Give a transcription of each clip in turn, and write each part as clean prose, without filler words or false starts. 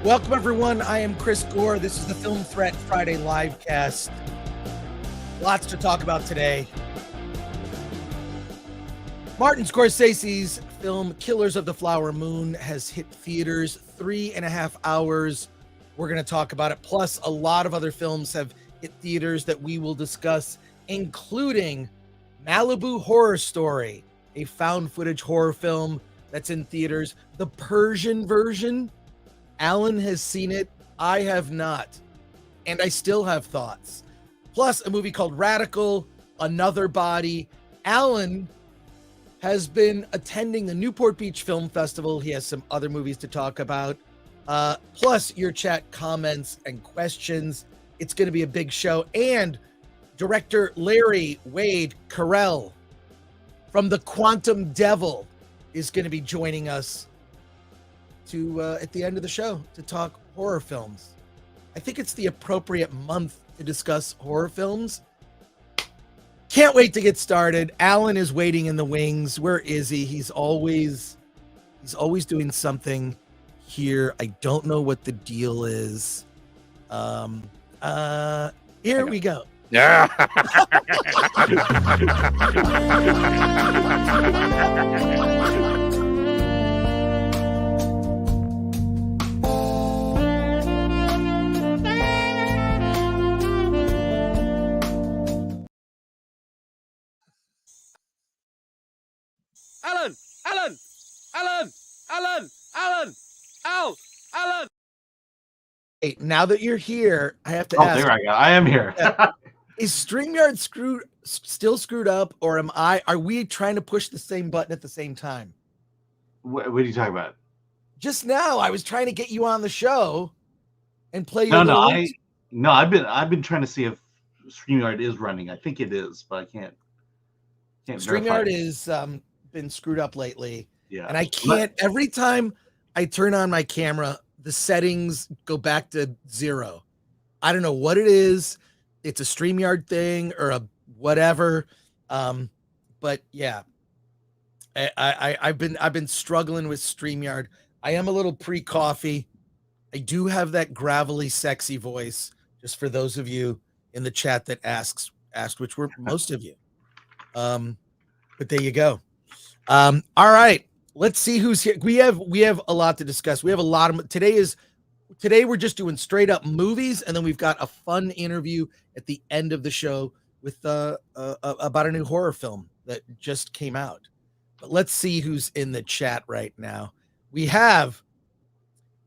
Welcome, everyone. I am Chris Gore. This is the Film Threat Friday Livecast. Lots to talk about today. Martin Scorsese's film Killers of the Flower Moon has hit theaters, 3.5 hours. We're going to talk about it. Plus, a lot of other films have hit theaters that we will discuss, including Malibu Horror Story, a found footage horror film that's in theaters. The Persian version. Alan has seen it. I have not. And I still have thoughts. Plus, a movie called Radical, Another Body. Alan has been attending the Newport Beach Film Festival. He has some other movies to talk about. Plus, your chat comments and questions. It's going to be a big show. And director Larry Wade Carrell from The Quantum Devil is going to be joining us to at the end of the show to talk horror films. I think it's the appropriate month to discuss horror films. Can't wait to get started. Alan is waiting in the wings. Where is he? He's always doing something here. I don't know what the deal is. Here we go. Yeah. Alan. Hey, now that you're here, I have to ask. There I go. I am here. Is StreamYard still screwed up, or are we trying to push the same button at the same time? What are you talking about? Just now, I was trying to get you on the show and play No, your I've been trying to see if StreamYard is running. I think it is, but I can't StreamYard is been screwed up lately. Yeah. And I can't, every time I turn on my camera, the settings go back to 0. I don't know what it is. It's a StreamYard thing or a whatever. But yeah, I've been struggling with StreamYard. I am a little pre-coffee. I do have that gravelly, sexy voice, just for those of you in the chat that asked, which were most of you. But there you go. All right, let's see who's here. We have a lot to discuss. We have a lot of today we're just doing straight up movies, and then we've got a fun interview at the end of the show with about a new horror film that just came out. But let's see who's in the chat right now. We have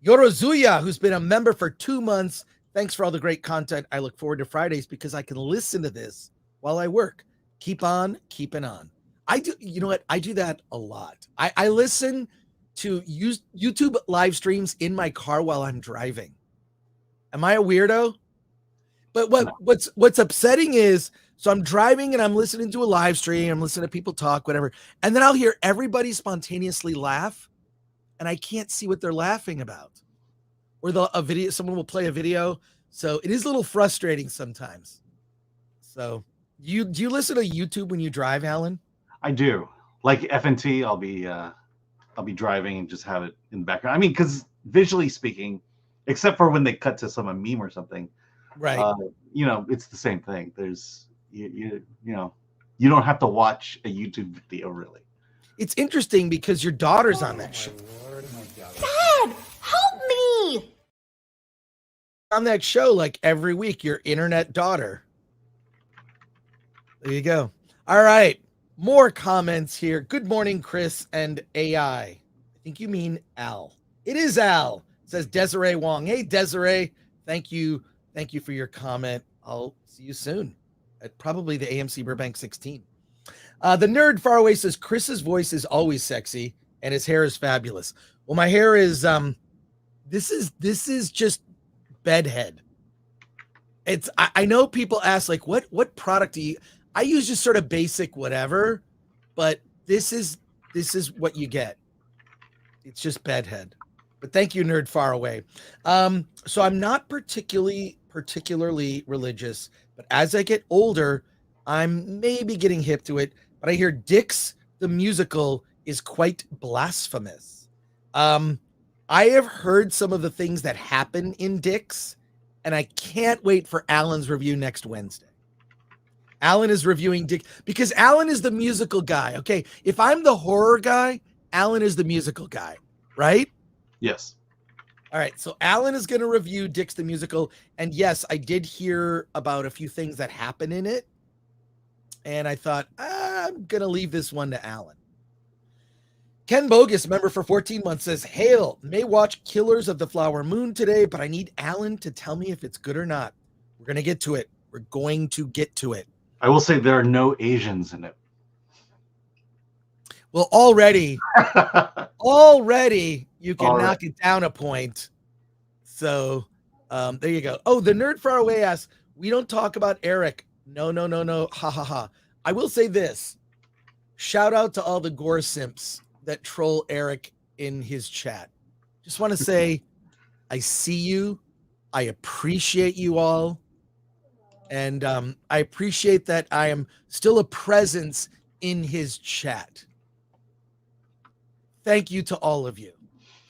Yorozuya, who's been a member for 2 months. Thanks for all the great content. I look forward to Fridays because I can listen to this while I work. Keep on keeping on. I do. You know what? I do that a lot. I listen to YouTube live streams in my car while I'm driving. Am I a weirdo? But what's upsetting is, so I'm driving and I'm listening to a live stream. I'm listening to people talk, whatever. And then I'll hear everybody spontaneously laugh, and I can't see what they're laughing about. Or someone will play a video. So it is a little frustrating sometimes. So do you listen to YouTube when you drive, Alan? I do. Like FNT, I'll be driving and just have it in the background. I mean, because visually speaking, except for when they cut to some meme or something, right? It's the same thing. There's you don't have to watch a YouTube video really. It's interesting because your daughter's on that show. Dad, help me! On that show, like every week, your internet daughter. There you go. All right. More comments here. Good morning, Chris and AI. I think you mean Al. It is Al. It says Desiree Wong. Hey, Desiree. Thank you. Thank you for your comment. I'll see you soon at probably the AMC Burbank 16. The nerd far away says Chris's voice is always sexy and his hair is fabulous. Well, my hair is this is just bedhead. It's I know people ask like what product do you, I use just sort of basic whatever, but this is what you get. It's just bedhead. But thank you, nerd far away. So I'm not particularly religious, but as I get older, I'm maybe getting hip to it. But I hear Dix the musical is quite blasphemous. I have heard some of the things that happen in Dicks, and I can't wait for Alan's review next Wednesday. Alan is reviewing Dick because Alan is the musical guy. Okay, if I'm the horror guy, Alan is the musical guy, right? Yes. All right, so Alan is going to review Dicks the musical, and yes, I did hear about a few things that happen in it, and I thought I'm going to leave this one to Alan. Ken Bogus, member for 14 months, says, Hail, may watch Killers of the Flower Moon today, but I need Alan to tell me if it's good or not. We're going to get to it. We're going to get to it. I will say there are no Asians in it. Well, already you can knock it down a point. So there you go. Oh, the nerd far away asks, we don't talk about Eric. No. Ha ha ha. I will say this. Shout out to all the Gore simps that troll Eric in his chat. Just want to say, I see you. I appreciate you all. And I appreciate that I am still a presence in his chat. Thank you to all of you.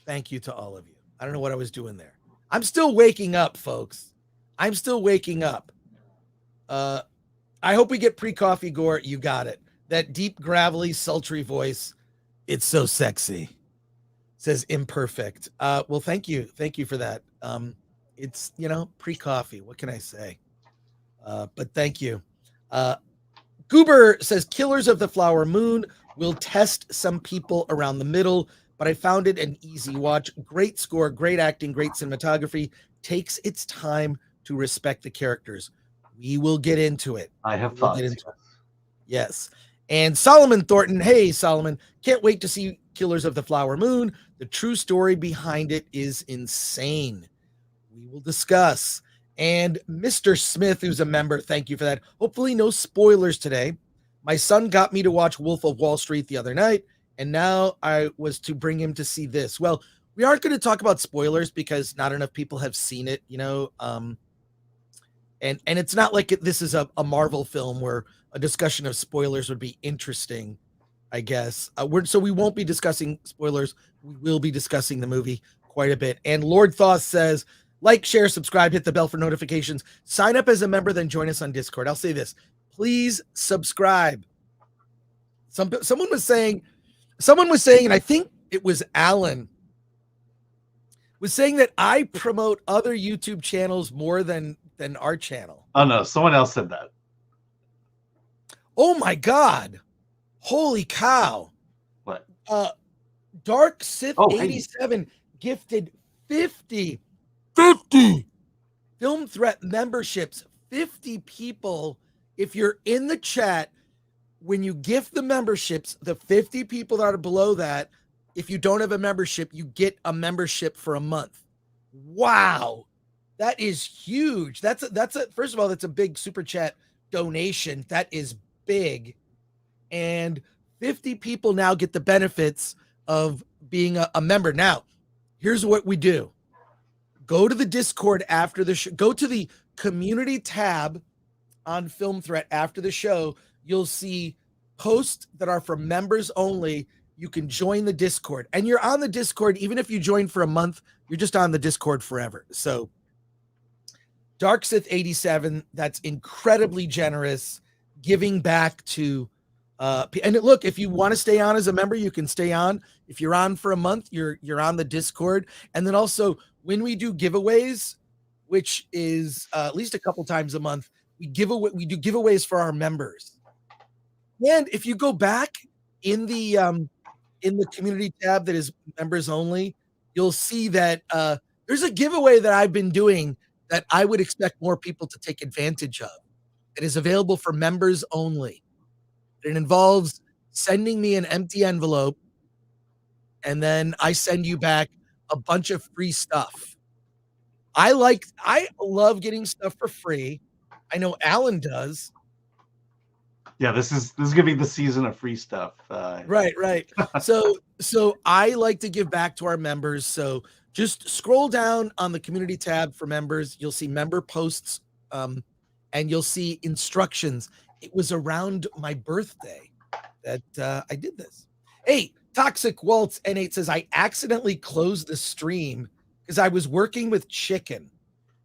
Thank you to all of you. I don't know what I was doing there. I'm still waking up, folks. I'm still waking up. I hope we get pre-coffee, Gore. You got it. That deep, gravelly, sultry voice. It's so sexy. Says imperfect. Well, thank you. Thank you for that. It's, pre-coffee. What can I say? But thank you. Goober says Killers of the Flower Moon will test some people around the middle, but I found it an easy watch. Great score, great acting, great cinematography. Takes its time to respect the characters. We will get into it. I have thoughts. Yes. And Solomon Thornton, hey, Solomon, can't wait to see Killers of the Flower Moon. The true story behind it is insane. We will discuss. And Mr. Smith, who's a member, thank you for that. Hopefully no spoilers today. My son got me to watch Wolf of Wall Street the other night, and now I was to bring him to see this. Well, we aren't going to talk about spoilers because not enough people have seen it, and it's not like this is a Marvel film where a discussion of spoilers would be interesting, I guess. So we won't be discussing spoilers. We will be discussing the movie quite a bit. And Lord Thoth says, like, share, subscribe, hit the bell for notifications, sign up as a member, then join us on Discord. I'll say this, please subscribe. Someone was saying, and I think it was Alan, was saying that I promote other YouTube channels more than our channel. Oh no, someone else said that. Oh my God. Holy cow. What? Dark Sith 87 gifted 50 Film Threat memberships. 50 people. If you're in the chat, when you gift the memberships, the 50 people that are below that, if you don't have a membership, you get a membership for a month. Wow. That is huge. That's first of all, that's a big super chat donation. That is big. And 50 people now get the benefits of being a member. Now, here's what we do. Go to the Discord after the show. Go to the community tab on Film Threat after the show. You'll see posts that are for members only. You can join the Discord. And you're on the Discord, even if you join for a month, you're just on the Discord forever. So Dark Sith 87, that's incredibly generous, giving back to and look, if you want to stay on as a member, you can stay on. If you're on for a month, you're on the Discord. And then also when we do giveaways, which is at least a couple times a month, we do giveaways for our members. And if you go back in the community tab that is members only, you'll see that there's a giveaway that I've been doing that I would expect more people to take advantage of. It is available for members only. It involves sending me an empty envelope, and then I send you back a bunch of free stuff. I love getting stuff for free. I know Alan does. Yeah, this is gonna be the season of free stuff. Right. So I like to give back to our members. So just scroll down on the community tab for members. You'll see member posts, and you'll see instructions. It was around my birthday that I did this. Hey, Toxic Waltz N8 says, I accidentally closed the stream because I was working with chicken.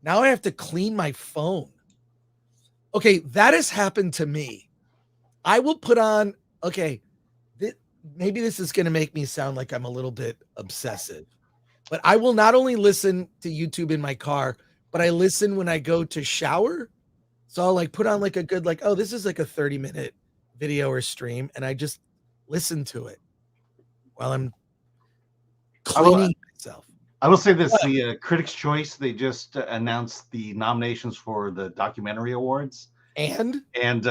Now I have to clean my phone. Okay, that has happened to me. I will put on, okay, maybe this is going to make me sound like I'm a little bit obsessive, but I will not only listen to YouTube in my car, but I listen when I go to shower. So I'll like put on like a good, like, oh, this is like a 30-minute video or stream. And I just listen to it while I'm cleaning myself. I will say this, the Critics' Choice, they just announced the nominations for the documentary awards. And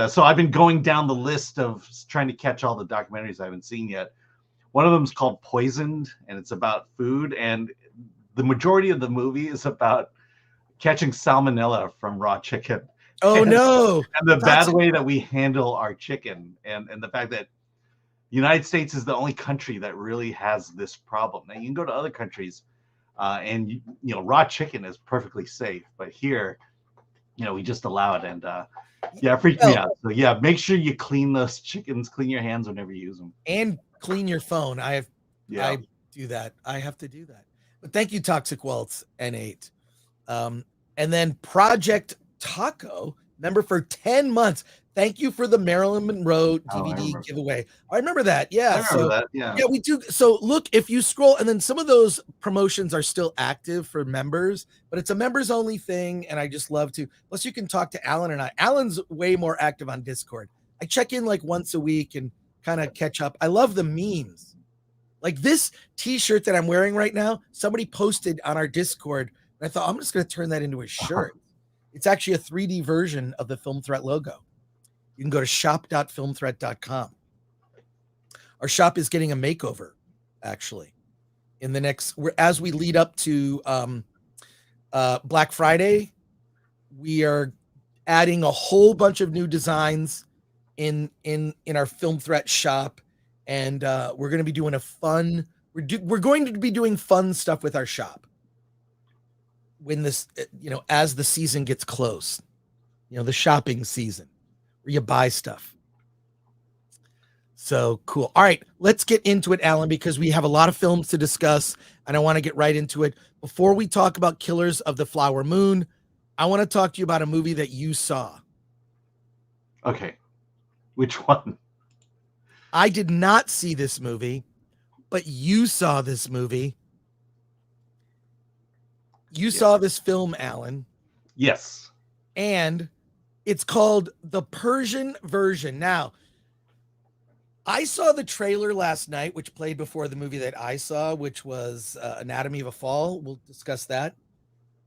so I've been going down the list of trying to catch all the documentaries I haven't seen yet. One of them is called Poisoned, and it's about food. And the majority of the movie is about catching salmonella from raw chicken. Oh, no. And the bad way that we handle our chicken, and the fact that the United States is the only country that really has this problem. Now, you can go to other countries, and you know, raw chicken is perfectly safe, but here, you know, we just allow it, and yeah, it freaked me out. So yeah, make sure you clean those chickens, clean your hands whenever you use them, and clean your phone. I do that. I have to do that. But thank you, Toxic Waltz N8. And then Project Taco, member for 10 months. Thank you for the Marilyn Monroe DVD giveaway. I remember that. Yeah. I remember that. Yeah. Yeah, we do. So look, if you scroll, and then some of those promotions are still active for members, but it's a members only thing. And I just love to, plus you can talk to Alan and I. Alan's way more active on Discord. I check in like once a week and kind of catch up. I love the memes. Like this t-shirt that I'm wearing right now, somebody posted on our Discord. And I thought, I'm just going to turn that into a shirt. It's actually a 3D version of the Film Threat logo. You can go to shop.filmthreat.com. Our shop is getting a makeover, actually. In the next, as we lead up to Black Friday, we are adding a whole bunch of new designs in our Film Threat shop, and we're going to be doing we're going to be doing fun stuff with our shop when this, you know, as the season gets close, you know, the shopping season where you buy stuff. So cool. All right, let's get into it, Alan, because we have a lot of films to discuss and I want to get right into it. Before we talk about Killers of the Flower Moon, I want to talk to you about a movie that you saw. Okay. Which one? I did not see this movie, but you saw this movie. You saw this film, Alan. Yes. And it's called The Persian Version. Now, I saw the trailer last night, which played before the movie that I saw, which was Anatomy of a Fall. We'll discuss that.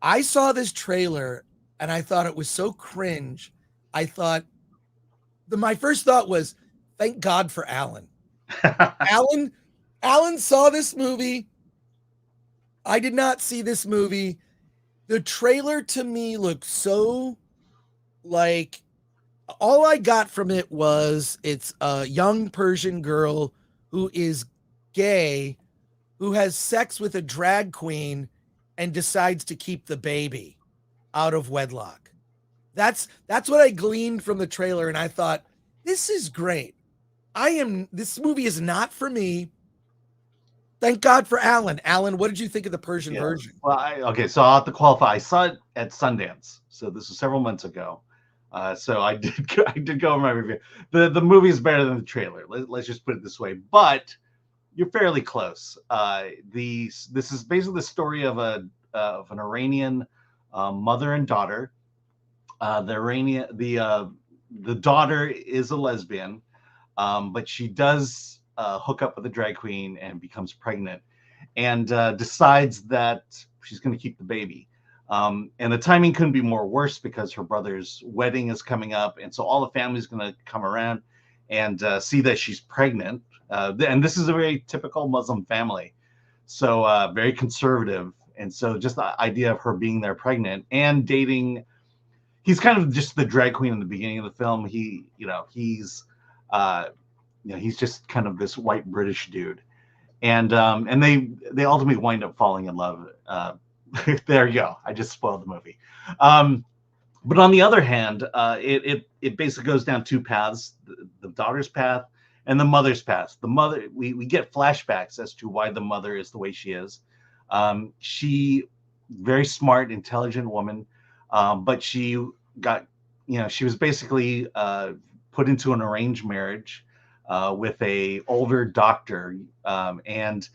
I saw this trailer and I thought it was so cringe. I thought, my first thought was, thank God for Alan. Alan saw this movie. I did not see this movie. The trailer to me looked so like, all I got from it was it's a young Persian girl who is gay, who has sex with a drag queen and decides to keep the baby out of wedlock. That's what I gleaned from the trailer. And I thought, this is great. This movie is not for me. Thank God for Alan. Alan, what did you think of the Persian version? Well, so I'll have to qualify. I saw it at Sundance. So this was several months ago. So I did go over my review. The movie is better than the trailer. Let's just put it this way. But you're fairly close. This is basically the story of an Iranian mother and daughter. The daughter is a lesbian, but she does hook up with a drag queen and becomes pregnant, and decides that she's going to keep the baby. And the timing couldn't be more worse because her brother's wedding is coming up, and so all the family's going to come around and see that she's pregnant. And this is a very typical Muslim family, so very conservative. And so just the idea of her being there pregnant and dating, he's kind of just the drag queen in the beginning of the film. He's just kind of this white British dude, and they ultimately wind up falling in love. There you go. I just spoiled the movie. But on the other hand, it basically goes down two paths: the daughter's path and the mother's past. The mother, we get flashbacks as to why the mother is the way she is. She very smart, intelligent woman, but she got, she was basically put into an arranged marriage with a older doctor, and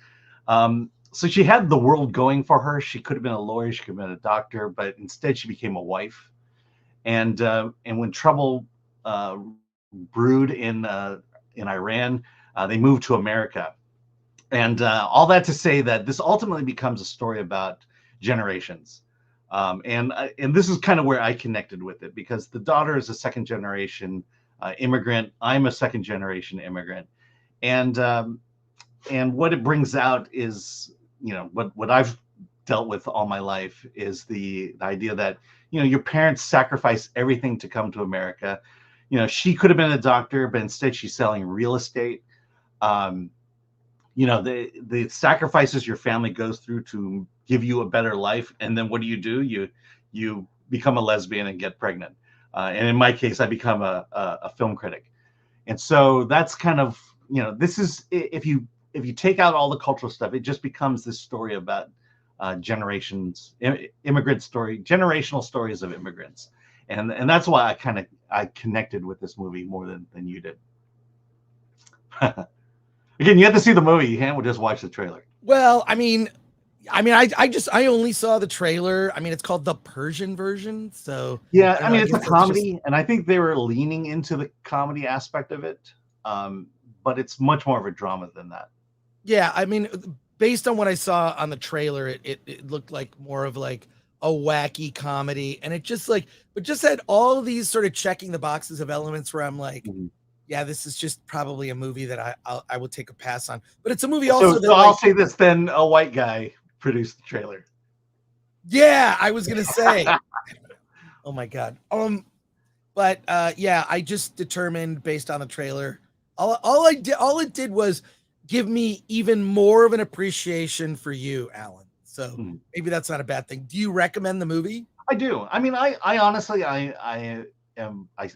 so she had the world going for her. She could have been a lawyer, she could have been a doctor, but instead she became a wife. And when trouble brewed in Iran, they moved to America. And all that to say that this ultimately becomes a story about generations. And this is kind of where I connected with it, because the daughter is a second generation immigrant. I'm a second generation immigrant. And what it brings out is, what I've dealt with all my life is the idea that, your parents sacrificed everything to come to America. She could have been a doctor, but instead she's selling real estate. The sacrifices your family goes through to give you a better life. And then what do? You become a lesbian and get pregnant. And in my case, I become a film critic. And so that's kind of, this is, if you take out all the cultural stuff, it just becomes this story about generational stories of immigrants. And that's why I connected with this movie more than you did. Again, you have to see the movie. You can't just watch the trailer. Well, I only saw the trailer. It's called the Persian version. So yeah, it's a comedy, and I think they were leaning into the comedy aspect of it. But it's much more of a drama than that. Yeah, based on what I saw on the trailer, it looked like more of like a wacky comedy, and it just had all of these sort of checking the boxes of elements where I'm like, yeah, this is just probably a movie that I will take a pass on. But it's a movie also. So I'll say this then: a white guy produced the trailer. Yeah, I was gonna say. Oh my god. But yeah, I just determined based on the trailer, all it did was give me even more of an appreciation for you, Alan. So maybe that's not a bad thing. Do you recommend the movie? I do. I honestly, I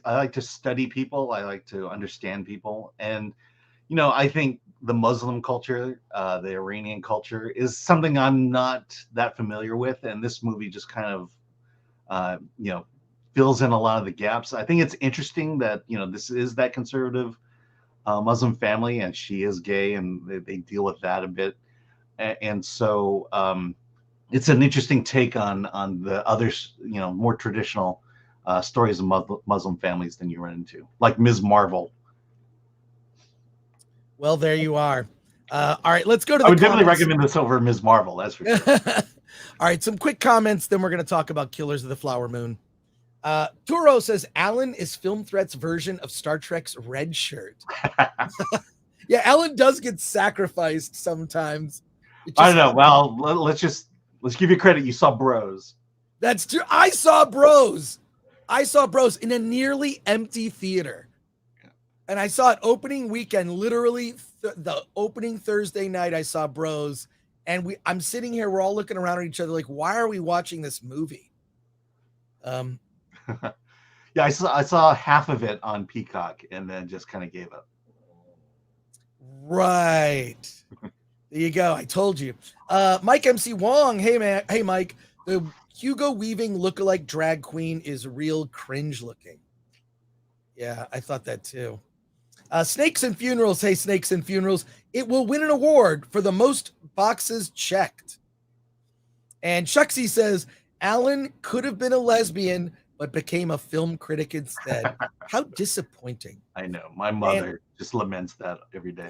like to study people. I like to understand people. And, I think the Muslim culture, the Iranian culture is something I'm not that familiar with. And this movie just kind of, fills in a lot of the gaps. I think it's interesting that, this is that conservative Muslim family, and she is gay, and they deal with that a bit. And so it's an interesting take on the other, more traditional stories of Muslim families than you run into, like Ms. Marvel. Well, there you are. All right, let's go to the I would definitely recommend this over Ms. Marvel, that's for sure. All right, some quick comments, then we're going to talk about Killers of the Flower Moon. Turo says, Alan is Film Threat's version of Star Trek's Red Shirt. Yeah, Alan does get sacrificed sometimes. I don't know. Well, let's give you credit. You saw Bros. That's true. I saw Bros in a nearly empty theater. And I saw it opening weekend, literally the opening Thursday night. I saw Bros, and I'm sitting here. We're all looking around at each other like, why are we watching this movie? Yeah, I saw half of it on Peacock and then just kind of gave up. Right. There you go. I told you. Mike MC Wong. Hey, man. Hey, Mike. The Hugo Weaving lookalike drag queen is real cringe looking. Yeah, I thought that too. Snakes and Funerals. Hey, Snakes and Funerals. It will win an award for the most boxes checked. And Shucksy says, Alan could have been a lesbian, but became a film critic instead. How disappointing. I know. My mother just laments that every day.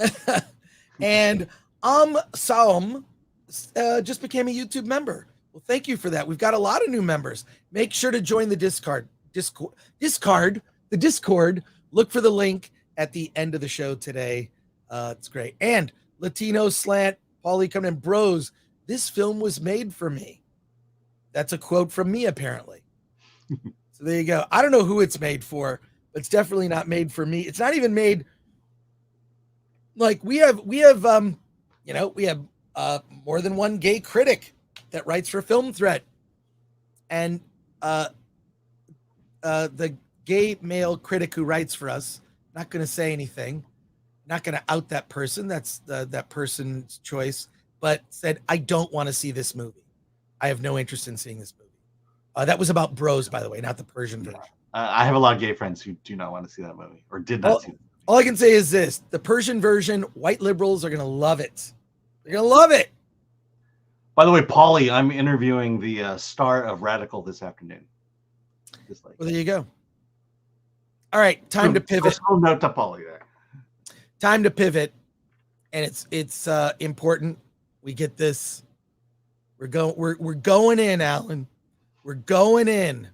And Saum just became a YouTube member. Well, thank you for that. We've got a lot of new members. Make sure to join the Discord. Look for the link at the end of the show today. It's great. And Latino Slant, Paulie coming in. Bros, this film was made for me. That's a quote from me, apparently. So there you go. I don't know who it's made for, but it's definitely not made for me. It's not even made. Like we have more than one gay critic that writes for Film Threat, and the gay male critic who writes for us, not going to say anything, not going to out that person. That's that person's choice, but said, I don't want to see this movie. I have no interest in seeing this movie. That was about bros, by the way, not the Persian version. I have a lot of gay friends who do not want to see that movie or did not see it. All I can say is this: the Persian version, white liberals are going to love it. They're going to love it. By the way, Pauly, I'm interviewing the star of Radical this afternoon. Well, there you go. All right, time to pivot. Personal note to Pauly there. Time to pivot, and it's important. We get this. We're going in, Alan. We're going in.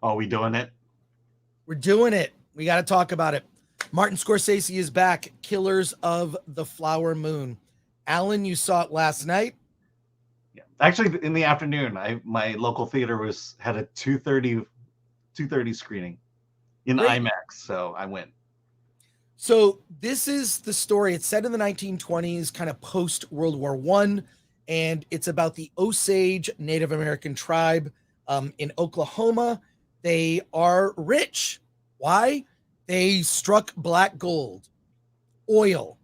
Are we doing it? We're doing it. We got to talk about it. Martin Scorsese is back. Killers of the Flower Moon. Alan, you saw it last night. Yeah, actually, in the afternoon, my local theater had a 2:30 screening in IMAX, so I went. So this is the story. It's set in the 1920s, kind of post World War I, and it's about the Osage Native American tribe in Oklahoma. They are rich. Why? They struck black gold, oil,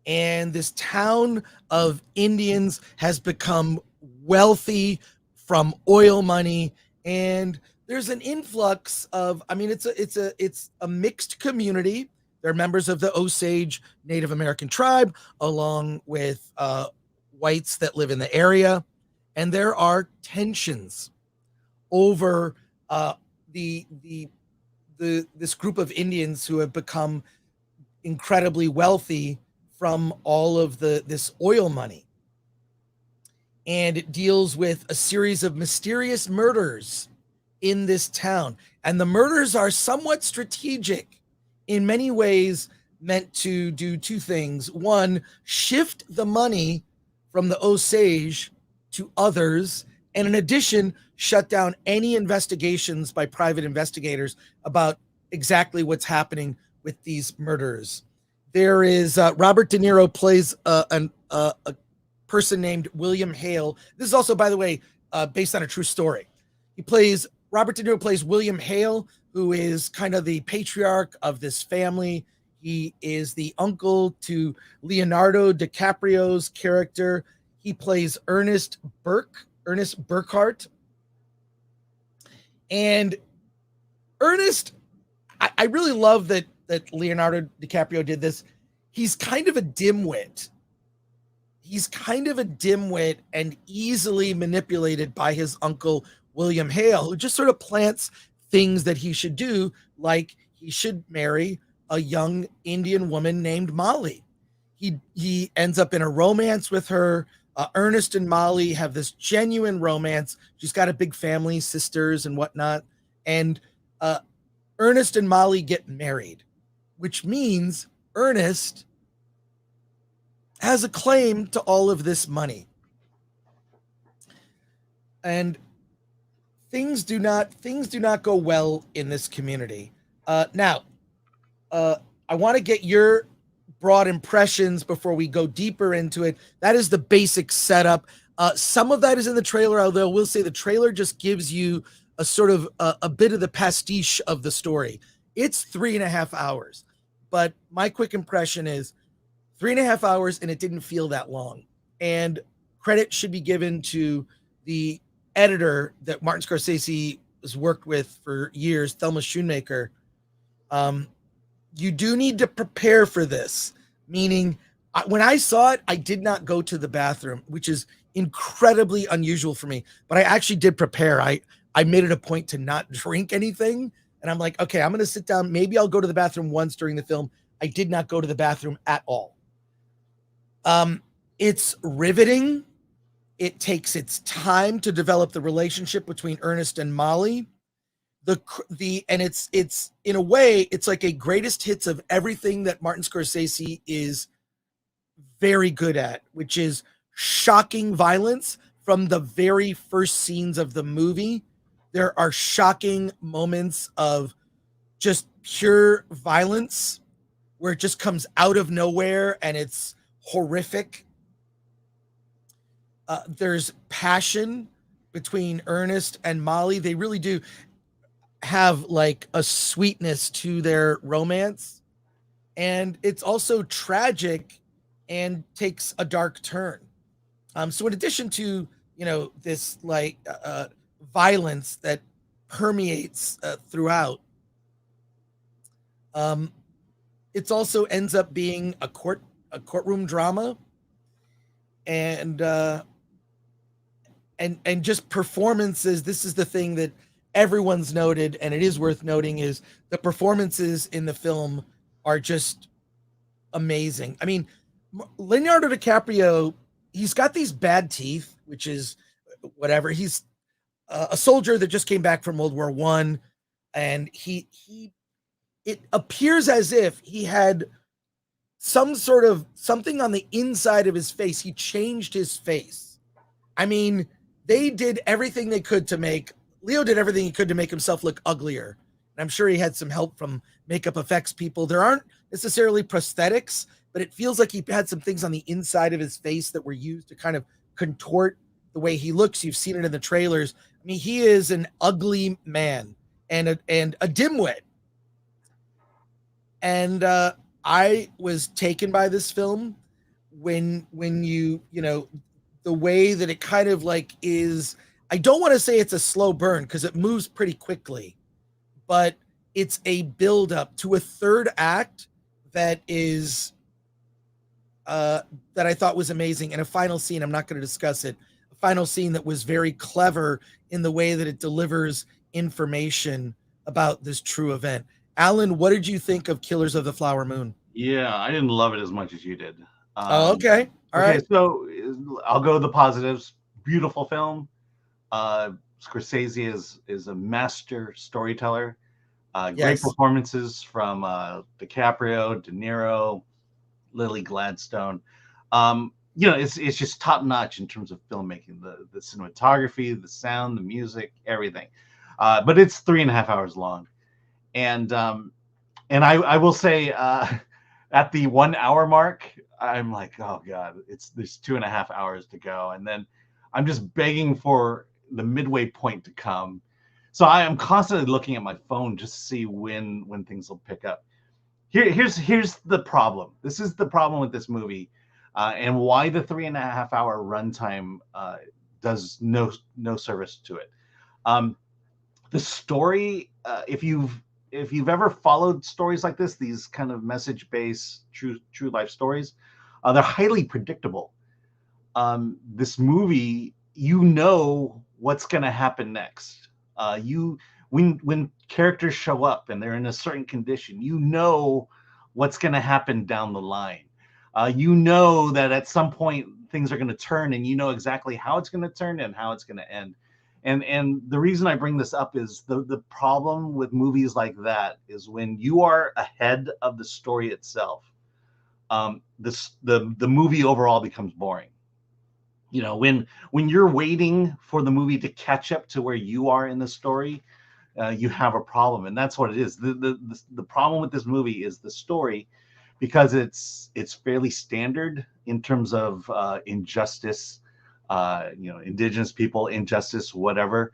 and this town of Indians has become wealthy from oil money. And there's an influx of, I mean, it's a mixed community. They're members of the Osage Native American tribe, along with whites that live in the area, and there are tensions over this group of Indians who have become incredibly wealthy from all of this oil money. And it deals with a series of mysterious murders in this town. And the murders are somewhat strategic, in many ways meant to do two things. One, shift the money from the Osage to others, and in addition, shut down any investigations by private investigators about exactly what's happening with these murders. There is Robert De Niro plays a person named William Hale. This is also, by the way, based on a true story. Robert De Niro plays William Hale, who is kind of the patriarch of this family. He is the uncle to Leonardo DiCaprio's character. He plays Ernest Burkhart. And Ernest, I really love that Leonardo DiCaprio did this. He's kind of a dimwit. And easily manipulated by his uncle, William Hale, who just sort of plants things that he should do, like he should marry a young Indian woman named Molly. He ends up in a romance with her. Ernest and Molly have this genuine romance. She's got a big family, sisters and whatnot. And Ernest and Molly get married, which means Ernest has a claim to all of this money. And things do not go well in this community. Now, I want to get your broad impressions before we go deeper into it. That is the basic setup. Some of that is in the trailer, although we'll say the trailer just gives you a sort of a bit of the pastiche of the story. It's 3.5 hours, but my quick impression is 3.5 hours, and it didn't feel that long. And credit should be given to the editor that Martin Scorsese has worked with for years, Thelma Schoonmaker. You do need to prepare for this, meaning when I saw it, I did not go to the bathroom, which is incredibly unusual for me, but I actually did prepare. I made it a point to not drink anything. And I'm like, okay, I'm going to sit down. Maybe I'll go to the bathroom once during the film. I did not go to the bathroom at all. It's riveting. It takes its time to develop the relationship between Ernest and Molly. And it's in a way, it's like a greatest hits of everything that Martin Scorsese is very good at, which is shocking violence from the very first scenes of the movie. There are shocking moments of just pure violence where it just comes out of nowhere and it's horrific. There's passion between Ernest and Molly. They really do have like a sweetness to their romance. and it's also tragic and takes a dark turn. So in addition to this like violence that permeates throughout, it also ends up being a courtroom drama, and just performances. This is the thing that everyone's noted, and it is worth noting, is the performances in the film are just amazing. I mean, Leonardo DiCaprio, he's got these bad teeth, which is whatever. He's a soldier that just came back from World War I, and it appears as if he had some sort of something on the inside of his face. He changed his face. I mean, they did everything they could to make Leo did everything he could to make himself look uglier. And I'm sure he had some help from makeup effects people. There aren't necessarily prosthetics, but it feels like he had some things on the inside of his face that were used to kind of contort the way he looks. You've seen it in the trailers. I mean, he is an ugly man and a dimwit. And I was taken by this film when the way that it kind of like is. I don't want to say it's a slow burn because it moves pretty quickly, but it's a build up to a third act that is that I thought was amazing, and a final scene. I'm not going to discuss it. A final scene that was very clever in the way that it delivers information about this true event. Alan, what did you think of Killers of the Flower Moon? Yeah, I didn't love it as much as you did. Okay. All right. So I'll go with the positives. Beautiful film. Scorsese is a master storyteller. Great performances from DiCaprio, De Niro, Lily Gladstone. It's just top notch in terms of filmmaking, the cinematography, the sound, the music, everything. But it's 3.5 hours long. And I will say at the 1 hour mark, I'm like, oh God, there's 2.5 hours to go. And then I'm just begging for the midway point to come. So I am constantly looking at my phone just to see when things will pick up. Here's the problem. This is the problem with this movie, and why the 3.5 hour runtime does no service to it. The story, if you've ever followed stories like this, these kind of message-based true life stories, they're highly predictable. This movie, what's going to happen next. When characters show up and they're in a certain condition, what's going to happen down the line. That at some point things are going to turn, and exactly how it's going to turn and how it's going to end. And the reason I bring this up is the problem with movies like that is when you are ahead of the story itself, the movie overall becomes boring. When you're waiting for the movie to catch up to where you are in the story, you have a problem, and that's what it is. The problem with this movie is the story, because it's fairly standard in terms of injustice, indigenous people, injustice, whatever.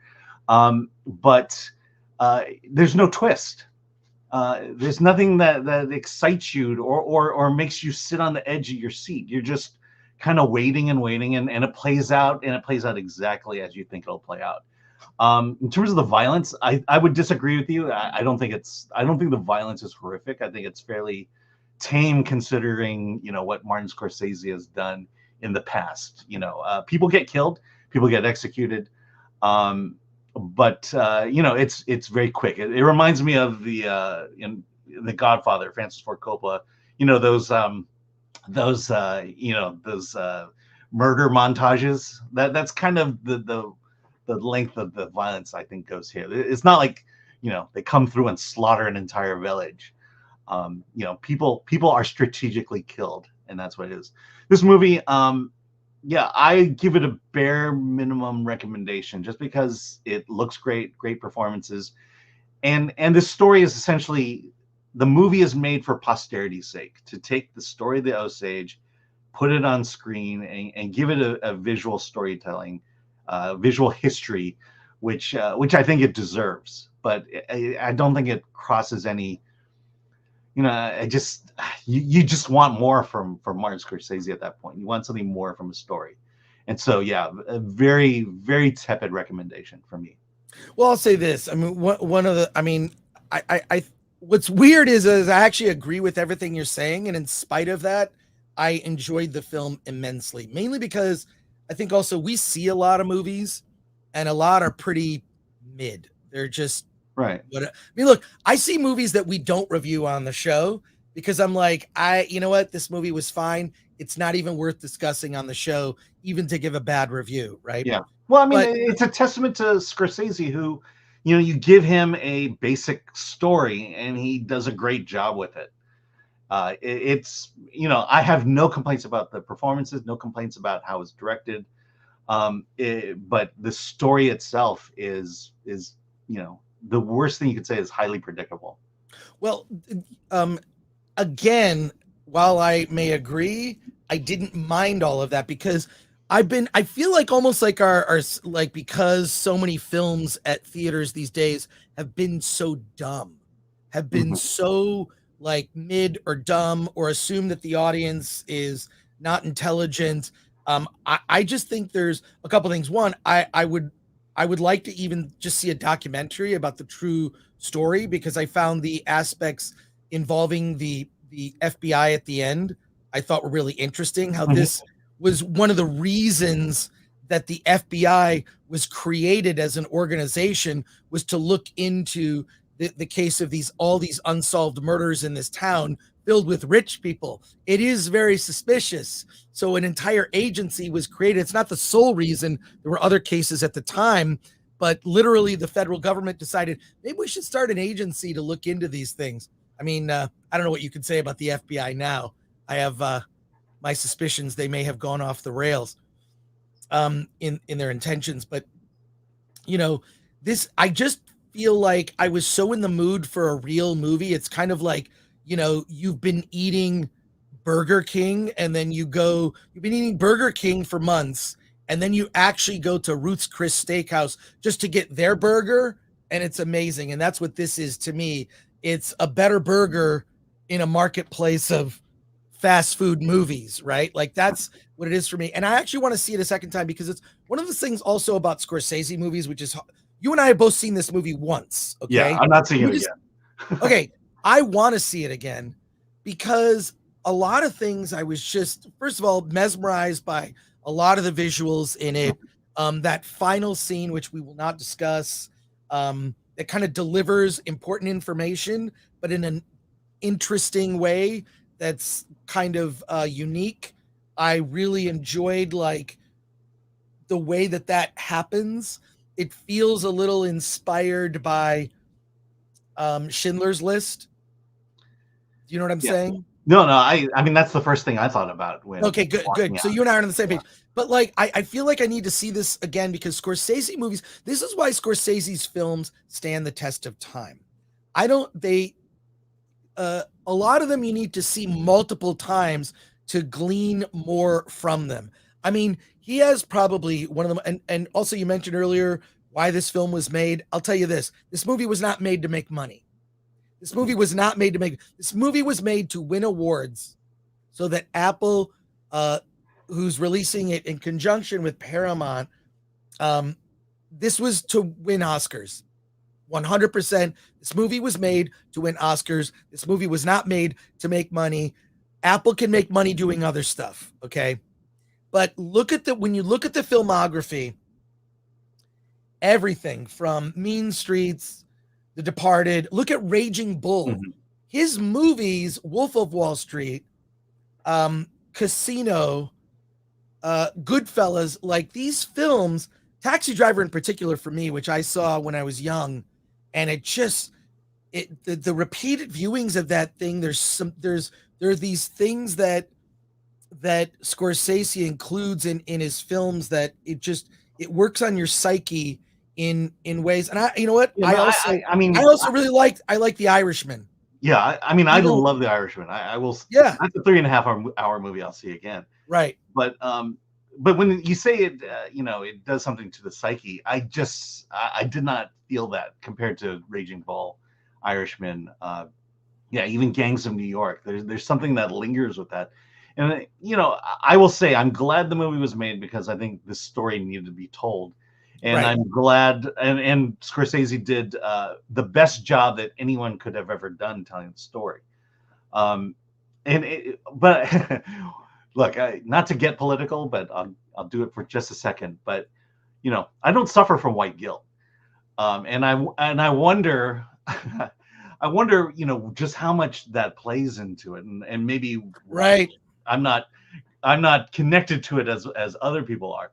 But there's no twist. There's nothing that excites you or makes you sit on the edge of your seat. You're just kind of waiting, and it plays out, exactly as you think it'll play out. In terms of the violence, I would disagree with you. I don't think the violence is horrific. I think it's fairly tame considering, what Martin Scorsese has done in the past. People get killed, people get executed. But it's very quick. It reminds me of in The Godfather, Francis Ford Coppola, those murder montages. That's kind of the length of the violence I think goes here. It's not like they come through and slaughter an entire village. People are strategically killed, and that's what it is. This movie, I give it a bare minimum recommendation just because it looks great performances, and this story is essentially, the movie is made for posterity's sake, to take the story of the Osage, put it on screen, and give it a visual storytelling, visual history, which I think it deserves. But I don't think it crosses any You know, you just want more from Martin Scorsese at that point. You want something more from a story. And so, yeah, a very, very tepid recommendation for me. Well, I'll say this. I mean, one of the, I mean, I what's weird is I actually agree with everything you're saying. And in spite of that, I enjoyed the film immensely, mainly because I think also we see a lot of movies and a lot are pretty mid. They're just, Right. what I mean, look, I see movies that we don't review on the show because I'm like, you know what? This movie was fine. It's not even worth discussing on the show, even to give a bad review. Right. Yeah. Well, I mean, But it's a testament to Scorsese, who, you know, you give him a basic story and he does a great job with it. It's, you know, I have no complaints about the performances, no complaints about how it's directed. But the story itself is, you know, the worst thing you could say is highly predictable. well, again, while I may agree, I didn't mind all of that because I feel like almost like our like, because so many films at theaters these days have been so dumb, have been Mhm. so like mid or dumb, or assume that the audience is not intelligent. I just think there's a couple things. One, I would like to even just see a documentary about the true story, because I found the aspects involving the FBI at the end, I thought were really interesting. How Mhm. this was one of the reasons that the FBI was created as an organization, was to look into the case of all these unsolved murders in this town filled with rich people. It is very suspicious. So an entire agency was created. It's not the sole reason. There were other cases at the time, but literally the federal government decided maybe we should start an agency to look into these things. I mean, I don't know what you could say about the FBI now. I have my suspicions they may have gone off the rails in their intentions, but you know, this, I just feel like I was so in the mood for a real movie. It's kind of like, you know, you've been eating Burger King and then you've been eating Burger King for months, and then you actually go to Ruth's Chris Steakhouse just to get their burger, and it's amazing. And that's what this is to me. It's a better burger in a marketplace of fast food movies, right? Like that's what it is for me. And I actually want to see it a second time because it's one of the things also about Scorsese movies, which is, you and I have both seen this movie once. Yeah, Okay. I'm not seeing We it just, again. okay. I want to see it again because a lot of things I was just, first of all, mesmerized by a lot of the visuals in it. That final scene, which we will not discuss, it kind of delivers important information, but in an interesting way that's kind of unique. I really enjoyed like the way that happens. It feels a little inspired by Schindler's List. Do you know what I'm Yeah. saying? No, I mean, that's the first thing I thought about when Okay, good, walking good. So out. you and I are on the same page. But like, I feel like I need to see this again because Scorsese movies, this is why Scorsese's films stand the test of time. I don't, they, a lot of them you need to see multiple times to glean more from them. I mean, he has probably one of them, and also you mentioned earlier why this film was made. I'll tell you this movie was not made to make money. This movie was not made to make, this movie was made to win awards so that Apple, who's releasing it in conjunction with Paramount, this was to win Oscars. 100%. This movie was made to win Oscars. This movie was not made to make money. Apple can make money doing other stuff, okay? But when you look at the filmography, everything from Mean Streets, The Departed, look at Raging Bull. Mhm. His movies, Wolf of Wall Street, Casino, Goodfellas, like these films, Taxi Driver in particular for me, which I saw when I was young, and the repeated viewings of that thing, there are these things that Scorsese includes in his films that it works on your psyche in ways. And you know what, Yeah, I no, also I mean, I also really I like The Irishman. yeah, I mean, I Even love The Irishman. I will. Yeah, That's a 3.5 hour movie I'll see again. right. But when you say it, you know, it does something to the psyche. I did not feel that compared to Raging Bull, Irishman, Yeah, even Gangs of New York. There's something that lingers with that. And I will say I'm glad the movie was made because I think this story needed to be told. And Right. I'm glad and Scorsese did the best job that anyone could have ever done telling the story. But look, not to get political, but I'll do it for just a second. But I don't suffer from white guilt, and I wonder, I wonder, just how much that plays into it, and maybe Right. I'm not connected to it as other people are.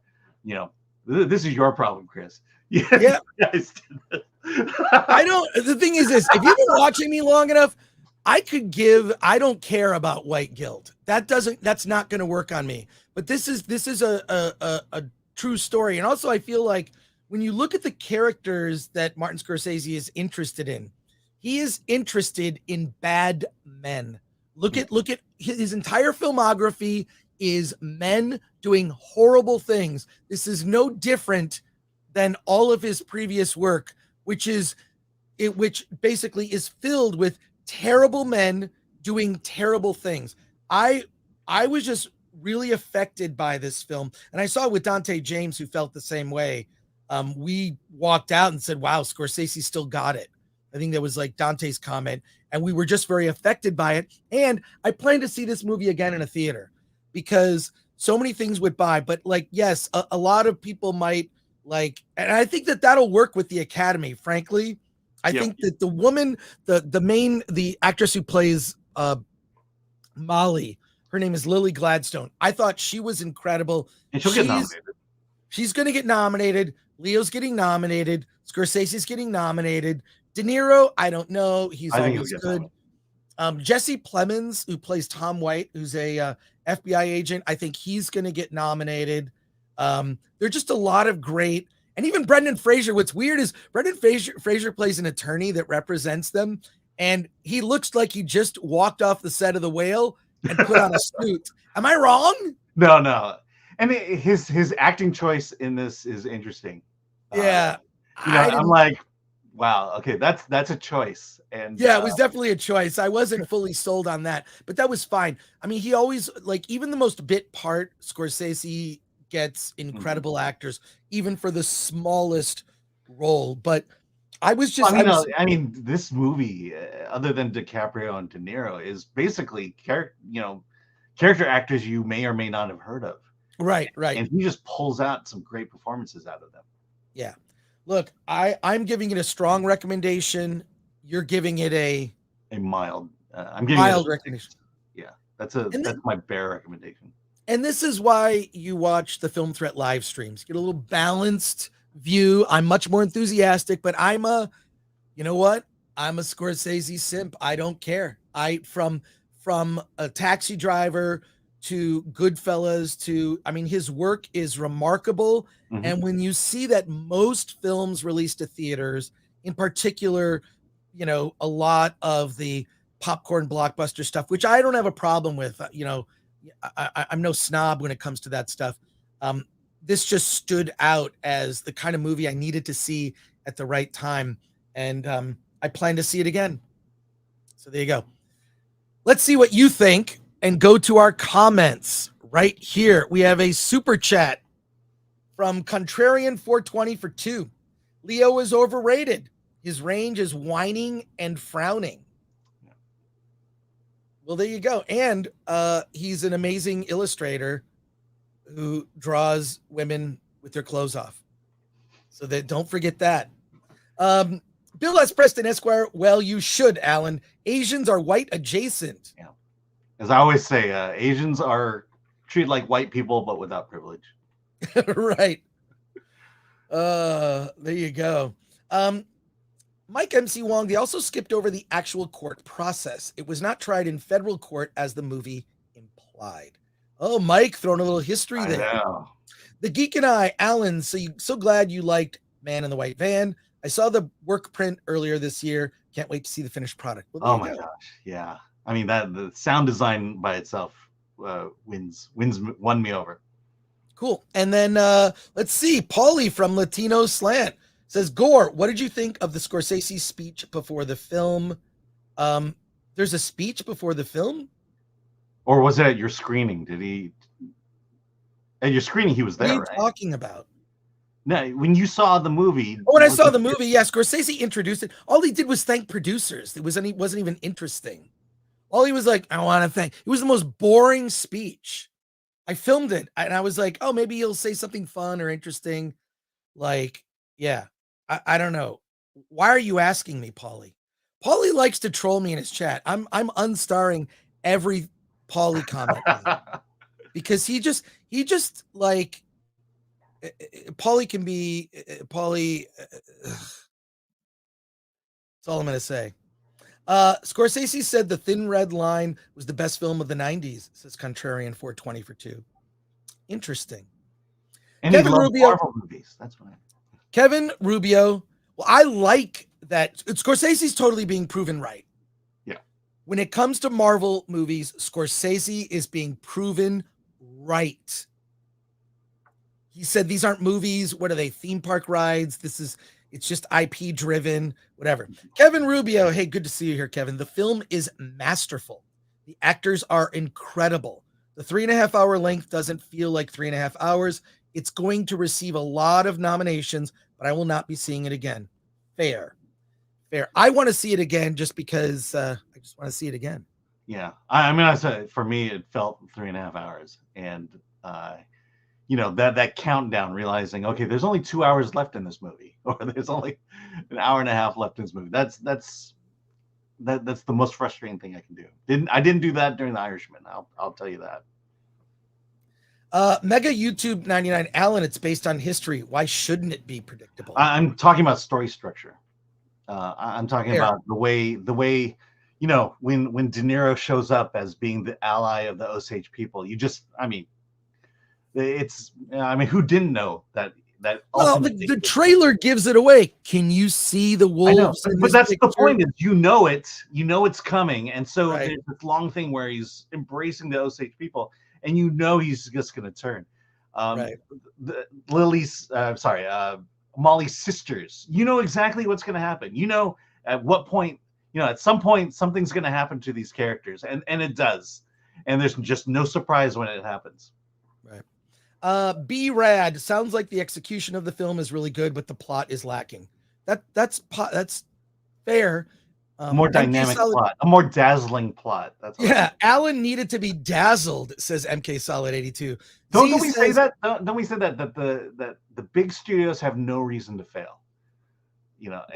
This is your problem, Chris. Yeah. Guys did this. The thing is this, if you've been watching me long enough, I don't care about white guilt. That's not going to work on me. But this is a true story. And also I feel like when you look at the characters that Martin Scorsese is interested in, he is interested in bad men. Look at his entire filmography is men doing horrible things. This is no different than all of his previous work, which basically is filled with terrible men doing terrible things. I was just really affected by this film, and I saw it with Dante James, who felt the same way. We walked out and said, wow, Scorsese still got it. I think that was like Dante's comment, and we were just very affected by it. And I plan to see this movie again in a theater because so many things went by. But yes, a lot of people might and I think that'll work with the Academy, frankly. I think that the woman, the actress who plays Molly, her name is Lily Gladstone. I thought she was incredible. And she'll get nominated. She's going to get nominated. Leo's getting nominated. Scorsese's getting nominated. De Niro, I don't know. He's always good. Jesse Plemons, who plays Tom White, who's a FBI agent, I think he's going to get nominated. There're just a lot of great, and even Brendan Fraser. What's weird is Brendan Fraser plays an attorney that represents them, and he looks like he just walked off the set of The Whale and put on a suit. Am I wrong? No. And his acting choice in this is interesting. Yeah. I'm like, wow, okay, that's a choice. And yeah, it was definitely a choice. I wasn't fully sold on that, but that was fine. I mean, he always, even the most bit part, Scorsese gets incredible actors, even for the smallest role. But I was just, I mean, this movie, other than DiCaprio and De Niro, is basically character actors you may or may not have heard of. Right. And he just pulls out some great performances out of them. Yeah. Look, I'm giving it a strong recommendation. You're giving it a mild. I'm giving mild recommendation. Yeah, that's my bare recommendation. And this is why you watch the Film Threat live streams. Get a little balanced view. I'm much more enthusiastic, but I'm a Scorsese simp. I don't care. From a Taxi Driver to Goodfellas to, his work is remarkable. Mm-hmm. And when you see that most films released to theaters, in particular, a lot of the popcorn blockbuster stuff, which I don't have a problem with, I'm no snob when it comes to that stuff. This just stood out as the kind of movie I needed to see at the right time. And I plan to see it again. So there you go. Let's see what you think and go to our comments right here. We have a super chat from Contrarian 420 for 2. Leo is overrated. His range is whining and frowning. Well, there you go. And he's an amazing illustrator who draws women with their clothes off. So that don't forget that. Bill S. Preston Esquire. Well, you should, Alan. Asians are white adjacent. Yeah. As I always say, Asians are treated like white people, but without privilege. Right. There you go. Mike MC Wong, they also skipped over the actual court process. It was not tried in federal court as the movie implied. Oh, Mike, throwing a little history there. Know. The Geek and I, Alan, so glad you liked Man in the White Van. I saw the work print earlier this year. Can't wait to see the finished product. Well, oh my gosh, yeah. I mean, that the sound design by itself won me over. Cool. And then let's see, Paulie from Latino Slant says, Gore, what did you think of the Scorsese speech before the film? The There's a speech before the film? Or was it at your screening? Did he? At your screening, he was What are there, you right? talking about? No, when you saw the movie. Oh, when I saw the movie, yes, Scorsese introduced it. All he did was thank producers. It wasn't even interesting. All he was like, I want to thank. It was the most boring speech. I filmed it, and I was like, oh, maybe he'll say something fun or interesting. Like, yeah, I don't know. Why are you asking me, Paulie? Paulie likes to troll me in his chat. I'm unstarring every Paulie comment because he just like Paulie can be Paulie. That's all I'm gonna say. Scorsese said The Thin Red Line was the best film of the 90s, says Contrarian 420 for 2. Interesting. And Kevin he loved Rubio. Marvel movies. That's why. Kevin Rubio. Well, I like that. Scorsese's totally being proven right. Yeah. When it comes to Marvel movies, Scorsese is being proven right. He said these aren't movies. What are they? Theme park rides. It's just IP driven, whatever. Kevin Rubio. Hey, good to see you here, Kevin. The film is masterful. The actors are incredible. The 3.5 hour length doesn't feel like 3.5 hours. It's going to receive a lot of nominations, but I will not be seeing it again. Fair. I want to see it again just because I just want to see it again. Yeah. I mean, I said for me, it felt 3.5 hours. And, that countdown, realizing, okay, there's only 2 hours left in this movie, or there's only an hour and a half left in this movie. That's the most frustrating thing I can do. I didn't do that during The Irishman. I'll tell you that. Mega YouTube 99 Alan, it's based on history. Why shouldn't it be predictable? I'm talking about story structure. I'm talking about the way when De Niro shows up as being the ally of the Osage people, who didn't know that? Well, the trailer gives it away. Can you see the wolves? But that's the point. Is it's coming, and so there's this long thing where he's embracing the Osage people, and he's just going to turn. Molly's sisters. You know exactly what's going to happen. At what point. At some point, something's going to happen to these characters, and it does, and there's just no surprise when it happens. Right. B-Rad sounds like the execution of the film is really good, but the plot is lacking. That's fair. More dynamic plot, a more dazzling plot. That's Alan needed to be dazzled, says MK Solid 82. Don't we say that? Don't we say that the big studios have no reason to fail?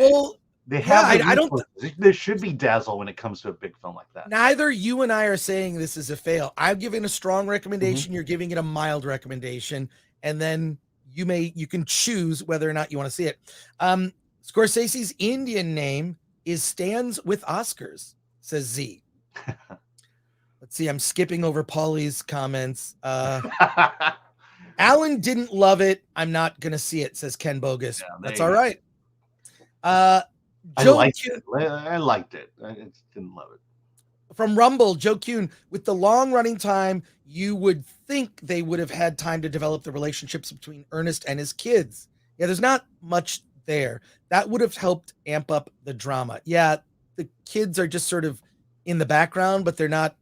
Well, they have. I don't. There should be dazzle when it comes to a big film like that. Neither you and I are saying this is a fail. I'm giving a strong recommendation. Mm-hmm. You're giving it a mild recommendation, and then you can choose whether or not you want to see it. Scorsese's Indian name is Stands with Oscars, says Z. Let's see. I'm skipping over Paulie's comments. Alan didn't love it. I'm not gonna see it, says Ken Bogus. Yeah, that's all right. I liked it. I just didn't love it. From Rumble, Joe Kuhn, with the long running time, you would think they would have had time to develop the relationships between Ernest and his kids. Yeah, there's not much there. That would have helped amp up the drama. Yeah, the kids are just sort of in the background, but they're not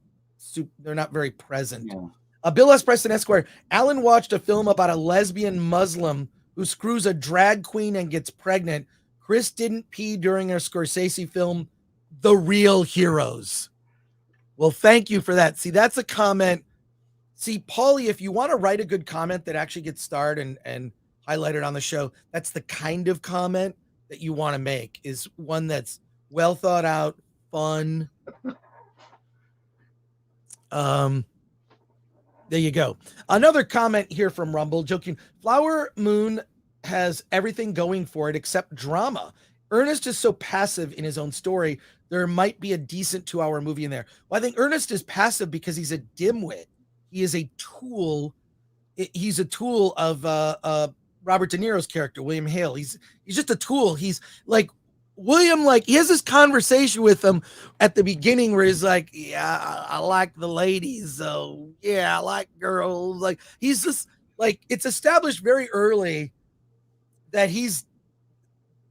very present. Yeah. Bill S. Preston Esquire, Alan watched a film about a lesbian Muslim who screws a drag queen and gets pregnant. Chris didn't pee during a Scorsese film, The Real Heroes. Well, thank you for that. See, that's a comment. See, Paulie, if you want to write a good comment that actually gets starred and highlighted on the show, that's the kind of comment that you want to make, is one that's well thought out, fun. There you go. Another comment here from Rumble, joking. Flower Moon has everything going for it except drama. Ernest is so passive in his own story. There might be a decent 2-hour movie in there. Well, I think Ernest is passive because he's a dimwit. He is a tool. He's a tool of Robert De Niro's character, William Hale. He's just a tool. He's like William, he has this conversation with him at the beginning where he's like, yeah, I like the ladies. So yeah, I like girls. He's just it's established very early that he's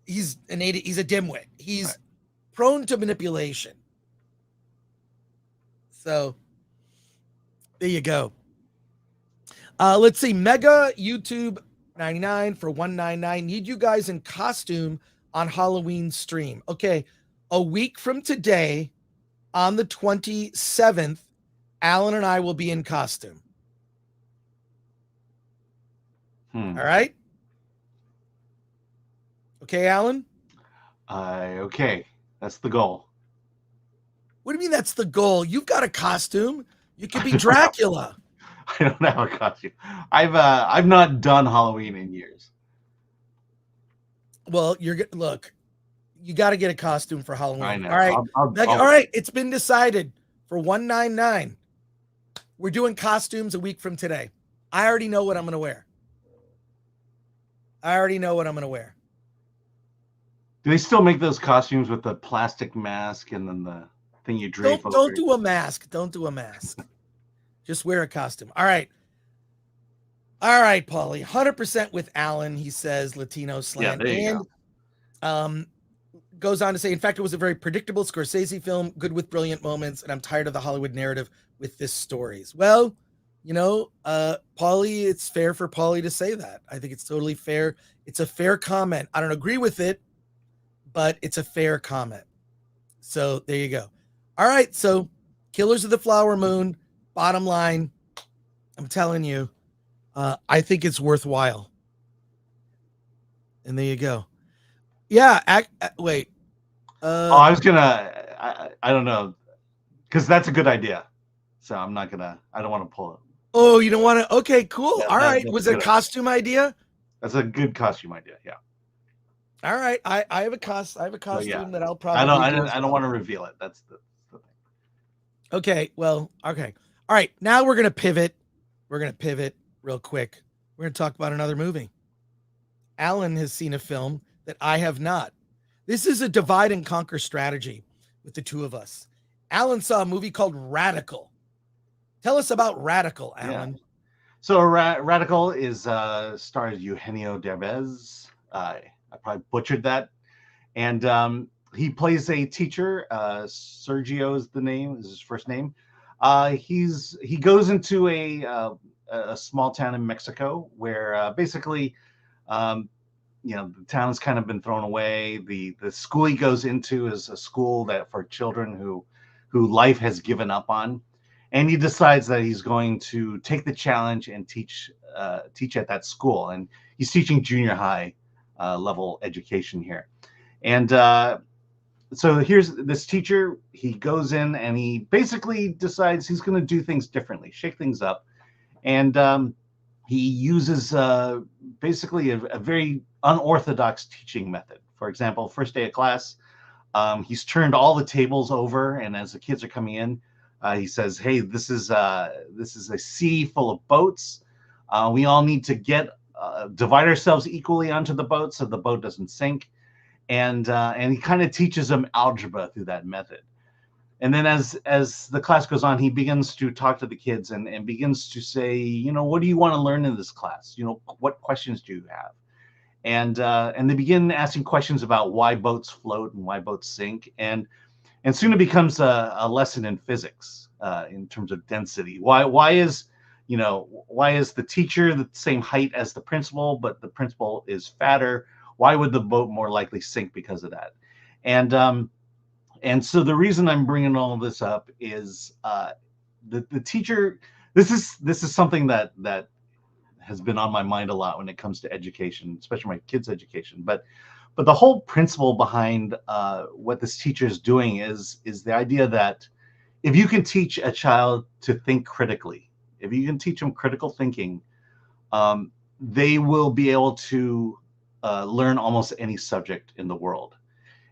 a dimwit. He's prone to manipulation. So there you go. Let's see. Mega YouTube 99 for 199. Need you guys in costume on Halloween stream. Okay. A week from today, on the 27th, Alan and I will be in costume. All right. Okay, Alan? Okay. That's the goal. What do you mean that's the goal? You've got a costume. You could be Dracula. I don't have a costume. I've not done Halloween in years. Well, look. You got to get a costume for Halloween. I know. All right. I'll, all right. It's been decided for 199. We're doing costumes a week from today. I already know what I'm going to wear. Do they still make those costumes with the plastic mask and then the thing you drape over? Don't do a mask. Don't do a mask. Just wear a costume. All right. All right, Paulie. 100% with Alan, he says, Latino slant. Yeah, there you go. Goes on to say, in fact, it was a very predictable Scorsese film, good with brilliant moments, and I'm tired of the Hollywood narrative with this stories. Well, Paulie, it's fair for Paulie to say that. I think it's totally fair. It's a fair comment. I don't agree with it, but it's a fair comment. So there you go. All right. So Killers of the Flower Moon, bottom line, I'm telling you, I think it's worthwhile. And there you go. Yeah. Wait. I was gonna. I don't know, because that's a good idea. So I don't want to pull it. Oh, you don't want to? Okay, cool. Yeah, all right. Was it a costume idea? That's a good costume idea. Yeah. All right. I have a costume that I'll probably. I don't want to reveal it. That's the thing. Okay. Well. Okay. All right. Now we're gonna pivot. We're gonna pivot real quick. We're gonna talk about another movie. Alan has seen a film that I have not. This is a divide and conquer strategy with the two of us. Alan saw a movie called Radical. Tell us about Radical, Alan. Yeah. So Radical is stars Eugenio Derbez. I probably butchered that. And he plays a teacher. Sergio is his first name. He goes into a small town in Mexico where basically the town has kind of been thrown away. The school he goes into is a school that for children who life has given up on, and he decides that he's going to take the challenge and teach at that school. And he's teaching junior high level education here. And so here's this teacher. He goes in and he basically decides he's going to do things differently, shake things up, and he uses basically a very unorthodox teaching method. For example, first day of class, he's turned all the tables over, and as the kids are coming in, he says, "Hey, this is a sea full of boats. We all need to divide ourselves equally onto the boat so the boat doesn't sink." And he kind of teaches them algebra through that method. And then as the class goes on, he begins to talk to the kids and begins to say, what do you want to learn in this class? What questions do you have? And they begin asking questions about why boats float and why boats sink. And soon it becomes a lesson in physics in terms of density. Why is the teacher the same height as the principal, but the principal is fatter? Why would the boat more likely sink because of that? And so the reason I'm bringing all of this up is the teacher. This is something that has been on my mind a lot when it comes to education, especially my kids' education. But the whole principle behind what this teacher is doing is the idea that if you can teach a child to think critically, if you can teach them critical thinking, they will be able to learn almost any subject in the world.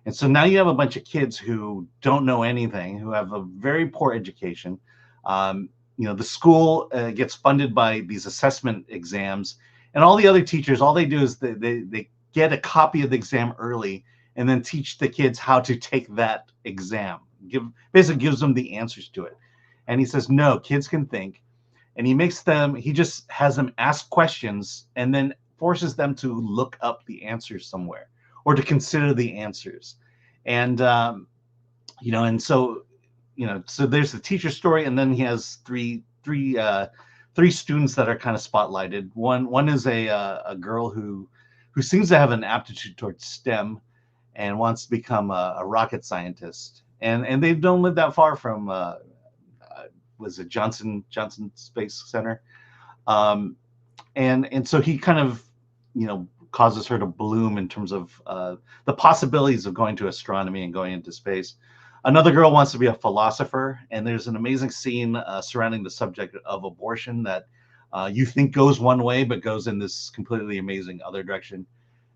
And so now you have a bunch of kids who don't know anything, who have a very poor education. The school gets funded by these assessment exams, and all the other teachers, all they do is they get a copy of the exam early and then teach the kids how to take that exam. Basically gives them the answers to it. And he says, no, kids can think. And he just has them ask questions and then forces them to look up the answers somewhere or to consider the answers. And, and so so there's the teacher story, and then he has three students that are kind of spotlighted. One is a girl who seems to have an aptitude towards STEM and wants to become a rocket scientist. And they don't live that far from was it Johnson Space Center, and so he kind of causes her to bloom in terms of the possibilities of going to astronomy and going into space. Another girl wants to be a philosopher, and there's an amazing scene surrounding the subject of abortion that you think goes one way, but goes in this completely amazing other direction.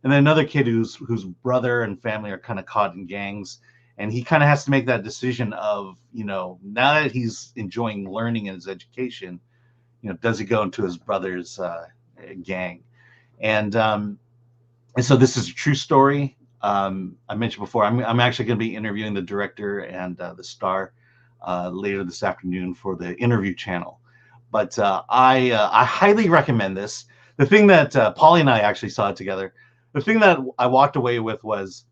And then another kid whose brother and family are kind of caught in gangs, and he kind of has to make that decision of, now that he's enjoying learning in his education, does he go into his brother's gang? And so this is a true story. I mentioned before, I'm actually going to be interviewing the director and the star later this afternoon for the interview channel. But I highly recommend this. The thing that Polly and I actually saw it together, the thing that I walked away with was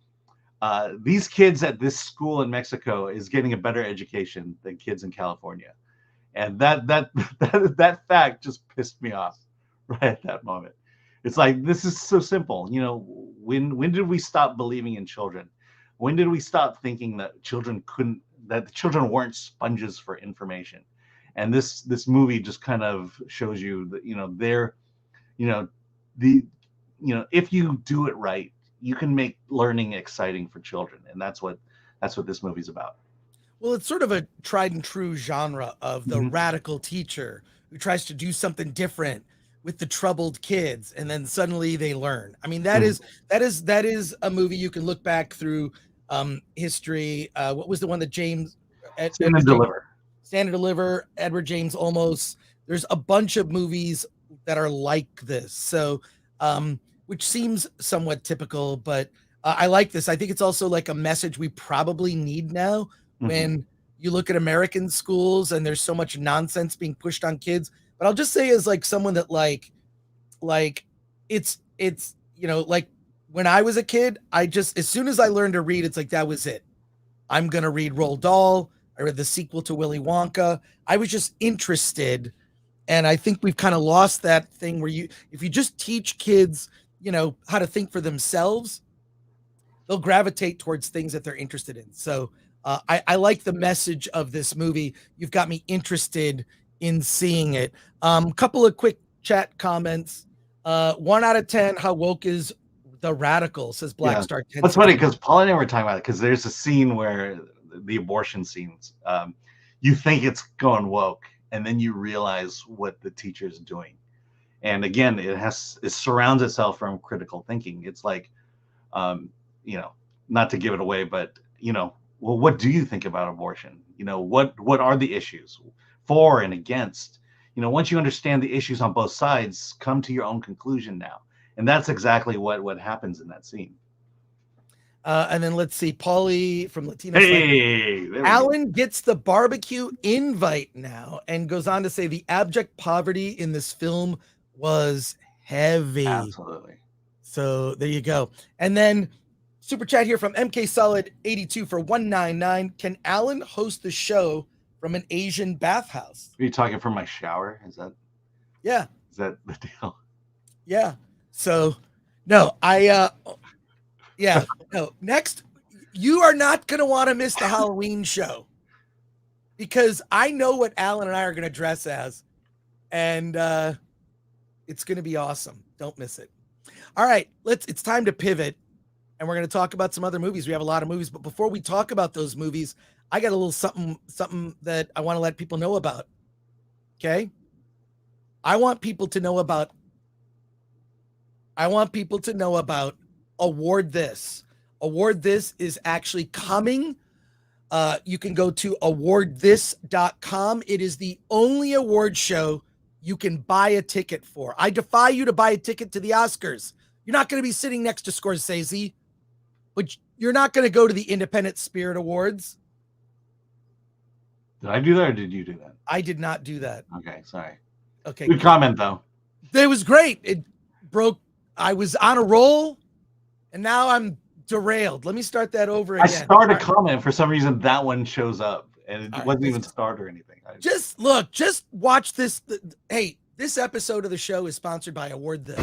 these kids at this school in Mexico is getting a better education than kids in California. And that fact just pissed me off right at that moment. It's like, this is so simple. When did we stop believing in children? When did we stop thinking that the children weren't sponges for information? And this movie just kind of shows you that, if you do it right, you can make learning exciting for children. And that's what this movie's about. Well, it's sort of a tried and true genre of the radical teacher who tries to do something different with the troubled kids, and then suddenly they learn. I mean, that is a movie you can look back through history. What was the one that Stand and Deliver, Edward James Olmos. There's a bunch of movies that are like this. So, which seems somewhat typical, but I like this. I think it's also like a message we probably need now when you look at American schools and there's so much nonsense being pushed on kids. But I'll just say, as like someone that like it's like when I was a kid, as soon as I learned to read, it's like, that was it. I'm going to read Roald Dahl. I read the sequel to Willy Wonka. I was just interested. And I think we've kind of lost that thing where if you just teach kids, how to think for themselves, they'll gravitate towards things that they're interested in. So I like the message of this movie. You've got me interested in seeing it. Couple of quick chat comments. 1 out of 10, how woke is the radical, says Black Star 10. That's funny because Paul and I were talking about it, because there's a scene where the abortion scenes, you think it's going woke, and then you realize what the teacher's doing. And again, it surrounds itself from critical thinking. It's like, not to give it away, but well, what do you think about abortion? What are the issues for and against? Once you understand the issues on both sides, come to your own conclusion now. And that's exactly what happens in that scene. And then let's see, Paulie from Latino. Hey, Alan gets the barbecue invite now, and goes on to say the abject poverty in this film was heavy. Absolutely. So there you go. And then super chat here from MK Solid 82 for 199. Can Alan host the show from an Asian bathhouse? Are you talking from my shower? Is that the deal? Yeah. So no, no. Next, you are not going to want to miss the Halloween show, because I know what Alan and I are going to dress as, and it's going to be awesome. Don't miss it. All right, it's time to pivot, and we're going to talk about some other movies. We have a lot of movies, but before we talk about those movies, I got a little something that I want to let people know about. Okay? I want people to know about Award This. Award This is actually coming. You can go to awardthis.com. It is the only award show you can buy a ticket for. I defy you to buy a ticket to the Oscars. You're not going to be sitting next to Scorsese, but you're not going to go to the Independent Spirit Awards. Did I do that, or did you do that? I did not do that. Okay, sorry. Okay. Good comment, though. It was great. It broke. I was on a roll, and now I'm derailed. Let me start that over again. I started a comment. For some reason, that one shows up, and it All right, wasn't even starred or anything. Just watch this. Hey, this episode of the show is sponsored by Award This.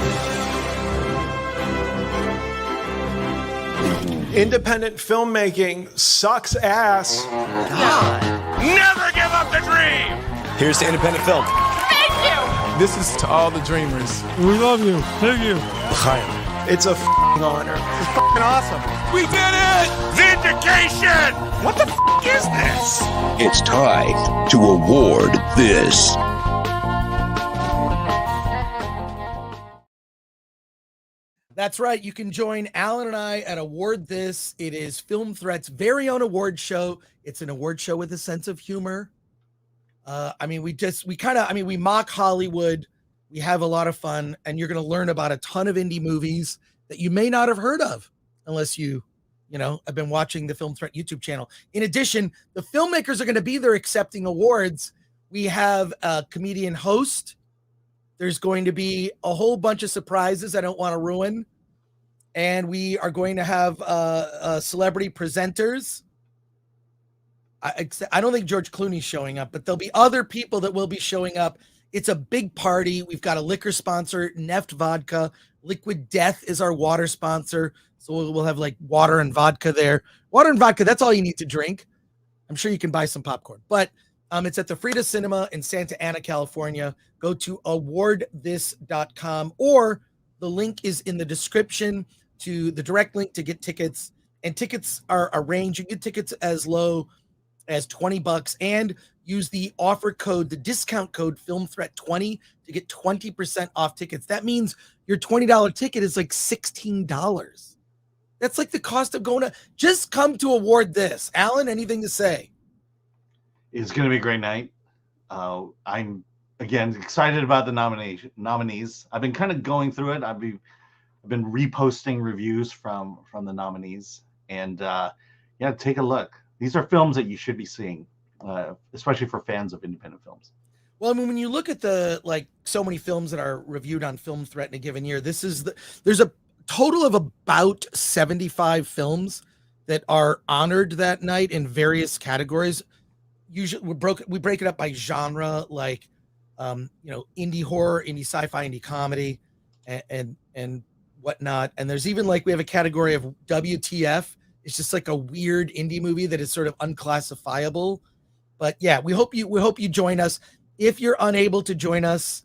Independent filmmaking sucks ass. God. Never give up the dream! Here's to independent film. Thank you! This is to all the dreamers. We love you. Thank you. It's a f***ing honor. It's fucking awesome. We did it! Vindication! What the f*** is this? It's time to award this. That's right. You can join Alan and I at Award This. It is Film Threat's very own award show. It's an award show with a sense of humor. We mock Hollywood. We have a lot of fun, and you're going to learn about a ton of indie movies that you may not have heard of unless you have been watching the Film Threat YouTube channel. In addition, the filmmakers are going to be there accepting awards. We have a comedian host. There's going to be a whole bunch of surprises I don't want to ruin. And we are going to have celebrity presenters. I don't think George Clooney's showing up, but there'll be other people that will be showing up. It's a big party. We've got a liquor sponsor, Neft Vodka. Liquid Death is our water sponsor. So we'll have like water and vodka there. Water and vodka, that's all you need to drink. I'm sure you can buy some popcorn. But it's at the Frida Cinema in Santa Ana, California. Go to awardthis.com, or the link is in the description to the direct link to get tickets. And tickets are a range. You get tickets as low as $20 and use the offer code, the discount code FilmThreat20 to get 20% off tickets. That means your $20 ticket is like $16. That's like the cost of going to just come to Award This. Alan, anything to say? It's going to be a great night. I'm again excited about the nominees. I've been kind of going through it. I've been reposting reviews from the nominees, and take a look. These are films that you should be seeing, especially for fans of independent films. Well, I mean, when you look at so many films that are reviewed on Film Threat in a given year, there's a total of about 75 films that are honored that night in various categories. Usually we break it up by genre, like indie horror, indie sci-fi, indie comedy, and whatnot. And there's even we have a category of WTF. It's just like a weird indie movie that is sort of unclassifiable. But yeah, we hope you join us. If you're unable to join us,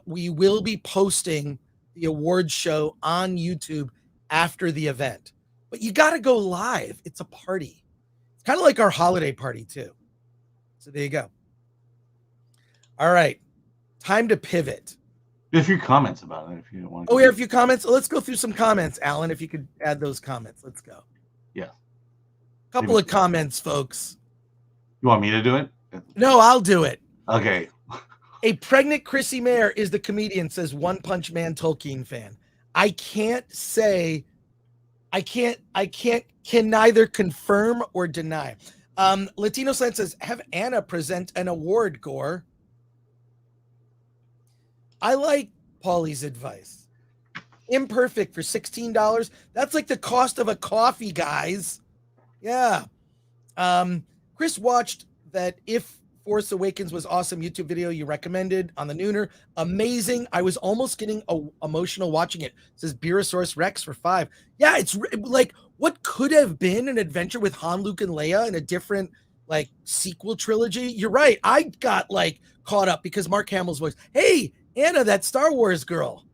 we will be posting the awards show on YouTube after the event. But you got to go live. It's a party. It's kind of like our holiday party too. So there you go. All right. Time to pivot. A few comments about it if you want to. Oh, we have a few comments. Let's go through some comments, Alan, if you could add those comments. Let's go. Yeah. Couple of comments, folks. You want me to do it? No, I'll do it. Okay. A pregnant Chrissy Mayer is the comedian, says One Punch Man Tolkien fan. Can neither confirm or deny. Latino Slant says, have Anna present an award, Gore. I like Paulie's advice. Imperfect for $16. That's like the cost of a coffee, guys. Yeah. Chris watched that If Force Awakens was awesome YouTube video you recommended on the Nooner. Amazing. I was almost getting emotional watching it. Says Beerosaurus Rex for 5. Yeah, it's like what could have been an adventure with Han, Luke, and Leia in a different sequel trilogy. You're right. I got caught up because Mark Hamill's voice. Hey, Anna, that Star Wars girl.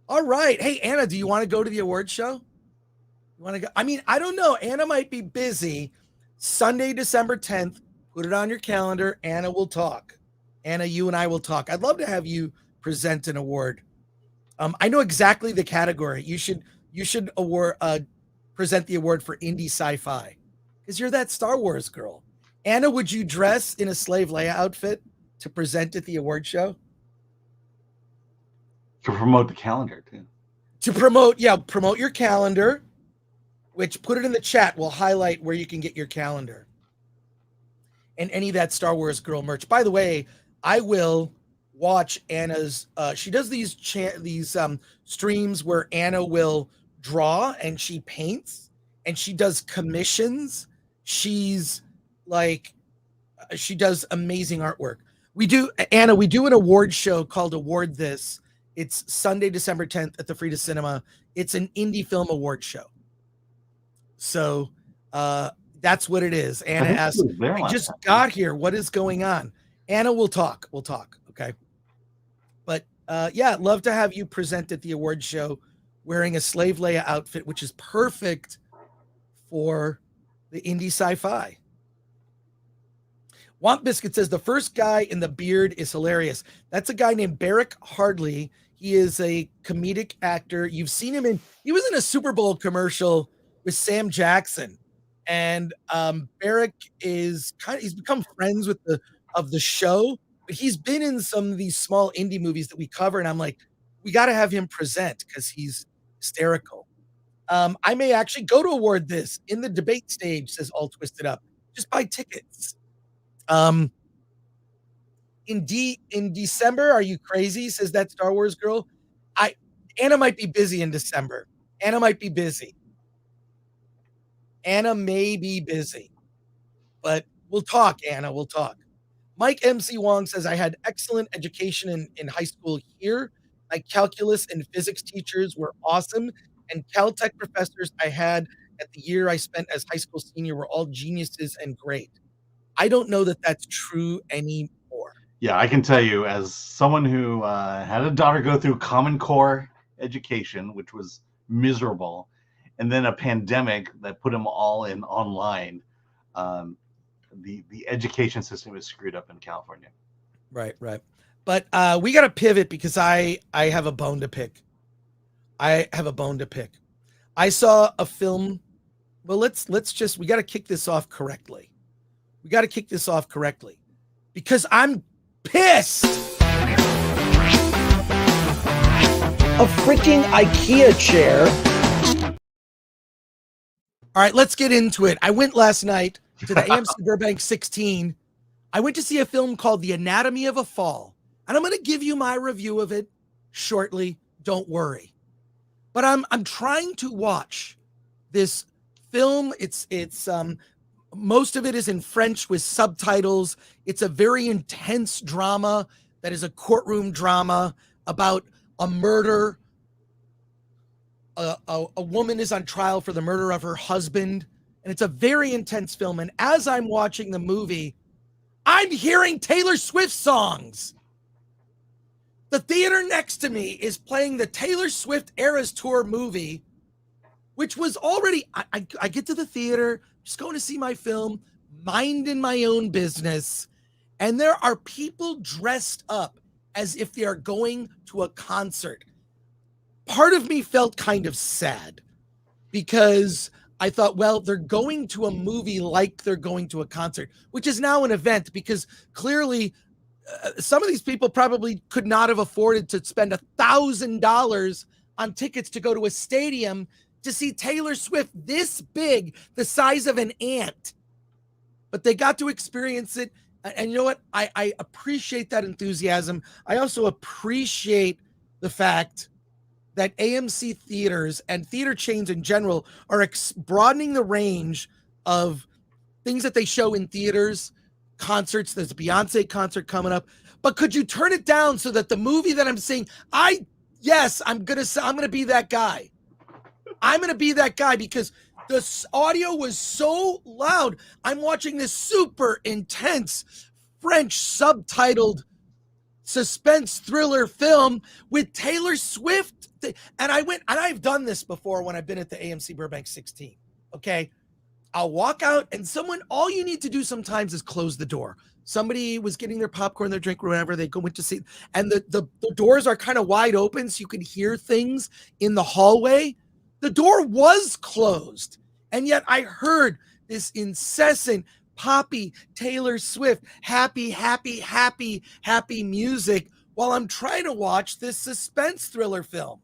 All right. Hey, Anna, do you want to go to the award show? You want to go? I mean, I don't know. Anna might be busy. Sunday, December 10th. Put it on your calendar. Anna will talk. Anna, you and I will talk. I'd love to have you present an award. I know exactly the category. You should present the award for indie sci-fi because you're that Star Wars girl. Anna, would you dress in a Slave Leia outfit to present at the award show? To promote the calendar too. To promote your calendar, which put it in the chat. We'll highlight where you can get your calendar. And any of that Star Wars girl merch. By the way, I will watch Anna's. She does these streams where Anna will draw and she paints and she does commissions. She's She does amazing artwork. We do, Anna, we do an award show called Award This. It's Sunday, December 10th at the Frida Cinema. It's an indie film award show. So that's what it is. Anna asked, I just got here. What is going on? Anna, we'll talk. We'll talk. Okay. But yeah, love to have you present at the award show wearing a Slave Leia outfit, which is perfect for the indie sci-fi. Womp Biscuit says the first guy in the beard is hilarious. That's a guy named Barrick Hardley. He is a comedic actor. You've seen him he was in a Super Bowl commercial with Sam Jackson. And Barrick he's become friends with the show, but he's been in some of these small indie movies that we cover. And I'm like, we got to have him present because he's hysterical. I may actually go to award this in the debate stage, says All Twisted Up. Just buy tickets. In December, are you crazy? Says that Star Wars girl. Anna might be busy in December. Anna might be busy. Anna may be busy, but we'll talk, Anna. We'll talk. Mike MC Wong says, I had excellent education in high school here. My calculus and physics teachers were awesome, and Caltech professors I had at the year I spent as high school senior were all geniuses and great. I don't know that that's true anymore. Yeah, I can tell you, as someone who had a daughter go through Common Core education, which was miserable, and then a pandemic that put them all in online, the education system is screwed up in California. Right. But we got to pivot because I have a bone to pick. I saw a film. Well, we got to kick this off correctly. Because I'm pissed. A freaking IKEA chair. All right, let's get into it. I went last night to the AMC Burbank 16. I went to see a film called The Anatomy of a Fall, and I'm going to give you my review of it shortly. Don't worry. But I'm trying to watch this film. It's most of it is in French with subtitles. It's a very intense drama that is a courtroom drama about a murder. A woman is on trial for the murder of her husband, and it's a very intense film. And as I'm watching the movie, I'm hearing Taylor Swift songs. The theater next to me is playing the Taylor Swift Eras Tour movie, which was already, I get to the theater, just going to see my film, minding my own business, and there are people dressed up as if they are going to a concert. Part of me felt kind of sad because I thought, well, they're going to a movie like they're going to a concert, which is now an event because clearly some of these people probably could not have afforded to spend $1,000 on tickets to go to a stadium to see Taylor Swift this big, the size of an ant. But they got to experience it. And you know what? I appreciate that enthusiasm. I also appreciate the fact that AMC theaters and theater chains in general are broadening the range of things that they show in theaters, concerts. There's a Beyonce concert coming up, but could you turn it down so that the movie that I'm seeing, I'm going to be that guy. I'm going to be that guy because the audio was so loud. I'm watching this super intense French subtitled suspense thriller film with Taylor Swift. And I went, and I've done this before when I've been at the AMC Burbank 16. Okay. I'll walk out and all you need to do sometimes is close the door. Somebody was getting their popcorn, their drink, or whatever. They go into see, and the doors are kind of wide open so you can hear things in the hallway. The door was closed. And yet I heard this incessant poppy Taylor Swift, happy music while I'm trying to watch this suspense thriller film.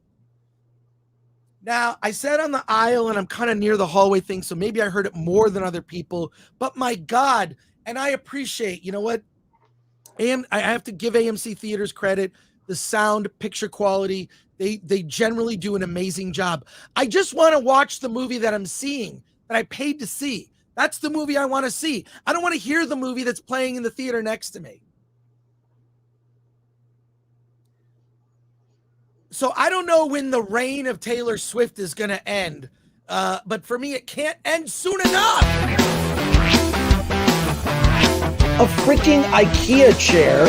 Now, I sat on the aisle and I'm kind of near the hallway thing, so maybe I heard it more than other people, but my God, and I appreciate, you know what? I have to give AMC theaters credit, the sound, picture quality, they generally do an amazing job. I just want to watch the movie that I'm seeing, that I paid to see. That's the movie I want to see. I don't want to hear the movie that's playing in the theater next to me. So I don't know when the reign of Taylor Swift is going to end. But for me, it can't end soon enough. A freaking IKEA chair.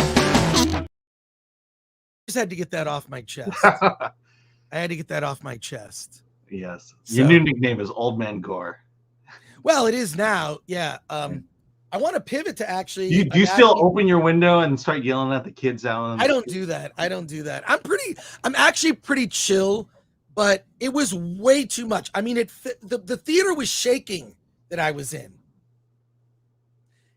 Just had to get that off my chest. I had to get that off my chest. Yes. So, your new nickname is Old Man Gore. Well, it is now. Yeah. I want to pivot to actually. Do you still open your window and start yelling at the kids out? I don't do that. I'm actually pretty chill, but it was way too much. I mean, the theater was shaking that I was in.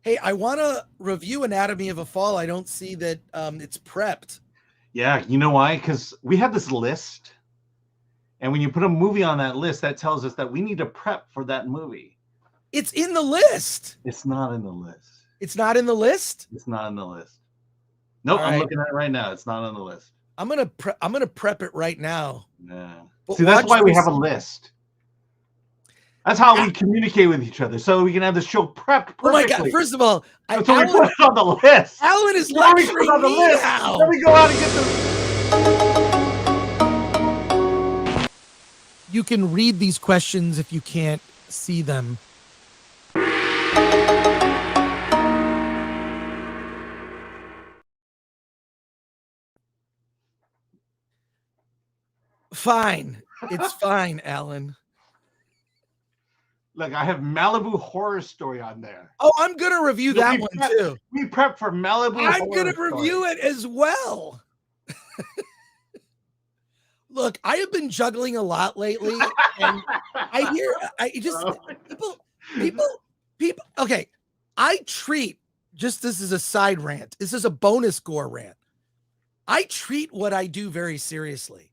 Hey, I want to review Anatomy of a Fall. I don't see that it's prepped. Yeah, you know why? Because we have this list, and when you put a movie on that list, that tells us that we need to prep for that movie. It's in the list. It's not in the list. It's not in the list? It's not in the list. Nope, I'm looking at it right now. It's not on the list. I'm gonna prep it right now. Yeah. But see, that's why we have a list. That's how we communicate with each other, so we can have the show prepped perfectly. Oh my God! First of all, we put it on the list. Alan is lecturing me now. Let me go out and get this. You can read these questions if you can't see them. Fine. It's fine, Alan. Look, I have Malibu Horror Story on there. Oh, I'm going to review that one too. We prep for Malibu I'm going to review it as well. Look, I have been juggling a lot lately, and people. Okay, I treat, just this is a side rant. This is a bonus Gore rant. I treat what I do very seriously.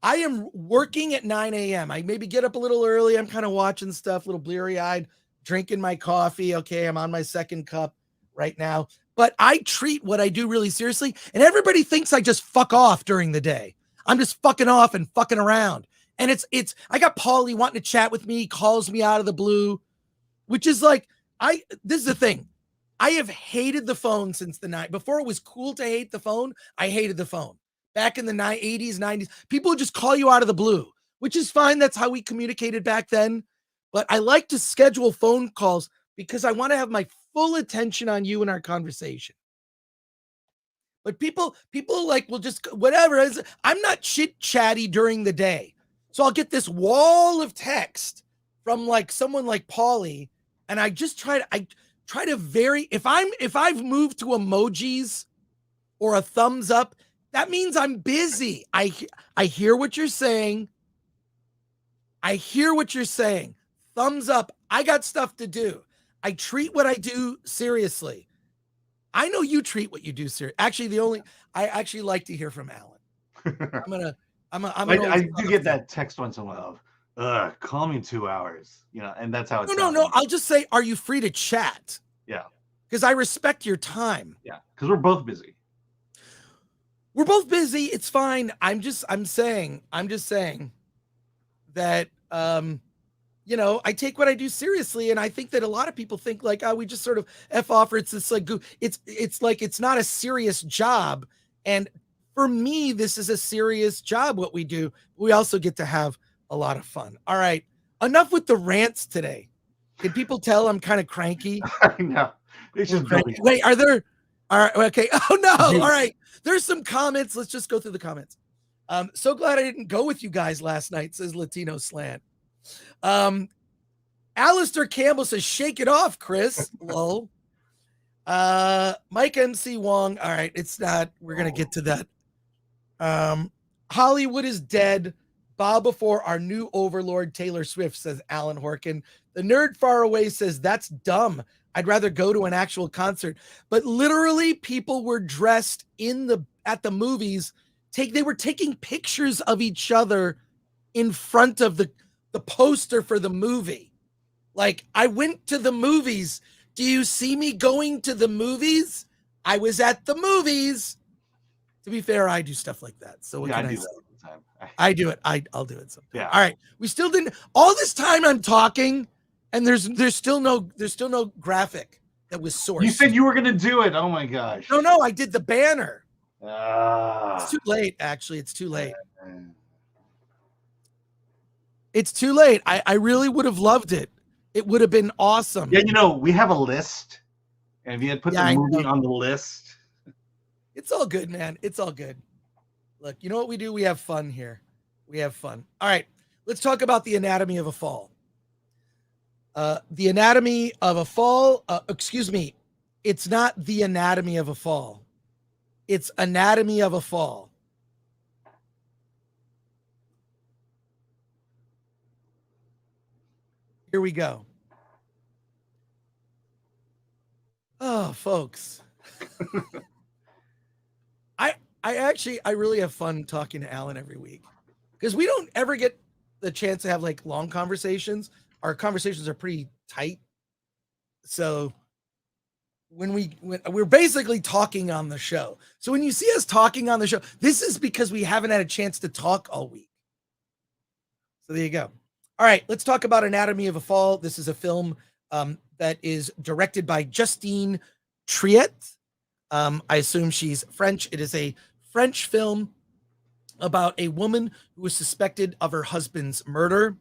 I am working at 9 a.m. I maybe get up a little early. I'm kind of watching stuff, a little bleary-eyed, drinking my coffee. Okay, I'm on my second cup right now. But I treat what I do really seriously, and everybody thinks I just fuck off during the day. I'm just fucking off and fucking around. And it's I got Paulie wanting to chat with me. He calls me out of the blue, which is like, this is the thing. I have hated the phone since the night. Before it was cool to hate the phone, I hated the phone. Back in the 80s, 90s, people would just call you out of the blue, which is fine. That's how we communicated back then. But I like to schedule phone calls because I want to have my full attention on you and our conversation. But people like will just whatever. I'm not chit chatty during the day, so I'll get this wall of text from like someone like Paulie, and I just try to vary. If I've moved to emojis or a thumbs up, that means I'm busy. I hear what you're saying. I hear what you're saying. Thumbs up. I got stuff to do. I treat what I do seriously. I know you treat what you do seriously. Actually, I actually like to hear from Alan. I do get that text once in a while. Call me in 2 hours. And that's how it's. No. I'll just say, are you free to chat? Yeah. Because I respect your time. Yeah. Because we're both busy. We're both busy. It's fine. I'm just saying that, I take what I do seriously. And I think that a lot of people think like, we just sort of F off, or it's this like, it's like, it's not a serious job. And for me, this is a serious job, what we do. We also get to have a lot of fun. All right. Enough with the rants today. Can people tell I'm kind of cranky? I know. It's just cranky. Wait, are there? All right. Okay. Oh no. All right. There's some comments. Let's just go through the comments. So glad I didn't go with you guys last night, says Latino Slant. Alistair Campbell says, shake it off, Chris. Lol. Mike MC Wong. All right. It's not. We're going to get to that. Hollywood is dead. Bow before our new overlord, Taylor Swift, says Alan Horkin. The nerd far away says, that's dumb. I'd rather go to an actual concert. But literally, people were dressed at the movies. They were taking pictures of each other in front of the poster for the movie. Like, I went to the movies. Do you see me going to the movies? I was at the movies. To be fair, I do stuff like that. So what can I do that all the time. I do it. I'll do it sometime. Yeah. All right. We still didn't. All this time I'm talking, And there's still no graphic that was sourced. You said you were gonna do it. Oh my gosh. No, I did the banner. Ah. It's too late, actually. It's too late. It's too late. I really would have loved it. It would have been awesome. Yeah, you know, we have a list. And if you had put the movie on the list. It's all good, man. It's all good. Look, you know what we do? We have fun here. We have fun. All right. Let's talk about The Anatomy of a Fall. The Anatomy of a Fall. Excuse me. It's not The Anatomy of a Fall. It's Anatomy of a Fall. Here we go. Oh, folks. I really have fun talking to Alan every week because we don't ever get the chance to have like long conversations. Our conversations are pretty tight. So when we're basically talking on the show. So when you see us talking on the show, this is because we haven't had a chance to talk all week. So there you go. All right, let's talk about Anatomy of a Fall. This is a film that is directed by Justine Triet. I assume she's French. It is a French film about a woman who was suspected of her husband's murder,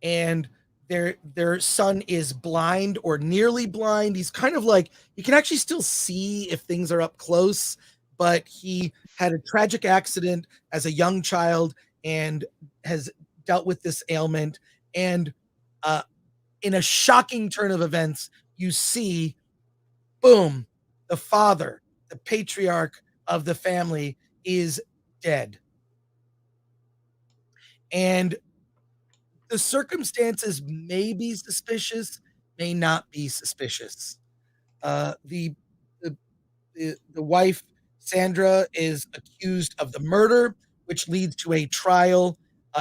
and their son is blind or nearly blind. He's kind of like, you can actually still see if things are up close, but he had a tragic accident as a young child and has dealt with this ailment. And in a shocking turn of events, you see, boom, the father, the patriarch of the family is dead. And the circumstances may be suspicious, may not be suspicious. The wife, Sandra, is accused of the murder, which leads to a trial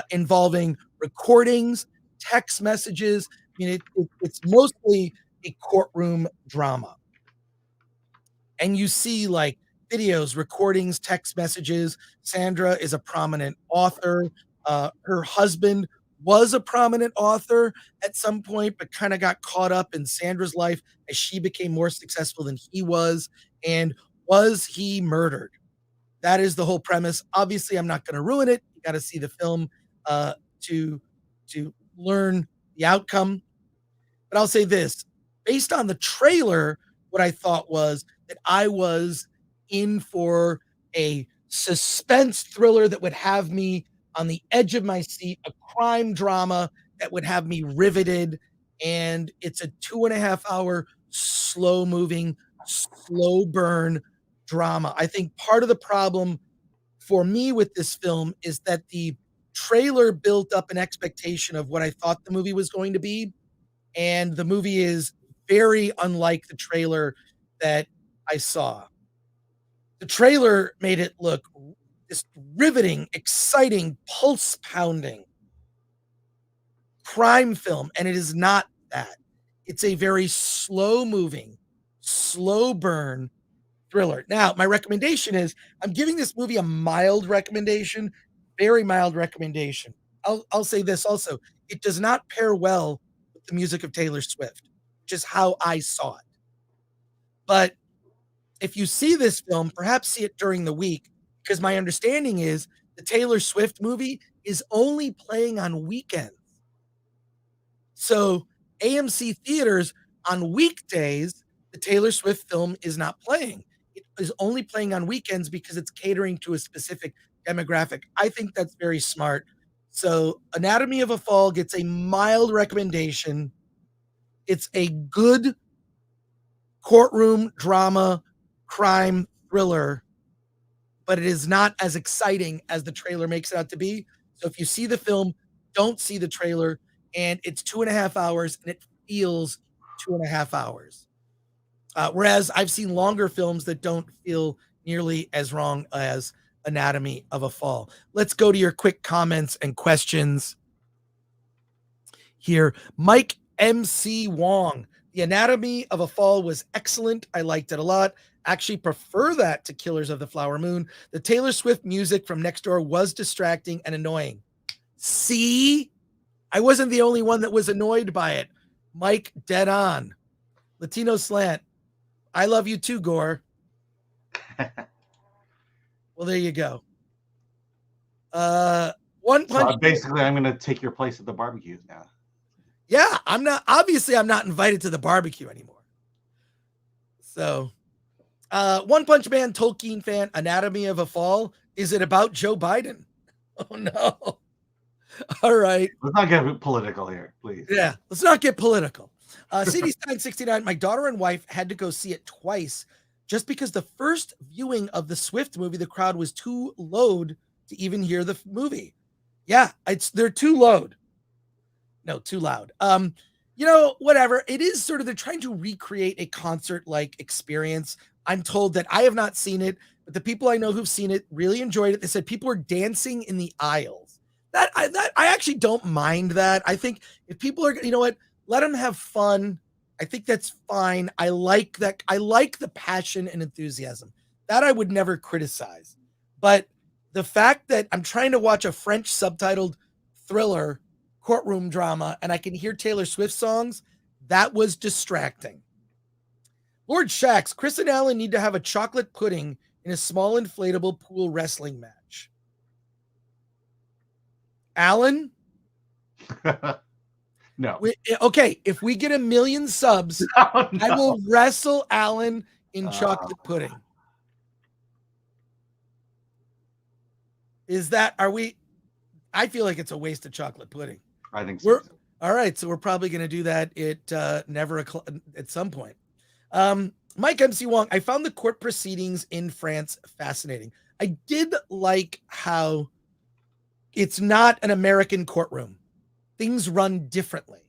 involving recordings, text messages. I mean, it's mostly a courtroom drama. And you see like videos, recordings, text messages. Sandra is a prominent author. Her husband was a prominent author at some point, but kind of got caught up in Sandra's life as she became more successful than he was. And was he murdered? That is the whole premise. Obviously, I'm not going to ruin it. You got to see the film to learn the outcome. But I'll say this, based on the trailer, what I thought was that I was in for a suspense thriller that would have me on the edge of my seat, a crime drama that would have me riveted. And it's a 2.5 hour slow moving, slow burn drama. I think part of the problem for me with this film is that the trailer built up an expectation of what I thought the movie was going to be. And the movie is very unlike the trailer that I saw. The trailer made it look this riveting, exciting, pulse pounding crime film. And it is not that. It's a very slow moving, slow burn thriller. Now, my recommendation is I'm giving this movie a mild recommendation, very mild recommendation. I'll say this also. It does not pair well with the music of Taylor Swift, which is how I saw it. But if you see this film, perhaps see it during the week, because my understanding is the Taylor Swift movie is only playing on weekends. So AMC theaters on weekdays, the Taylor Swift film is not playing. It is only playing on weekends because it's catering to a specific demographic. I think that's very smart. So Anatomy of a Fall gets a mild recommendation. It's a good courtroom drama, crime thriller, but it is not as exciting as the trailer makes it out to be. So if you see the film, don't see the trailer. And it's 2.5 hours and it feels 2.5 hours. Whereas I've seen longer films that don't feel nearly as wrong as Anatomy of a Fall. Let's go to your quick comments and questions here. Mike MC Wong. The Anatomy of a Fall was excellent. I liked it a lot. Actually prefer that to Killers of the Flower Moon. The Taylor Swift music from next door was distracting and annoying. See? I wasn't the only one that was annoyed by it. Mike, dead on. Latino slant. I love you too, Gore. Well, there you go. One punch. So basically, I'm going to take your place at the barbecue now. Yeah, I'm not invited to the barbecue anymore. So, One Punch Man, Tolkien fan, Anatomy of a Fall. Is it about Joe Biden? Oh no. All right. Let's not get political here, please. Yeah, let's not get political. CD Stein 69, my daughter and wife had to go see it twice just because the first viewing of the Swift movie, the crowd was too loud to even hear the movie. Yeah, they're too loud. No, too loud. Whatever. It is sort of, they're trying to recreate a concert-like experience. I'm told that I have not seen it, but the people I know who've seen it really enjoyed it. They said people were dancing in the aisles. I actually don't mind that. I think if people are, let them have fun. I think that's fine. I like that. I like the passion and enthusiasm. That I would never criticize. But the fact that I'm trying to watch a French subtitled thriller courtroom drama and I can hear Taylor Swift songs, that was distracting. Lord Shax, Chris and Alan need to have a chocolate pudding in a small inflatable pool wrestling match. Alan? No. Okay, if we get 1 million subs, Oh, no. I will wrestle Alan in chocolate pudding. I feel like it's a waste of chocolate pudding. I think so. All right, so we're probably going to do that at some point. Mike MC Wong, I found the court proceedings in France fascinating. I did like how it's not an American courtroom. Things run differently.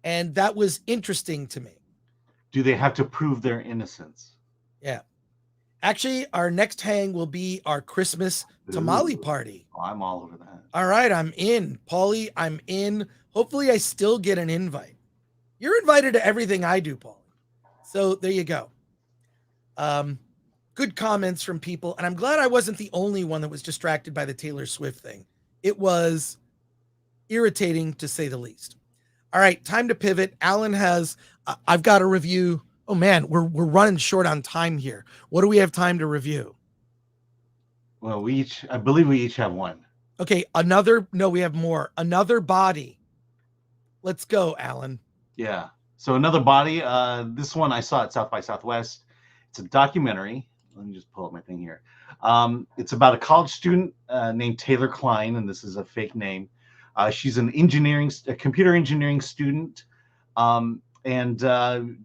And that was interesting to me. Do they have to prove their innocence? Yeah. Actually, our next hang will be our Christmas tamale party. Oh, I'm all over that. All right, I'm in. Paulie, I'm in. Hopefully I still get an invite. You're invited to everything I do, Paulie. So there you go. Good comments from people. And I'm glad I wasn't the only one that was distracted by the Taylor Swift thing. It was irritating to say the least. All right, time to pivot. Alan has, I've got a review. Oh man, we're running short on time here. What do we have time to review? Well, I believe we each have one. Okay, we have more. Another Body. Let's go, Alan. Yeah. So Another Body, this one I saw at South by Southwest. It's a documentary. Let me just pull up my thing here. It's about a college student named Taylor Klein, and this is a fake name. She's a computer engineering student, and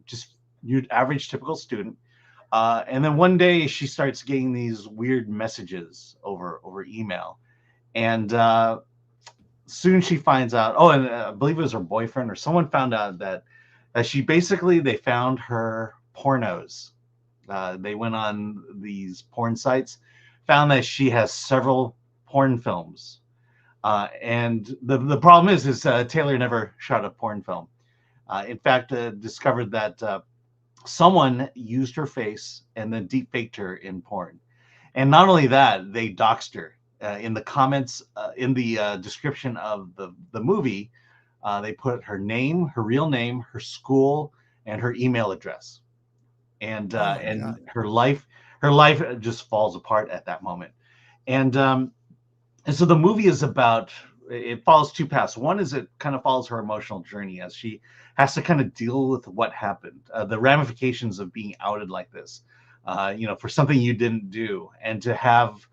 just your average typical student. And then one day she starts getting these weird messages over email, and soon she finds out. Oh, and I believe it was her boyfriend or someone found out that they found her pornos. They went on these porn sites, found that she has several porn films. And the problem is Taylor never shot a porn film. In fact, discovered that someone used her face and then deepfaked her in porn. And not only that, they doxed her. In the comments, in the description of the movie, they put her name, her real name, her school, and her email address. And God. her life just falls apart at that moment. And so the movie is it follows two paths. One is it kind of follows her emotional journey as she has to kind of deal with what happened, the ramifications of being outed like this, for something you didn't do, and to have,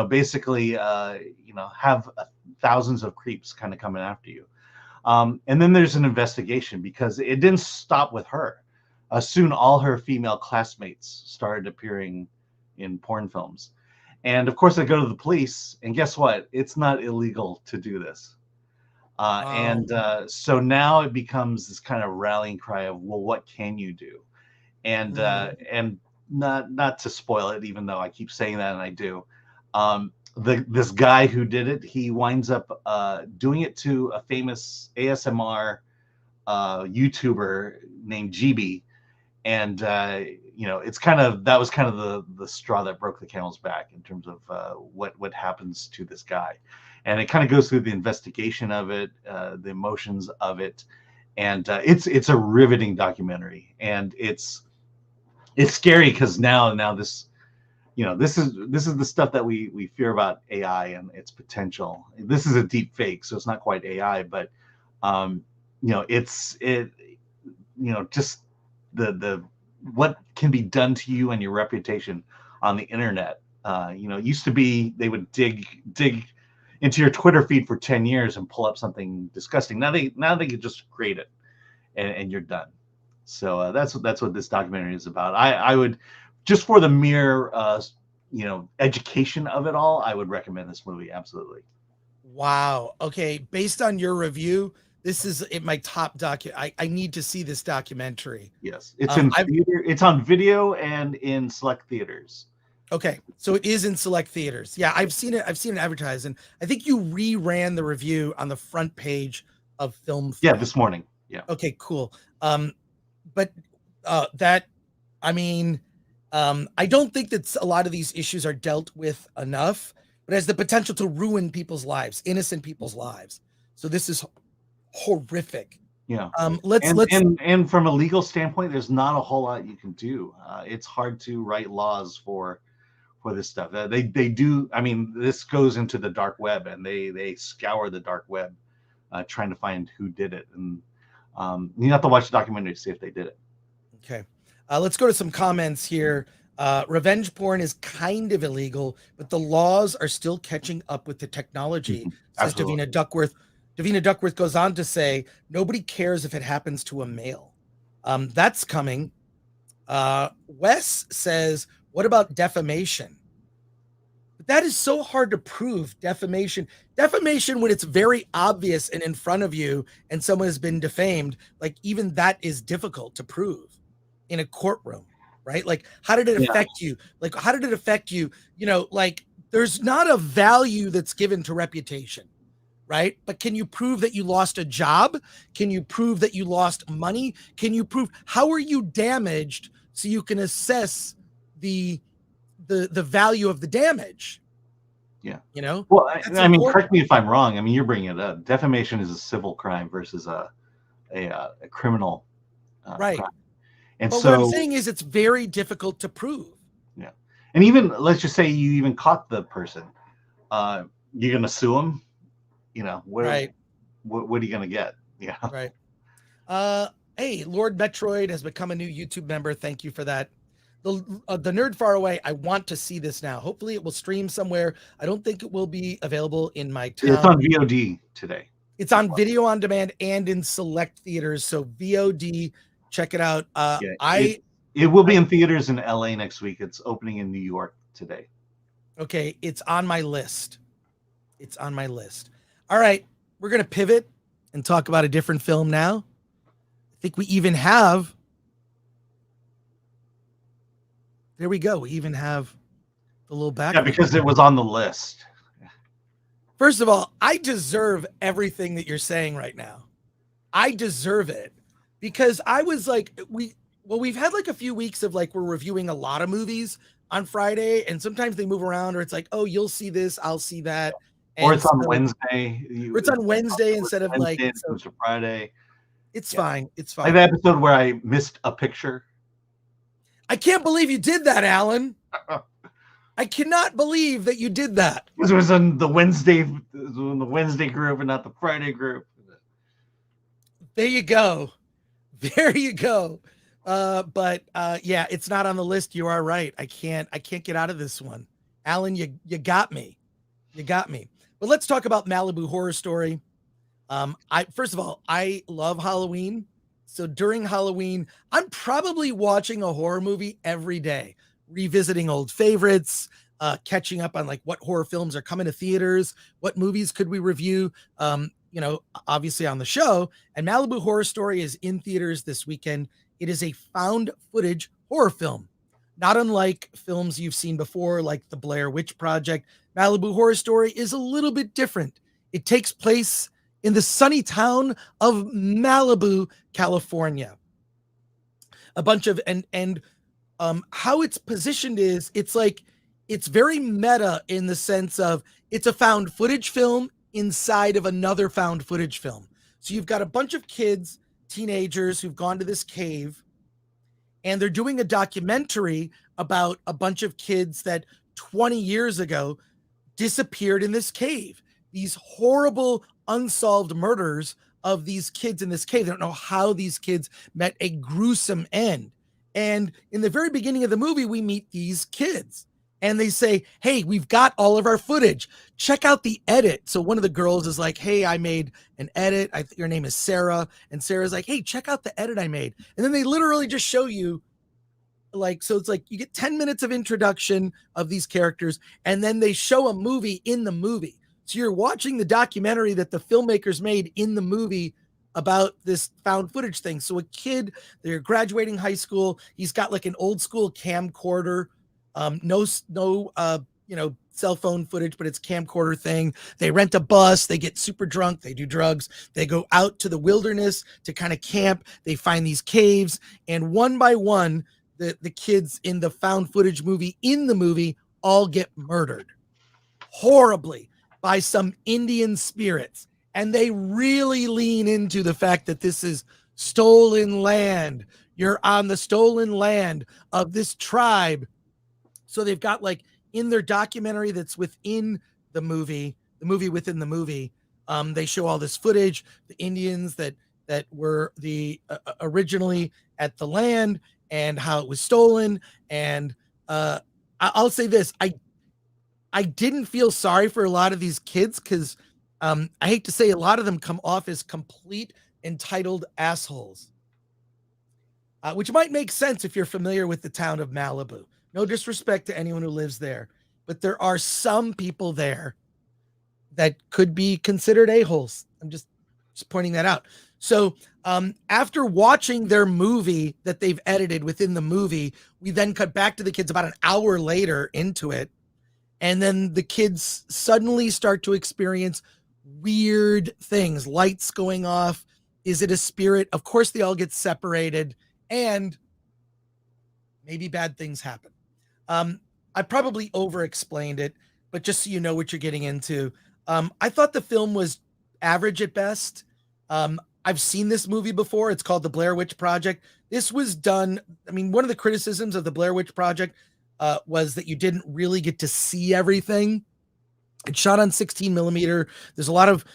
basically, have thousands of creeps kind of coming after you. And then there's an investigation because it didn't stop with her. Soon all her female classmates started appearing in porn films. And of course, they go to the police, and guess what? It's not illegal to do this. And so now it becomes this kind of rallying cry of, well, what can you do? And and not to spoil it, even though I keep saying that and I do. This guy who did it, he winds up doing it to a famous ASMR YouTuber named GB. And that was kind of the straw that broke the camel's back in terms of what happens to this guy. And it kind of goes through the investigation of it, the emotions of it, and it's a riveting documentary, and it's scary because now this, this is the stuff that we fear about AI and its potential. This is a deep fake, so it's not quite AI, but just the what can be done to you and your reputation on the internet. It used to be they would dig into your Twitter feed for 10 years and pull up something disgusting. Now they can just create it and you're done. So that's what this documentary is about. I would, just for the mere education of it all, I would recommend this movie. Absolutely. Wow. Okay. Based on your review, this is in my top I need to see this documentary. Yes, it's in theater. It's on video and in select theaters. Okay, so it is in select theaters. Yeah, I've seen it. I've seen it advertised, and I think you reran the review on the front page of Film Threat. Yeah, this morning. Yeah. Okay, cool. But I don't think that a lot of these issues are dealt with enough, but has the potential to ruin people's lives, innocent people's lives. So this is horrific. Yeah. Let's and from a legal standpoint, there's not a whole lot you can do. It's hard to write laws for this stuff. They do. I mean, this goes into the dark web, and they scour the dark web, trying to find who did it. And you have to watch the documentary to see if they did it. Okay. Let's go to some comments here. Revenge porn is kind of illegal, but the laws are still catching up with the technology, says Davina Duckworth. Davina Duckworth goes on to say, nobody cares if it happens to a male. That's coming. Wes says, what about defamation? But that is so hard to prove, defamation. Defamation, when it's very obvious and in front of you and someone has been defamed, like even that is difficult to prove in a courtroom, right? Like, how did it affect you? Like, how did it affect you? There's not a value that's given to reputation. Right? But can you prove that you lost a job? Can you prove that you lost money? Can you prove how are you damaged so you can assess the value of the damage? Yeah. Well, I mean, correct me if I'm wrong. I mean, you're bringing it up. Defamation is a civil crime versus a criminal right. crime. And but so what I'm saying is it's very difficult to prove. Yeah. And even let's just say you even caught the person. You're gonna sue them. What are you going to get? Yeah. Right. Hey, Lord Metroid has become a new YouTube member. Thank you for that. The Nerd Far Away. I want to see this now. Hopefully it will stream somewhere. I don't think it will be available in my town. It's on VOD today. It's on video on demand and in select theaters. So VOD, check it out. It will be in theaters in LA next week. It's opening in New York today. Okay. It's on my list. All right, we're going to pivot and talk about a different film now. I think we even have, there we go. We even have the little back. Yeah, because it was on the list. First of all, I deserve everything that you're saying right now. I deserve it because I was like, we've had like a few weeks of like, we're reviewing a lot of movies on Friday, and sometimes they move around, or it's like, oh, you'll see this, I'll see that. Or it's on Wednesday. Or it's on Wednesday instead of like Friday. It's fine. It's fine. Like the episode where I missed a picture. I can't believe you did that, Alan. I cannot believe that you did that. It was in the Wednesday group and not the Friday group. There you go. But it's not on the list. You are right. I can't get out of this one. Alan, you got me. But let's talk about Malibu Horror Story. First of all, I love Halloween. So during Halloween, I'm probably watching a horror movie every day, revisiting old favorites, catching up on like what horror films are coming to theaters, what movies could we review, obviously on the show. And Malibu Horror Story is in theaters this weekend. It is a found footage horror film, not unlike films you've seen before, like The Blair Witch Project. Malibu Horror Story is a little bit different. It takes place in the sunny town of Malibu, California. A bunch of, how it's positioned is, it's very meta in the sense of it's a found footage film inside of another found footage film. So you've got a bunch of kids teenagers who've gone to this cave, and they're doing a documentary about a bunch of kids that 20 years ago disappeared in this cave. These horrible unsolved murders of these kids in this cave. They don't know how these kids met a gruesome end. And in the very beginning of the movie, we meet these kids and they say, hey, we've got all of our footage. Check out the edit. So one of the girls is like, hey, I made an edit. I think your name is Sarah. And Sarah's like, hey, check out the edit I made. And then they literally just show you, like, so it's like you get 10 minutes of introduction of these characters, and then they show a movie in the movie. So you're watching the documentary that the filmmakers made in the movie about this found footage thing. So a kid, they're graduating high school. He's got like an old school camcorder, no, cell phone footage, but it's camcorder thing. They rent a bus, they get super drunk, they do drugs. They go out to the wilderness to kind of camp. They find these caves, and one by one, the kids in the found footage movie all get murdered horribly by some Indian spirits. And they really lean into the fact that this is stolen land. You're on the stolen land of this tribe. So they've got, like, in their documentary that's within the movie within the movie, they show all this footage, the Indians that were the originally at the land and how it was stolen. And I'll say this, I didn't feel sorry for a lot of these kids because I hate to say a lot of them come off as complete entitled assholes, which might make sense if you're familiar with the town of Malibu. No disrespect to anyone who lives there, but there are some people there that could be considered a-holes. I'm just pointing that out. So after watching their movie that they've edited within the movie, we then cut back to the kids about an hour later into it. And then the kids suddenly start to experience weird things, lights going off. Is it a spirit? Of course, they all get separated and maybe bad things happen. I probably over-explained it, but just so you know what you're getting into. I thought the film was average at best. I've seen this movie before. It's called The Blair Witch Project. This was done. I mean, one of the criticisms of The Blair Witch Project was that you didn't really get to see everything. It's shot on 16 millimeter. There's a lot of,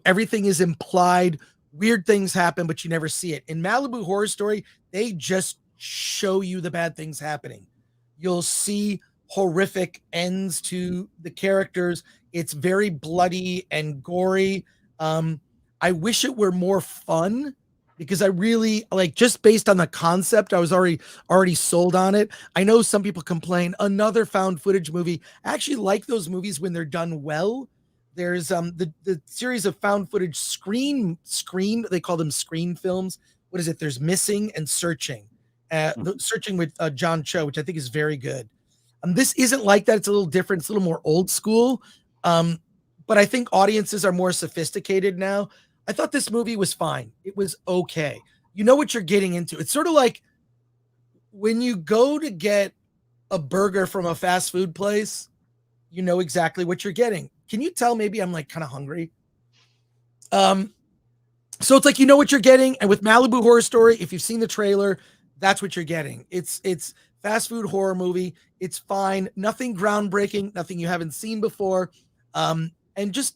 everything is implied. Weird things happen, but you never see it. In Malibu Horror Story, they just show you the bad things happening. You'll see horrific ends to the characters. It's very bloody and gory. I wish it were more fun because I really just based on the concept, I was already sold on it. I know some people complain another found footage movie. I actually like those movies when they're done well. There's the series of found footage screen, they call them screen films. What is it? There's Missing and Searching. Searching with John Cho, which I think is very good. This isn't like that. It's a little different. It's a little more old school. But I think audiences are more sophisticated now. I thought this movie was fine. It was okay. You know what you're getting into. It's sort of like when you go to get a burger from a fast food place, you know exactly what you're getting. Can you tell maybe I'm like kind of hungry? So it's like, you know what you're getting. And with Malibu Horror Story, if you've seen the trailer, that's what you're getting. It's fast food horror movie. It's fine. Nothing groundbreaking, nothing you haven't seen before. And just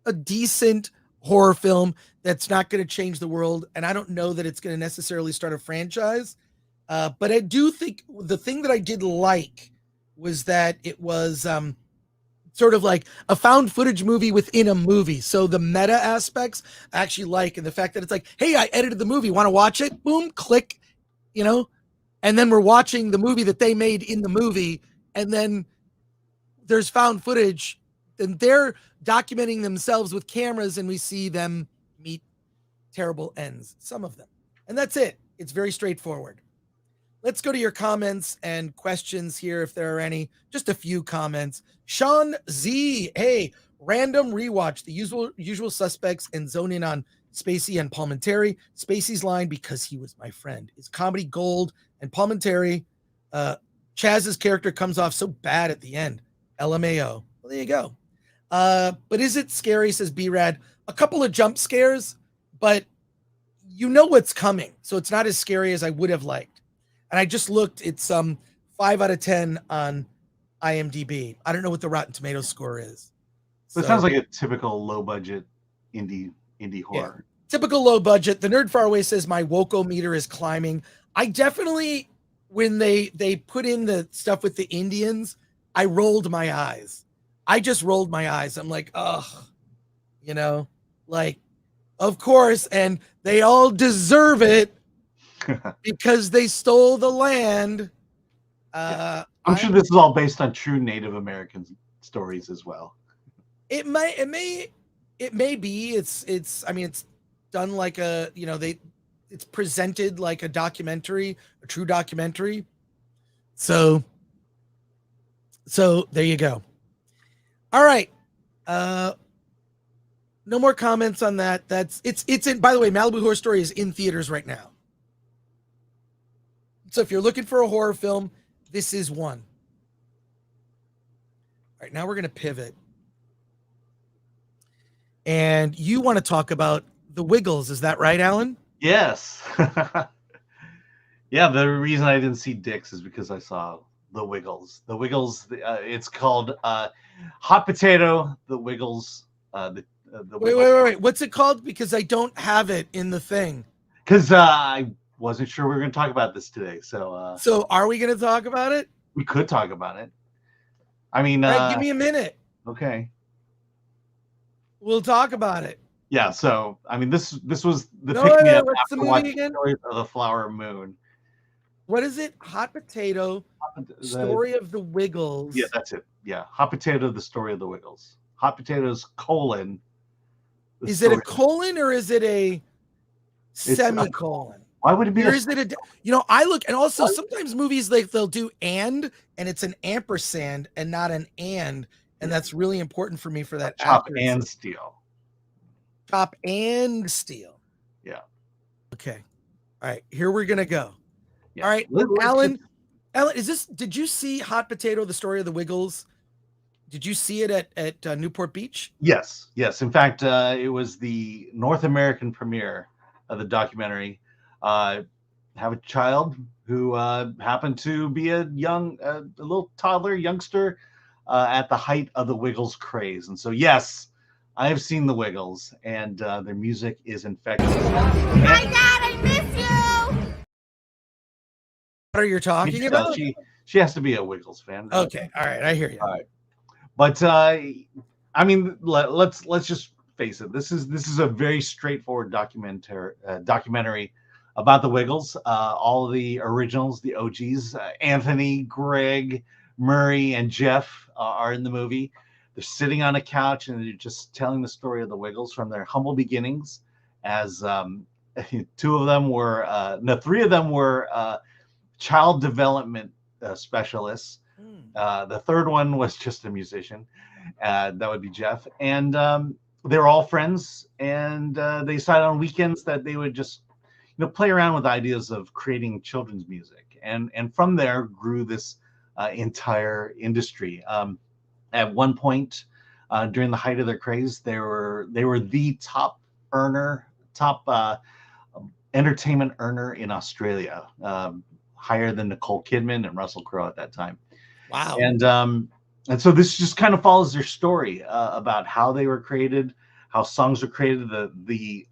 a decent horror film that's not going to change the world. And I don't know that it's going to necessarily start a franchise. But I do think the thing that I did like was that it was sort of like a found footage movie within a movie. So the meta aspects I actually like, and the fact that it's like, hey, I edited the movie. Want to watch it? Boom, click, and then we're watching the movie that they made in the movie. And then there's found footage and they're documenting themselves with cameras and we see them meet terrible ends, some of them. And that's it. It's very straightforward. Let's go to your comments and questions here, if there are any. Just a few comments. Sean Z, hey, random rewatch. The usual suspects and zone in on Spacey and Palminteri. Spacey's line, because he was my friend, is comedy gold. And Palminteri, Chaz's character comes off so bad at the end. LMAO. Well, there you go. But is it scary, says B-Rad? A couple of jump scares, but you know what's coming, so it's not as scary as I would have liked. And I just looked; it's 5 out of 10 on IMDb. I don't know what the Rotten Tomatoes score is. So it sounds like a typical low budget indie horror. Yeah. Typical low budget. The Nerd Far Away says my Woko-meter is climbing. I definitely, when they put in the stuff with the Indians, I rolled my eyes. I just rolled my eyes. I'm like, ugh, like, of course, and they all deserve it because they stole the land. I'm sure this is all based on true Native American stories as well. It may be. It's. I mean, it's done like a. It's presented like a documentary, a true documentary. So there you go. All right. No more comments on that. It's in, by the way, Malibu Horror Story is in theaters right now. So if you're looking for a horror film, this is one. All right, now we're going to pivot. And you want to talk about The Wiggles, is that right, Alan? Yes. Yeah, the reason I didn't see Dicks is because I saw The Wiggles. The Wiggles, it's called Hot Potato, The Wiggles. Wait. What's it called? Because I don't have it in the thing. Because I wasn't sure we were going to talk about this today. So are we going to talk about it? We could talk about it. I mean, right, give me a minute. Okay. We'll talk about it. Yeah. So I mean, this was the No, pick me up what's the after movie watching again? Stories of the Flower Moon. What is it? Hot Potato, Story of the Wiggles. Yeah, that's it. Yeah, Hot Potato, the Story of the Wiggles. Hot Potatoes, colon. Is it a colon or is it a semicolon? Why would it be? Or is it a? I look, and also sometimes movies they'll do and it's an ampersand and not an and that's really important for me for that. Chop accuracy. and steal. Chop and steal. Yeah. Okay. All right. Here we're gonna go. Yeah. All right, Alan, did you see Hot Potato, the Story of the Wiggles? Did you see it at Newport Beach? Yes. In fact, it was the North American premiere of the documentary. Have a child who happened to be a little toddler, youngster, at the height of the Wiggles craze. And so, yes, I have seen the Wiggles, and their music is infectious. Hi, Dad, I miss you. What are you talking about? She has to be a Wiggles fan. Okay, all right, I hear you. All right, but I mean, let's just face it. This is a very straightforward documentary about the Wiggles. All the originals, the OGs, Anthony, Greg, Murray, and Jeff are in the movie. They're sitting on a couch and they're just telling the story of the Wiggles from their humble beginnings. As three of them were child development specialists. The third one was just a musician. That would be Jeff. And they were all friends. And they decided on weekends that they would just, play around with ideas of creating children's music. And from there grew this entire industry. At one point during the height of their craze, they were the top entertainment earner in Australia. Higher than Nicole Kidman and Russell Crowe at that time. Wow. And so this just kind of follows their story about how they were created, how songs were created, the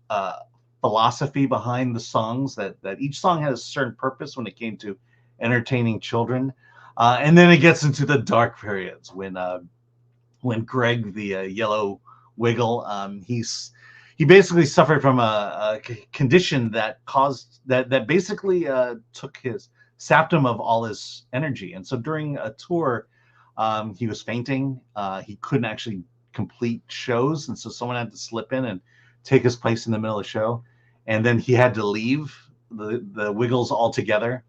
philosophy behind the songs, that each song had a certain purpose when it came to entertaining children. And then it gets into the dark periods when Greg, the yellow Wiggle, he basically suffered from a condition that basically sapped him of all his energy. And so during a tour, he was fainting. He couldn't actually complete shows. And so someone had to slip in and take his place in the middle of the show. And then he had to leave the Wiggles altogether.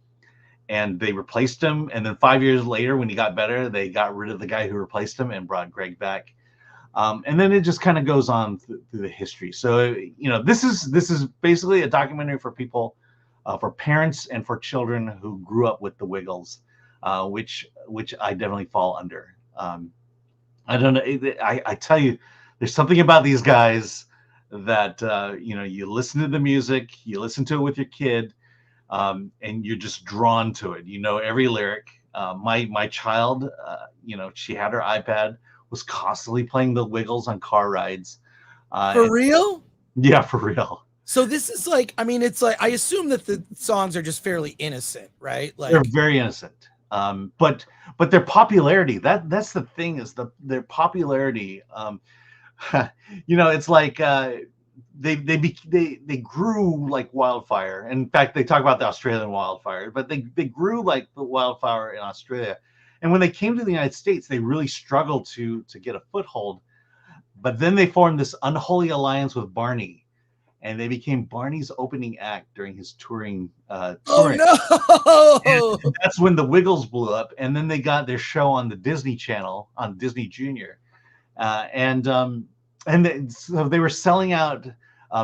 And they replaced him. And then 5 years later, when he got better, they got rid of the guy who replaced him and brought Greg back. And then it just kind of goes on through the history. So, this is basically a documentary for people, for parents and for children who grew up with the Wiggles, which I definitely fall under. I don't know. I tell you, there's something about these guys that you listen to the music, you listen to it with your kid, and you're just drawn to it. You know every lyric. My child, she had her iPad, was constantly playing the Wiggles on car rides. For real? Yeah, for real. So this is like, I mean, it's like, I assume that the songs are just fairly innocent, right? Like They're very innocent. But their popularity, that's the thing, is their popularity. It's like they grew like wildfire. In fact, they talk about the Australian wildfire, but they grew like the wildfire in Australia. And when they came to the United States, they really struggled to get a foothold. But then they formed this unholy alliance with Barney, and they became Barney's opening act during his touring. Oh no! And that's when the Wiggles blew up, and then they got their show on the Disney Channel on Disney Junior, so they were selling out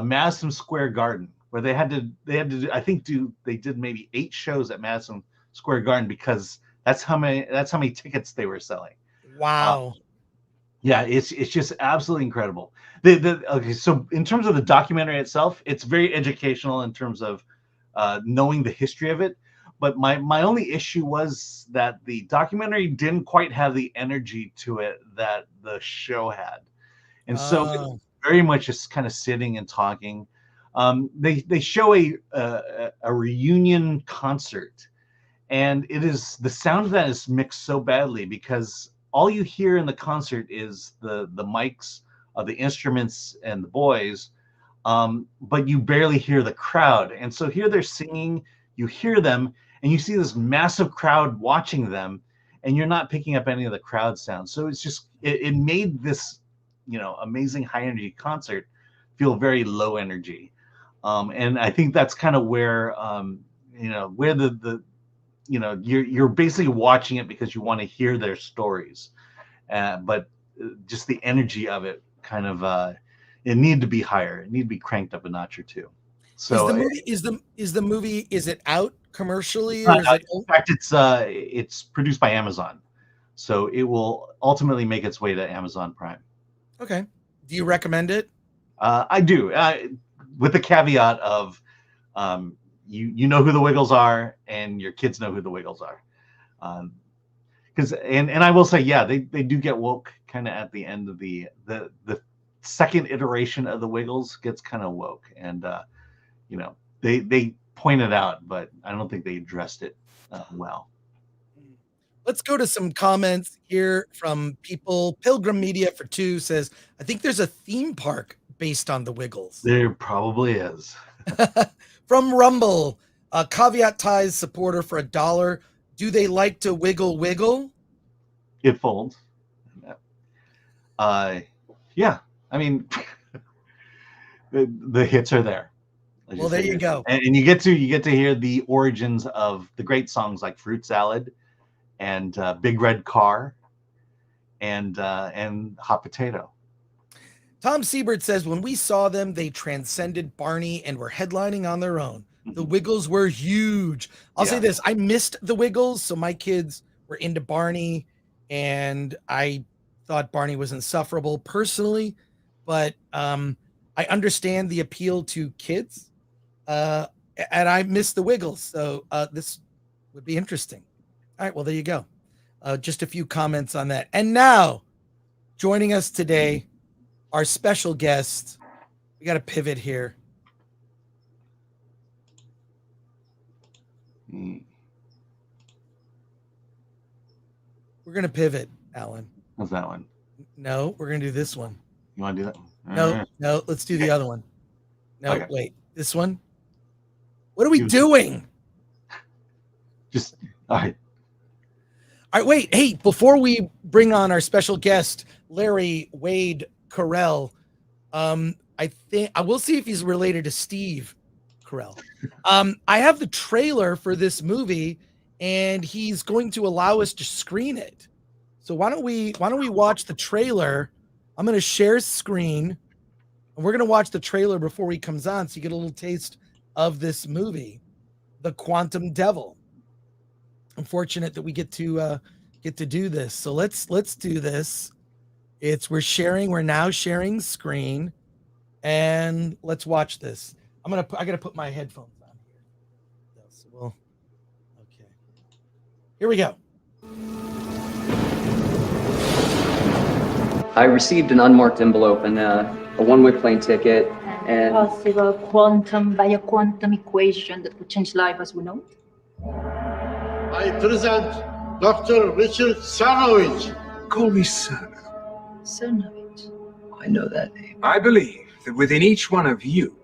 Madison Square Garden, where they had to they did maybe 8 shows at Madison Square Garden, because that's how many tickets they were selling. Wow. Yeah, it's just absolutely incredible. Okay, so in terms of the documentary itself, it's very educational in terms of knowing the history of it. But my only issue was that the documentary didn't quite have the energy to it that the show had, and so it's very much just kind of sitting and talking. They show a reunion concert, and the sound of that is mixed so badly because all you hear in the concert is the mics of the instruments and the boys, but you barely hear the crowd. And so here they're singing, you hear them, and you see this massive crowd watching them, and you're not picking up any of the crowd sounds. So it's just it made this amazing high energy concert feel very low energy, and I think that's kind of where where you're basically watching it because you want to hear their stories, but just the energy of it kind of it needed to be higher. It needed to be cranked up a notch or two. So is the movie is it out commercially? Or in fact, it's produced by Amazon, so it will ultimately make its way to Amazon Prime. Okay. Do you recommend it? I do, with the caveat of you know who the Wiggles are, and your kids know who the Wiggles are, because and I will say, yeah, they do get woke kind of at the end of the second iteration of the Wiggles gets kind of woke, and they point it out, but I don't think they addressed it well. Let's go to some comments here from people. Pilgrim Media for 2 says, I think there's a theme park based on the Wiggles. There probably is. From Rumble, Caveat Ties supporter for $1. Do they like to wiggle? It folds. Yeah. I mean, the hits are there. Well, there you go. And you get to hear the origins of the great songs like Fruit Salad and Big Red Car and Hot Potato. Tom Siebert says, when we saw them, they transcended Barney and were headlining on their own. The Wiggles were huge. I'll say this. I missed the Wiggles, so my kids were into Barney, and I thought Barney was insufferable personally, but I understand the appeal to kids, and I missed the Wiggles, so this would be interesting. All right, well, there you go. Just a few comments on that. And now, joining us today, our special guest. We got to pivot here. We're going to pivot, Alan. What's that one? No, we're going to do this one. You want to do that? No, let's do the other one. No, Okay. Wait, this one? What are we doing? Just, all right. All right, wait. Hey, before we bring on our special guest, Larry Wade Carrell, I think I will see if he's related to Steve Carrell. I have the trailer for this movie, and he's going to allow us to screen it. So why don't we watch the trailer? I'm going to share screen, and we're going to watch the trailer before he comes on, so you get a little taste of this movie, The Quantum Devil. Unfortunate that we get to do this. So let's do this. We're now sharing screen. and let's watch this. I gotta put my headphones on here. So okay. Here we go. I received an unmarked envelope and a one-way plane ticket and Possible quantum by a quantum equation that could change life as we know it. I present Dr. Richard Cernovich. Call me Cerno. Cernovich. I know that name. I believe that within each one of you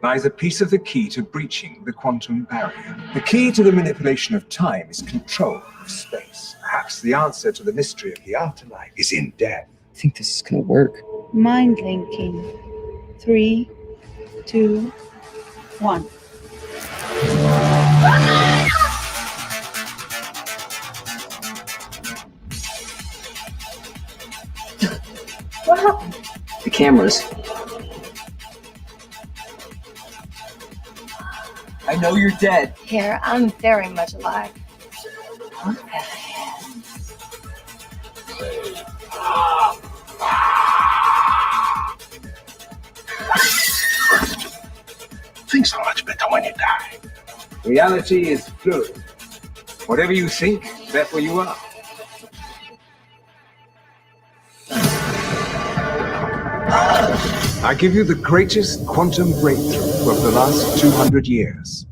lies a piece of the key to breaching the quantum barrier. The key to the manipulation of time is control of space. Perhaps the answer to the mystery of the afterlife is in death. I think this is gonna work. Mind linking. 3, 2, 1. What happened? The cameras. I know you're dead. Here, I'm very much alive. Things are much better when you die. Reality is fluid. Whatever you think, therefore you are. I give you the greatest quantum breakthrough of the last 200 years.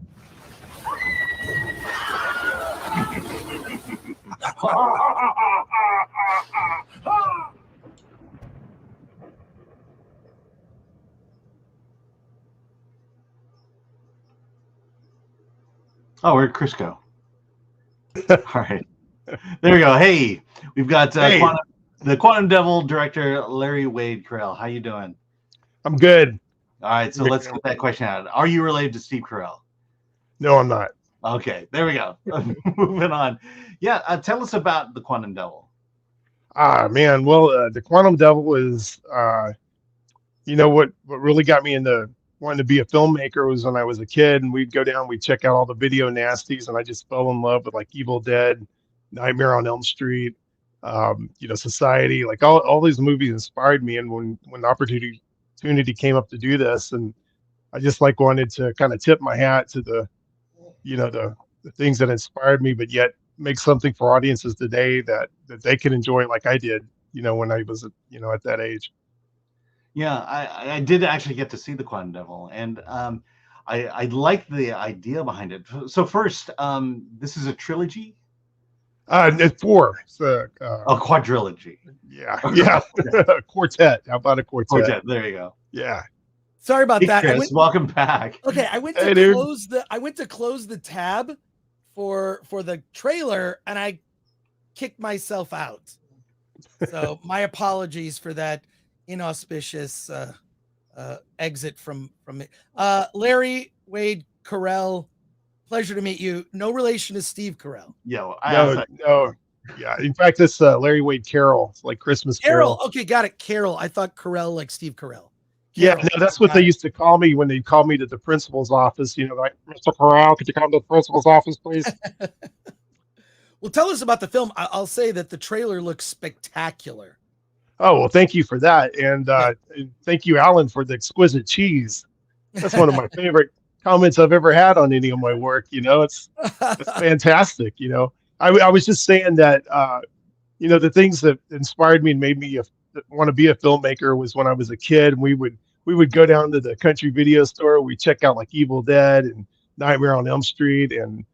Oh, where'd Chris go? All right. There we go. Hey, we've got the Quantum Devil director, Larry Wade Carrell. How you doing? I'm good. All right, so let's get that question out. Are you related to Steve Carell? No, I'm not. Okay, there we go. Moving on. Yeah, tell us about the Quantum Devil. Man. Well, the Quantum Devil is, what really got me into wanting to be a filmmaker was when I was a kid, and we'd go down, we'd check out all the video nasties, and I just fell in love with like Evil Dead, Nightmare on Elm Street, Society, like all these movies inspired me. And when the opportunity came up to do this, and I just like wanted to kind of tip my hat to the things that inspired me, but yet make something for audiences today that they can enjoy like I did, when I was, at that age. Yeah, I did actually get to see the Quantum Devil, and I like the idea behind it. So first, this is a trilogy. It's 4. It's a quadrilogy. Yeah. Quartet. How about a quartet? Quartet. There you go. Yeah. Sorry about that. Chris, welcome back. Okay, I went to close the tab for the trailer, and I kicked myself out. So my apologies for that inauspicious exit from me. Larry Wade Carrell, pleasure to meet you. No relation to Steve Carell. Yeah, no. Yeah, in fact, it's Larry Wade Carroll. It's like Christmas Carol. Okay, got it. Carol. I thought Carell like Steve Carell. Yeah, no, that's what they used to call me when they called me to the principal's office. Like, Mr. Carrell, could you come to the principal's office, please? Well, tell us about the film. I'll say that the trailer looks spectacular. Oh, well, thank you for that. And thank you, Alan, for the exquisite cheese. That's one of my favorite comments I've ever had on any of my work. It's fantastic. I was just saying that, the things that inspired me and made me want to be a filmmaker was when I was a kid. We would go down to the country video store. We check out like Evil Dead and Nightmare on Elm Street and,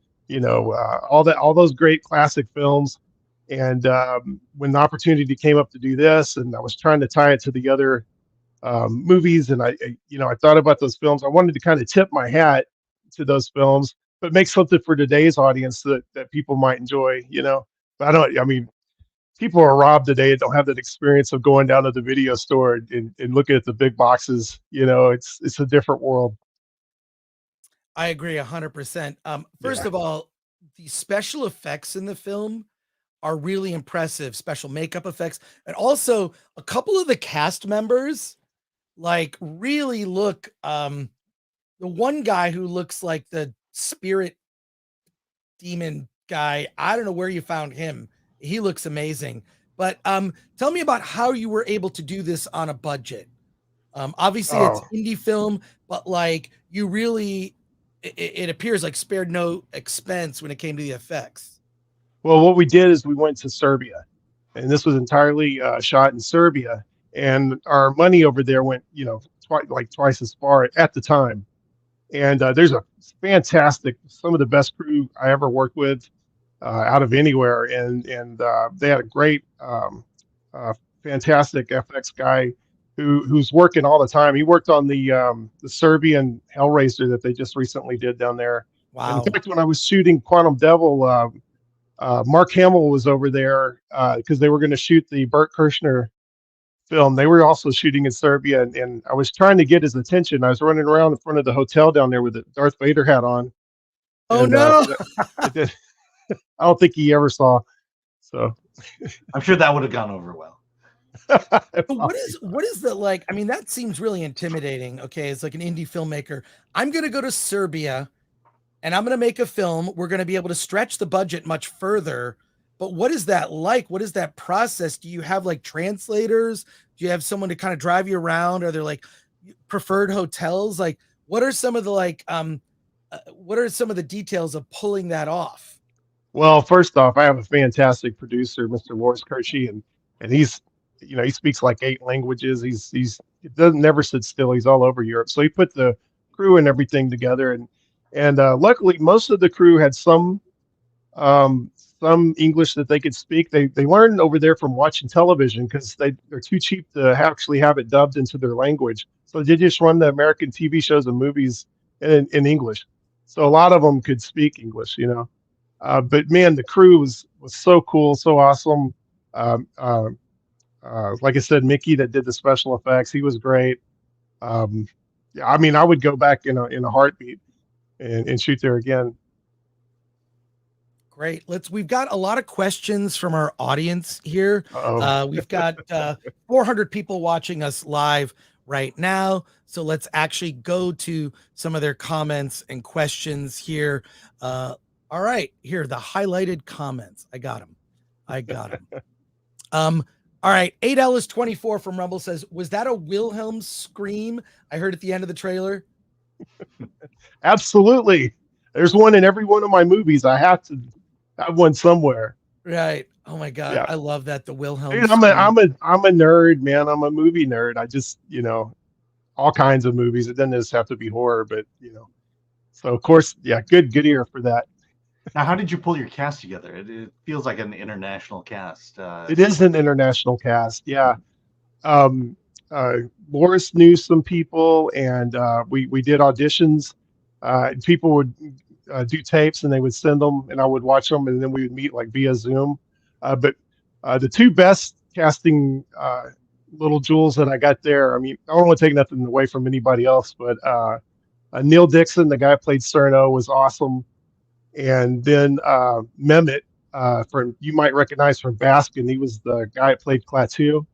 all those great classic films. And when the opportunity came up to do this, and I was trying to tie it to the other movies, and I thought about those films. I wanted to kind of tip my hat to those films, but make something for today's audience that people might enjoy. But people are robbed today and don't have that experience of going down to the video store and looking at the big boxes. It's a different world. I agree 100%. First of all, the special effects in the film are really impressive. Special makeup effects, and also a couple of the cast members like really look. The one guy who looks like the spirit demon guy, I don't know where you found him. He looks amazing. But tell me about how you were able to do this on a budget. Obviously it's indie film, but like you really, it appears like spared no expense when it came to the effects. Well, what we did is we went to Serbia, and this was entirely shot in Serbia, and our money over there went, twice as far at the time. And there's a fantastic, some of the best crew I ever worked with out of anywhere, and they had a great, fantastic FX guy who's working all the time. He worked on the Serbian Hellraiser that they just recently did down there. Wow! In fact, when I was shooting Quantum Devil, Mark Hamill was over there because they were going to shoot the Bert Kirshner film. They were also shooting in Serbia, and I was trying to get his attention. I was running around in front of the hotel down there with the Darth Vader hat on. Oh, and, no! I don't think he ever saw. So I'm sure that would have gone over well. What is the, like, I mean, that seems really intimidating. Okay, it's like an indie filmmaker. I'm going to go to Serbia and I'm going to make a film. We're going to be able to stretch the budget much further. But what is that like? What is that process? Do you have like translators? Do you have someone to kind of drive you around? Are there like preferred hotels? Like, what are some of the what are some of the details of pulling that off? Well, first off, I have a fantastic producer, Mr. Loris Kershey, and he's, he speaks like 8 languages. He doesn't never sit still. He's all over Europe. So he put the crew and everything together, and luckily most of the crew had some English that they could speak. They learned over there from watching television because they're too cheap to actually have it dubbed into their language. So they just run the American TV shows and movies in English. So a lot of them could speak English, but man, the crew was so cool, so awesome. Like I said, Mickey that did the special effects, he was great. Yeah, I mean, I would go back in a heartbeat and shoot there again. Great. We've got a lot of questions from our audience here. We've got 400 people watching us live right now. So let's actually go to some of their comments and questions here. All right, here, the highlighted comments. I got them. All right, 8 Ellis 24 from Rumble says, was that a Wilhelm scream I heard at the end of the trailer? Absolutely. There's one in every one of my movies. I have to have one somewhere. Right. Oh my God. Yeah. I love that. The Wilhelm. Dude, I'm a nerd, man. I'm a movie nerd. I just, all kinds of movies. It doesn't just have to be horror, but so of course, yeah, good ear for that. Now, how did you pull your cast together? It feels like an international cast. It is an international cast, yeah. Loris knew some people, and we did auditions. People would do tapes, and they would send them, and I would watch them, and then we would meet like via Zoom. But the 2 best casting little jewels that I got there, I mean, I don't want to take nothing away from anybody else, but Neil Dixon, the guy who played Cerno, was awesome. And then Mehmet, you might recognize from Baskin, he was the guy that played Klaatu.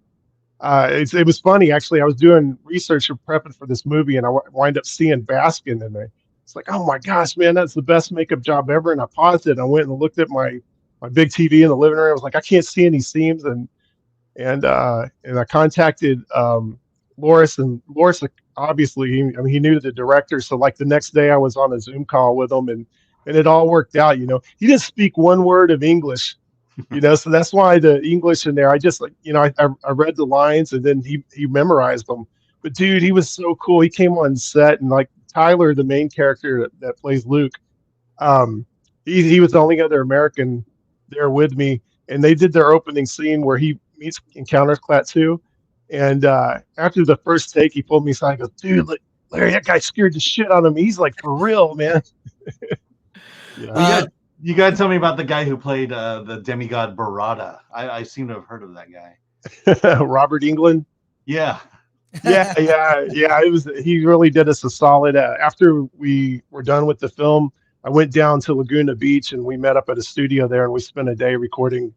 It was funny, actually. I was doing research and prepping for this movie, and I wind up seeing Baskin, and it's like, oh my gosh, man, that's the best makeup job ever. And I paused it. I went and looked at my big TV in the living room. I was like, I can't see any seams, and I contacted Loris, and Loris obviously, he knew the director. So like the next day, I was on a Zoom call with him, and it all worked out. He didn't speak one word of English, so that's why the English in there, I just I read the lines, and then he memorized them. But dude, he was so cool. He came on set, and like Tyler, the main character that plays Luke, he was the only other American there with me, and they did their opening scene where he encounters Klaatu. And after the first take, he pulled me aside and goes, dude, Larry, that guy scared the shit out of me. He's like, for real, man. Yeah. You got to tell me about the guy who played the demigod Barada. I seem to have heard of that guy. Robert Englund. Yeah. Yeah. He really did us a solid. After we were done with the film, I went down to Laguna Beach, and we met up at a studio there, and we spent a day recording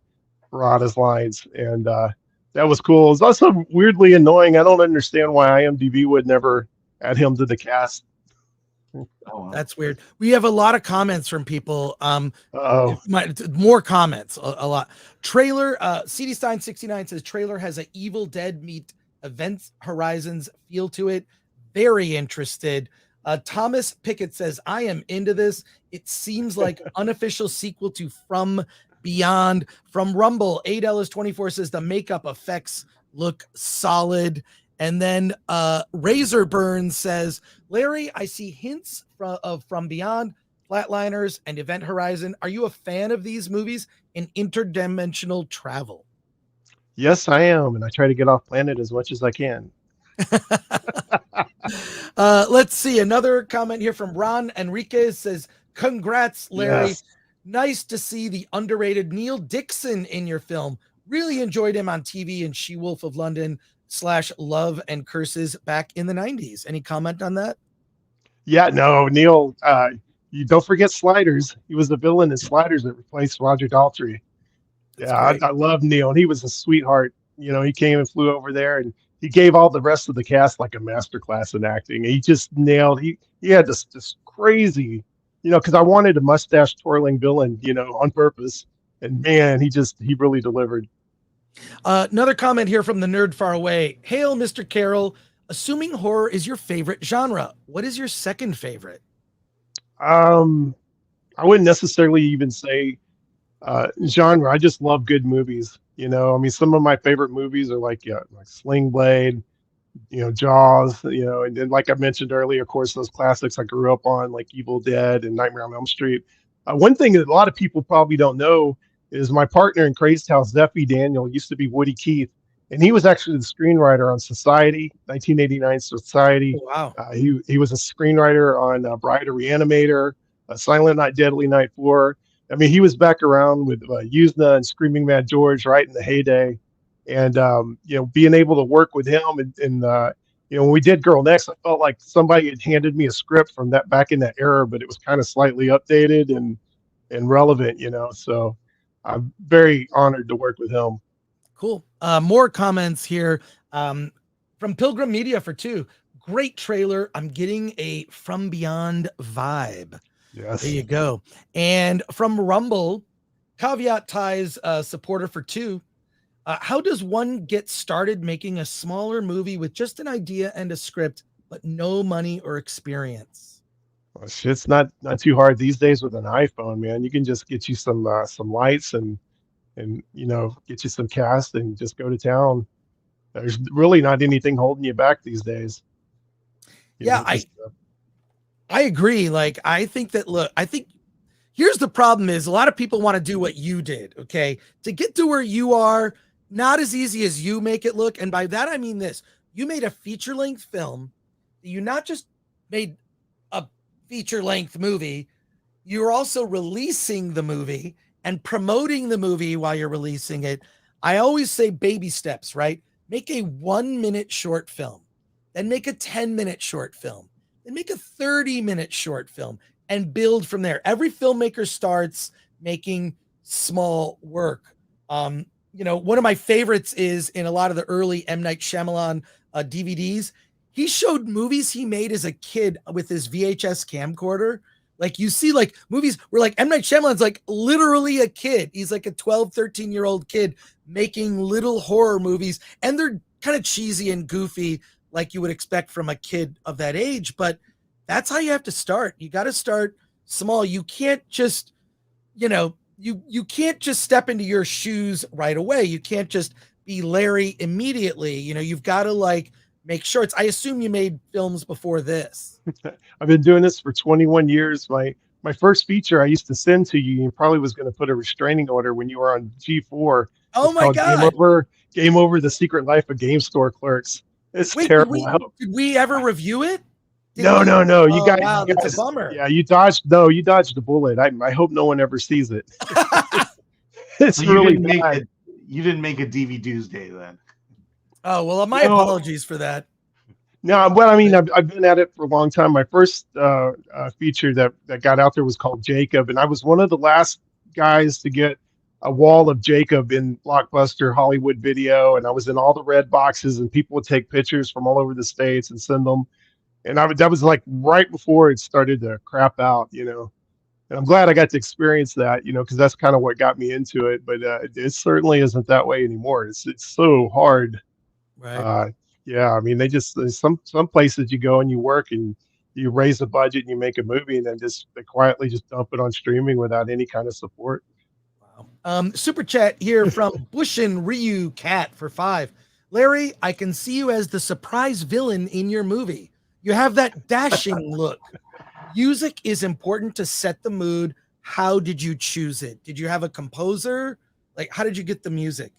Barada's lines, and that was cool. It was also weirdly annoying. I don't understand why IMDb would never add him to the cast. That's weird. We have a lot of comments from people. More comments, a lot. Trailer, CD Stein 69 says trailer has a Evil Dead meet Event Horizons feel to it. Very interested. Thomas Pickett says, I am into this. It seems like unofficial sequel to From Beyond. From Rumble, $8.24 says the makeup effects look solid. And then Razor Burn says, Larry, I see hints of From Beyond, Flatliners, and Event Horizon. Are you a fan of these movies in interdimensional travel? Yes, I am, and I try to get off planet as much as I can. Let's see. Another comment here from Ron Enriquez says, congrats, Larry. Yes. Nice to see the underrated Neil Dixon in your film. Really enjoyed him on TV in She-Wolf of London / Love and Curses back in the 90s. Any comment on that? Yeah, no, Neil, you don't forget Sliders. He was the villain in Sliders that replaced Roger Daltrey. That's Yeah, great. I love Neil, and he was a sweetheart. You know, he came and flew over there, and he gave all the rest of the cast like a masterclass in acting. He just nailed. He had this crazy, you know, because I wanted a mustache twirling villain, you know, on purpose. And man, he really delivered. Another comment here from the nerd far away. Hail, Mr. Carrell. Assuming horror is your favorite genre, what is your second favorite? I wouldn't necessarily even say genre. I just love good movies. You know, I mean, some of my favorite movies are like Sling Blade, you know, Jaws, you know, and then like I mentioned earlier, of course, those classics I grew up on, like Evil Dead and Nightmare on Elm Street. One thing that a lot of people probably don't know is my partner in Crazed House, Zeffie Daniel, used to be Woody Keith, and he was actually the screenwriter on Society, 1989 Society. Oh, wow. He was a screenwriter on Bride, a Reanimator, Silent Night, Deadly Night 4. I mean, he was back around with Yuzna and Screaming Mad George right in the heyday. And, you know, being able to work with him and you know, when we did Girl Next, I felt like somebody had handed me a script from that back in that era, but it was kind of slightly updated and relevant, you know. So I'm very honored to work with him. Cool. More comments here from Pilgrim Media for 2. Great trailer. I'm getting a From Beyond vibe. Yes. There you go. And from Rumble, Caveat Ties supporter for 2. How does one get started making a smaller movie with just an idea and a script, but no money or experience? Well, shit's not too hard these days with an iPhone, man. You can just get you some lights and you know, get you some cast and just go to town. There's really not anything holding you back these days. Yeah, I agree. Like, I think here's the problem is a lot of people want to do what you did. Okay. To get to where you are, not as easy as you make it look. And by that, I mean this, you made a feature length film. You not just made a feature length movie, you're also releasing the movie and promoting the movie while you're releasing it. I always say baby steps, right? Make a 1-minute short film, then make a 10-minute short film, then make a 30-minute short film and build from there. Every filmmaker starts making small work. You know, one of my favorites is in a lot of the early M. Night Shyamalan DVDs. He showed movies he made as a kid with his VHS camcorder. Like, you see like movies where like M. Night Shyamalan's like literally a kid. He's like a 12, 13-year-old kid making little horror movies, and they're kind of cheesy and goofy like you would expect from a kid of that age. But that's how you have to start. You got to start small. You can't just, you know, you can't just step into your shoes right away. You can't just be Larry immediately. You know, you've got to like make shorts. I assume you made films before this. I've been doing this for 21 years. My first feature I used to send to you, and probably was going to put a restraining order when you were on G4. Oh my God. Game Over, The Secret Life of Game Store Clerks. It's Wait, terrible. Did we ever review it? No. You guys, wow, you that's guys, a bummer. Yeah, you dodged the bullet. I hope no one ever sees it. It's So really bad. You didn't make a DVD Tuesday then. Oh, well, my apologies for that. No, well, I mean, I've been at it for a long time. My first feature that got out there was called Jacob, and I was one of the last guys to get a wall of Jacob in Blockbuster Hollywood Video, and I was in all the red boxes, and people would take pictures from all over the states and send them. And that was like right before it started to crap out, you know. And I'm glad I got to experience that, you know, because that's kind of what got me into it. But it certainly isn't that way anymore. It's so hard. Right. Yeah, I mean, there's some places you go and you work and you raise the budget and you make a movie and then they quietly just dump it on streaming without any kind of support. Super chat here from Bushin Ryu Cat for 5. Larry, I can see you as the surprise villain in your movie. You have that dashing look. Music is important to set the mood. How did you choose it? Did you have a composer? Like, how did you get the music?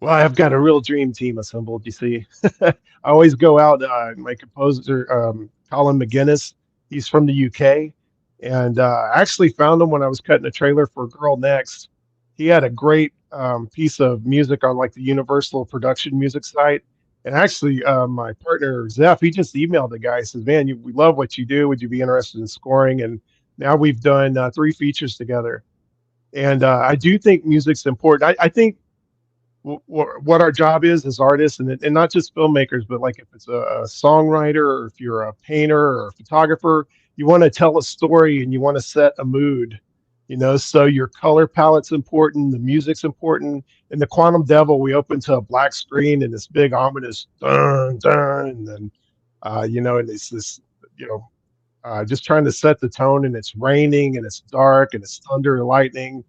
Well, I've got a real dream team assembled, you see. I always go out, my composer, Colin McGuinness, he's from the UK. And I actually found him when I was cutting a trailer for Girl Next. He had a great piece of music on like the Universal production music site. And actually, my partner, Zeph, he just emailed the guy, says, man, we love what you do. Would you be interested in scoring? And now we've done 3 features together. And I do think music's important. I think what our job is as artists, and not just filmmakers, but like if it's a songwriter or if you're a painter or a photographer, you want to tell a story and you want to set a mood, so your color palette's important, the music's important. In the Quantum Devil, we open to a black screen and this big ominous dun dun, and then and it's this just trying to set the tone, and it's raining and it's dark and it's thunder and lightning,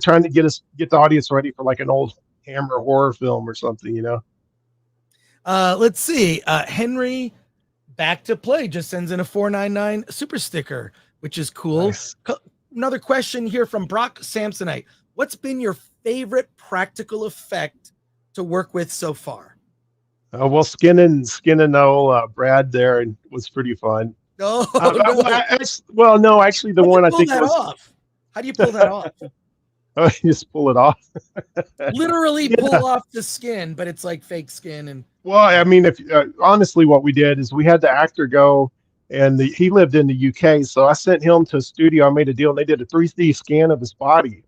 trying to get the audience ready for like an old Hammer horror film or something, Let's see. Henry Back to Play just sends in a 499 super sticker, which is cool. Nice. Another question here from Brock Samsonite. What's been your favorite practical effect to work with so far? Well, skinning old Brad there and was pretty fun. No, no, actually, the one I think was. Off? How do you pull that off? Oh, you just pull it off. Literally pull off the skin, but it's like fake skin. And well, I mean, if honestly, what we did is we had the actor go, and he lived in the UK, so I sent him to a studio. I made a deal, and they did a 3D scan of his body,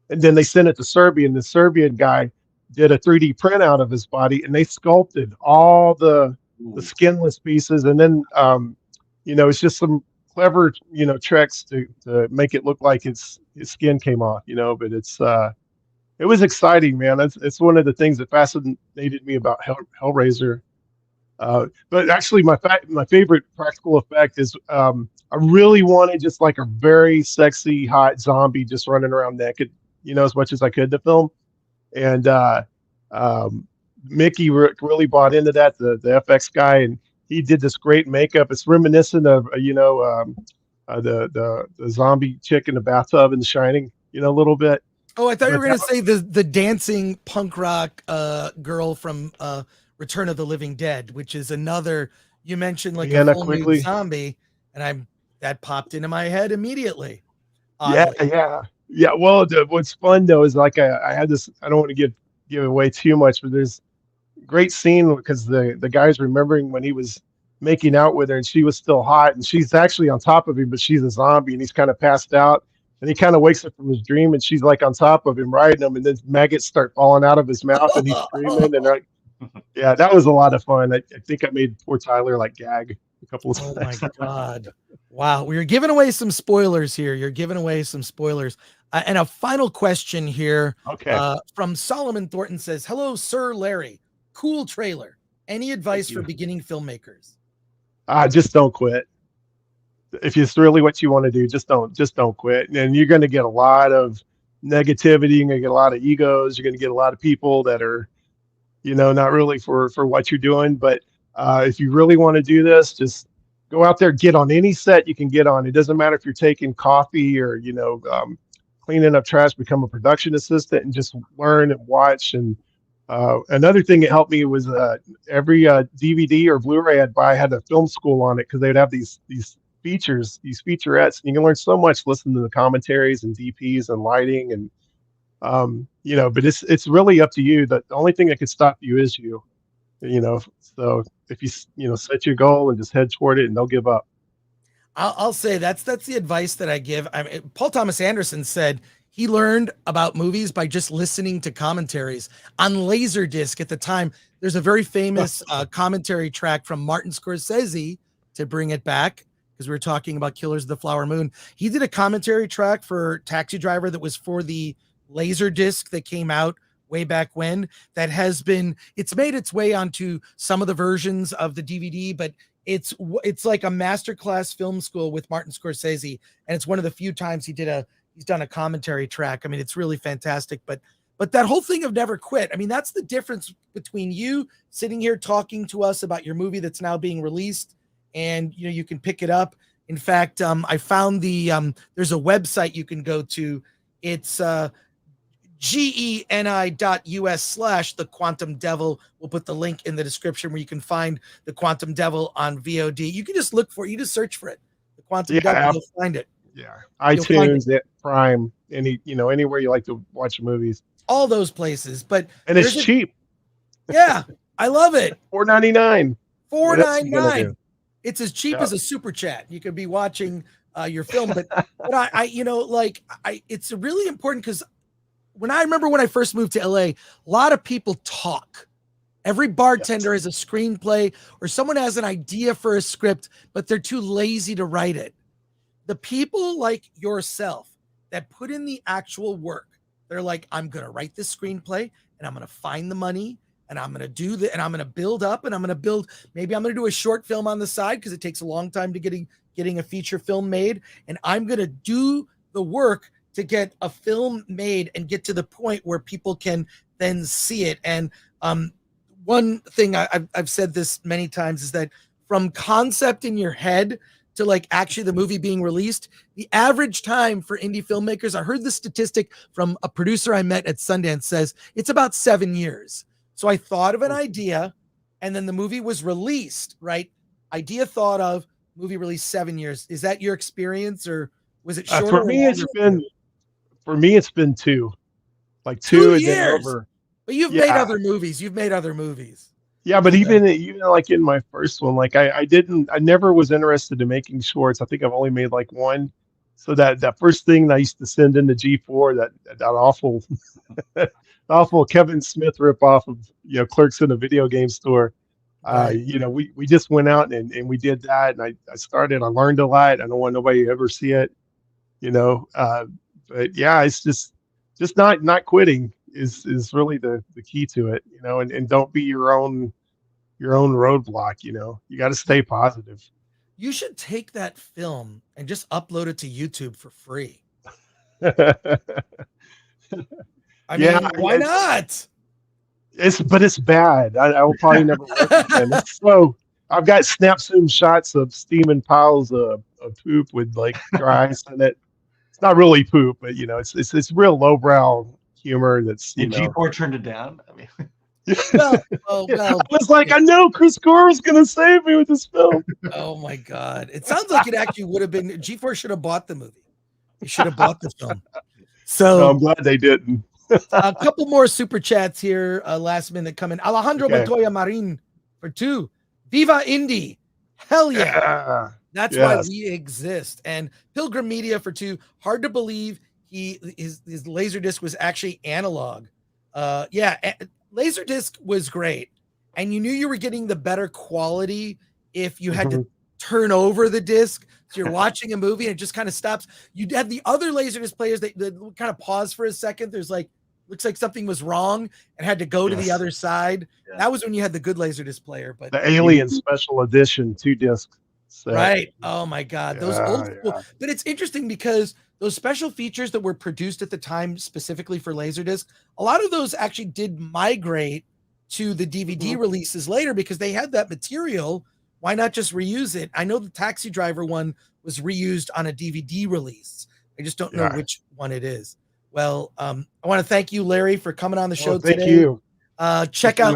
and then they sent it to Serbia, and the Serbian guy did a 3D printout of his body, and they sculpted all the skinless pieces, and then it's just some clever tricks to make it look like his skin came off, but it was exciting, man. It's one of the things that fascinated me about Hellraiser. But actually my favorite practical effect is I really wanted just like a very sexy hot zombie just running around naked, as much as I could to film. And Mickey really bought into that, the FX guy, and he did this great makeup. It's reminiscent of the zombie chick in the bathtub in The Shining, a little bit. Oh, I thought you were going to say the dancing punk rock girl from Return of the Living Dead, which is another. You mentioned like a full nude zombie, and that popped into my head immediately. Yeah. Well, what's fun though is like I had this. I don't want to give away too much, but there's great scene because the guy's remembering when he was making out with her and she was still hot and she's actually on top of him, but she's a zombie and he's kind of passed out and he kind of wakes up from his dream and she's like on top of him riding him, and then maggots start falling out of his mouth and he's screaming and yeah, that was a lot of fun. I think I made poor Tyler like gag a couple of times. Oh my God. Wow. We're giving away some spoilers here. You're giving away some spoilers. And a final question here from Solomon Thornton says, hello, Sir Larry. Cool trailer. Any advice for beginning filmmakers? Just don't quit. If it's really what you want to do, just don't quit. And you're going to get a lot of negativity. You're going to get a lot of egos. You're going to get a lot of people that are, not really for what you're doing. But if you really want to do this, just go out there, get on any set you can get on. It doesn't matter if you're taking coffee or, cleaning up trash, become a production assistant and just learn and watch. And another thing that helped me was every DVD or Blu-ray I'd buy had a film school on it because they'd have these features, these featurettes, and you can learn so much listening to the commentaries and DPs and lighting and but it's really up to you. The only thing that could stop you is you. So if you set your goal and just head toward it and don't give up. I'll say that's the advice that I give. I mean, Paul Thomas Anderson said he learned about movies by just listening to commentaries on Laserdisc at the time. There's a very famous commentary track from Martin Scorsese, to bring it back, because we were talking about Killers of the Flower Moon. He did a commentary track for Taxi Driver that was for the Laserdisc that came out way back when that has been, it's made its way onto some of the versions of the DVD, but it's like a masterclass film school with Martin Scorsese. And it's one of the few times he's done a commentary track. I mean, it's really fantastic, but that whole thing of never quit. I mean, that's the difference between you sitting here talking to us about your movie that's now being released, and you can pick it up. In fact, I found there's a website you can go to. It's geni.us/The Quantum Devil. We'll put the link in the description where you can find The Quantum Devil on VOD. You can just look for it. You just search for it. The Quantum Devil, you'll find it. Yeah. iTunes, Prime, anywhere you like to watch movies. All those places. And it's cheap. Yeah. I love it. $4.99. $4.99. It's as cheap as a super chat. You could be watching your film, but it's really important because when I first moved to LA, a lot of people talk. Every bartender has a screenplay, or someone has an idea for a script, but they're too lazy to write it. The people like yourself that put in the actual work, they're like, I'm going to write this screenplay and I'm going to find the money and I'm going to do and I'm going to build up and I'm going to build, maybe I'm going to do a short film on the side because it takes a long time to getting a feature film made. And I'm going to do the work to get a film made and get to the point where people can then see it. And one thing I've said this many times is that from concept in your head to like actually the movie being released, the average time for indie filmmakers, I heard the statistic from a producer I met at Sundance, says it's about 7 years. So I thought of an idea and then the movie was released, right? Idea thought of, movie released 7 years. Is that your experience, or was it shorter? For me, it's been 2. Like 2 years. Over. But you've made other movies. Yeah, but even like in my first one, like I never was interested in making shorts. I think I've only made like one. So that first thing that I used to send into G4, that awful awful Kevin Smith ripoff of Clerks in a Video Game Store. Right. We just went out and we did that, and I learned a lot. I don't want nobody to ever see it, but yeah, it's just not quitting is really the key to it, and don't be your own roadblock. You got to stay positive. You should take that film and just upload it to YouTube for free. I mean, why not? But it's bad. I will probably never work again. So I've got snap zoom shots of steaming piles of poop with like dry ice in it. It's not really poop, but it's real lowbrow humor. That's G4 turned it down. I mean, I was like, I know Chris Gore was gonna save me with this film. Oh my god! It sounds like it actually would have been. G4 should have bought the movie. He should have bought the film. So no, I'm glad they didn't. A couple more super chats here, last minute coming. Alejandro Montoya Marin for 2. Viva Indie. Hell yeah. That's why we exist. And Pilgrim Media for 2. Hard to believe his Laserdisc was actually analog. Laserdisc was great. And you knew you were getting the better quality if you had to turn over the disc. So you're watching a movie and it just kind of stops. You had the other Laserdisc players that kind of pause for a second. There's like, looks like something was wrong and had to go to the other side. Yeah. That was when you had the good Laserdisc player. But the Alien Special Edition 2-disc set. Right. Oh my God. Those old school. Yeah. But it's interesting because those special features that were produced at the time specifically for Laserdisc, a lot of those actually did migrate to the DVD releases later because they had that material. Why not just reuse it? I know the Taxi Driver one was reused on a DVD release. I just don't know which one it is. Well, I want to thank you, Larry, for coming on the show today. Thank you. Check out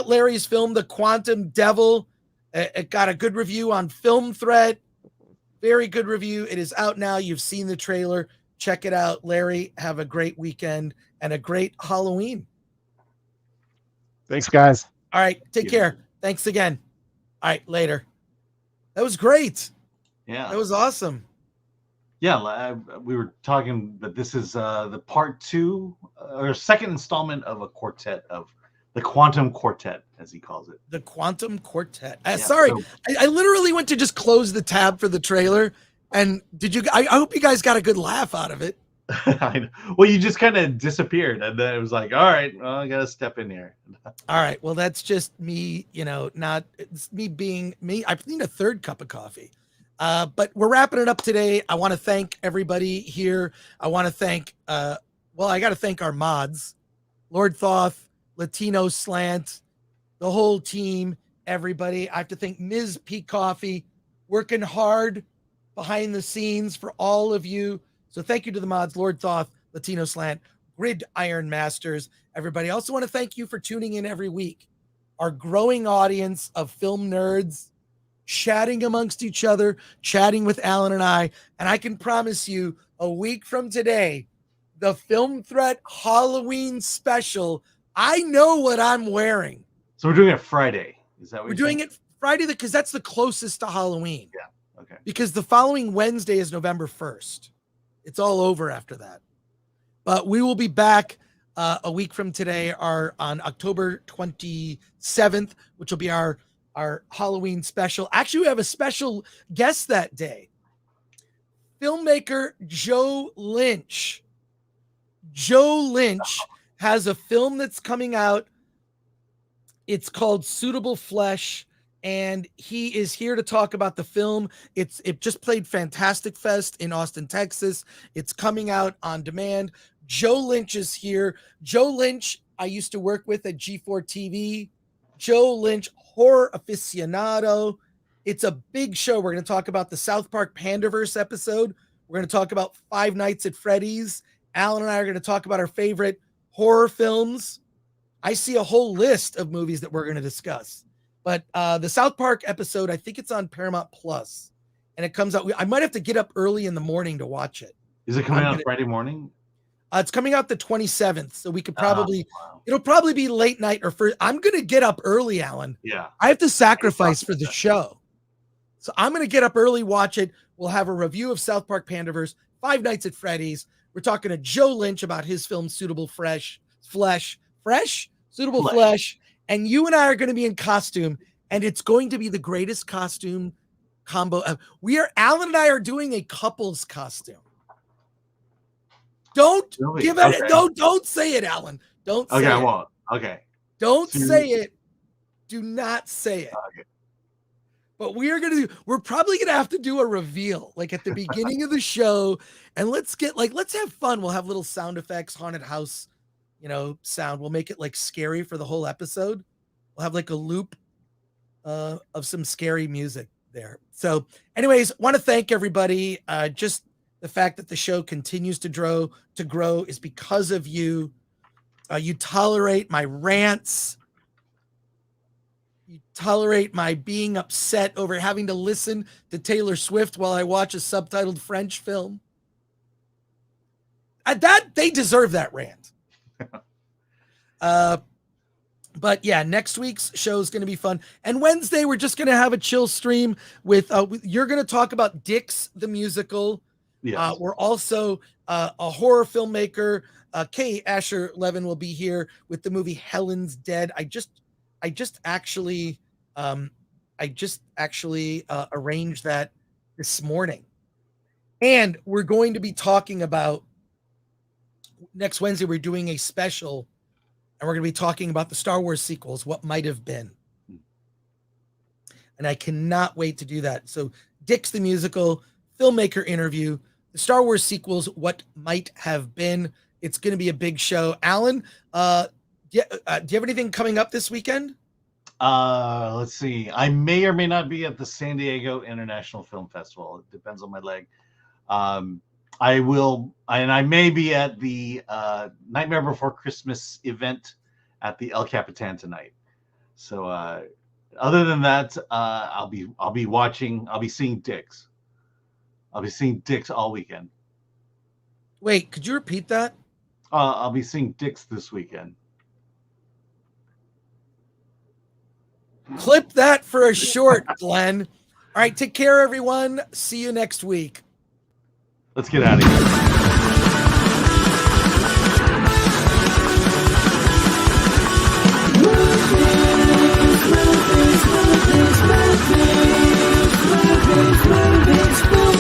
Larry's film, The Quantum Devil. It got a good review on Film Threat. Very good review. It is out now. You've seen the trailer. Check it out. Larry, have a great weekend and a great Halloween. Thanks, guys. All right. Take care. Thanks again. All right. Later. That was great. Yeah. That was awesome. Yeah, we were talking that this is the part 2 or second installment of a quartet of the Quantum Quartet, as he calls it. The Quantum Quartet. Sorry, I literally went to just close the tab for the trailer. And did you? I hope you guys got a good laugh out of it. I know. Well, you just kind of disappeared, and then it was like, all right, well, I gotta step in here. All right. Well, that's just me, it's me being me. I need a third cup of coffee. But we're wrapping it up today. I want to thank everybody here. I want to thank, I got to thank our mods, Lord Thoth, Latino Slant, the whole team, everybody. I have to thank Ms. P Coffee, working hard behind the scenes for all of you. So thank you to the mods, Lord Thoth, Latino Slant, Grid Iron Masters, everybody. I also want to thank you for tuning in every week. Our growing audience of film nerds, chatting amongst each other, chatting with Alan and I can promise you a week from today, the Film Threat Halloween special, I know what I'm wearing. So we're doing it Friday. Is that what we're doing saying? it Friday because that's the closest to Halloween. Yeah. Okay. Because the following Wednesday is November 1st. It's all over after that. But we will be back a week from today, on October 27th, which will be our Halloween special. Actually, we have a special guest that day. Filmmaker Joe Lynch. Joe Lynch has a film that's coming out. It's called Suitable Flesh, and he is here to talk about the film. It just played Fantastic Fest in Austin, Texas. It's coming out on demand. Joe Lynch is here. Joe Lynch, I used to work with at G4 TV. Joe Lynch, horror aficionado. It's a big show. We're going to talk about the South Park Pandaverse episode. We're going to talk about Five Nights at Freddy's. Alan and I are going to talk about our favorite horror films. I see a whole list of movies that we're going to discuss. But the South Park episode, I think it's on Paramount Plus, and it comes out. I might have to get up early in the morning to watch it. Is it coming out Friday morning? It's coming out the 27th, so we could probably. It'll probably be late night or first. I'm going to get up early, Alan. Yeah. I have to sacrifice for the show, so I'm going to get up early, watch it. We'll have a review of South Park Pandaverse, Five Nights at Freddy's. We're talking to Joe Lynch about his film Suitable Flesh. And you and I are going to be in costume, and it's going to be the greatest costume combo. Alan and I are doing a couple's costume. Don't give it. Okay. Don't say it, Alan. Don't say it. Okay, I won't. Okay. Don't say it. Do not say it. Okay. But we're probably going to have to do a reveal like at the beginning of the show, and let's have fun. We'll have little sound effects, haunted house, sound. We'll make it like scary for the whole episode. We'll have like a loop of some scary music there. So anyways, want to thank everybody. Just the fact that the show continues to grow is because of you. You tolerate my rants. You tolerate my being upset over having to listen to Taylor Swift while I watch a subtitled French film. They deserve that rant. But yeah, next week's show is going to be fun. And Wednesday, we're just going to have a chill stream with you're going to talk about Dix the musical. Yes. We're also a horror filmmaker. Kay Asher Levin will be here with the movie Helen's Dead. I just actually arranged that this morning. And we're going to be talking about next Wednesday, we're doing a special, and we're going to be talking about the Star Wars sequels, what might have been. And I cannot wait to do that. So Dix the musical, filmmaker interview, the Star Wars sequels, what might have been. It's going to be a big show. Alan, do you have anything coming up this weekend? Let's see. I may or may not be at the San Diego International Film Festival. It depends on my leg. I will, and I may be at the Nightmare Before Christmas event at the El Capitan tonight. So other than that, I'll be seeing Dix. I'll be seeing Dix all weekend. Wait, could you repeat that? I'll be seeing Dix this weekend. Clip that for a short, Glenn. All right, take care, everyone. See you next week. Let's get out of here.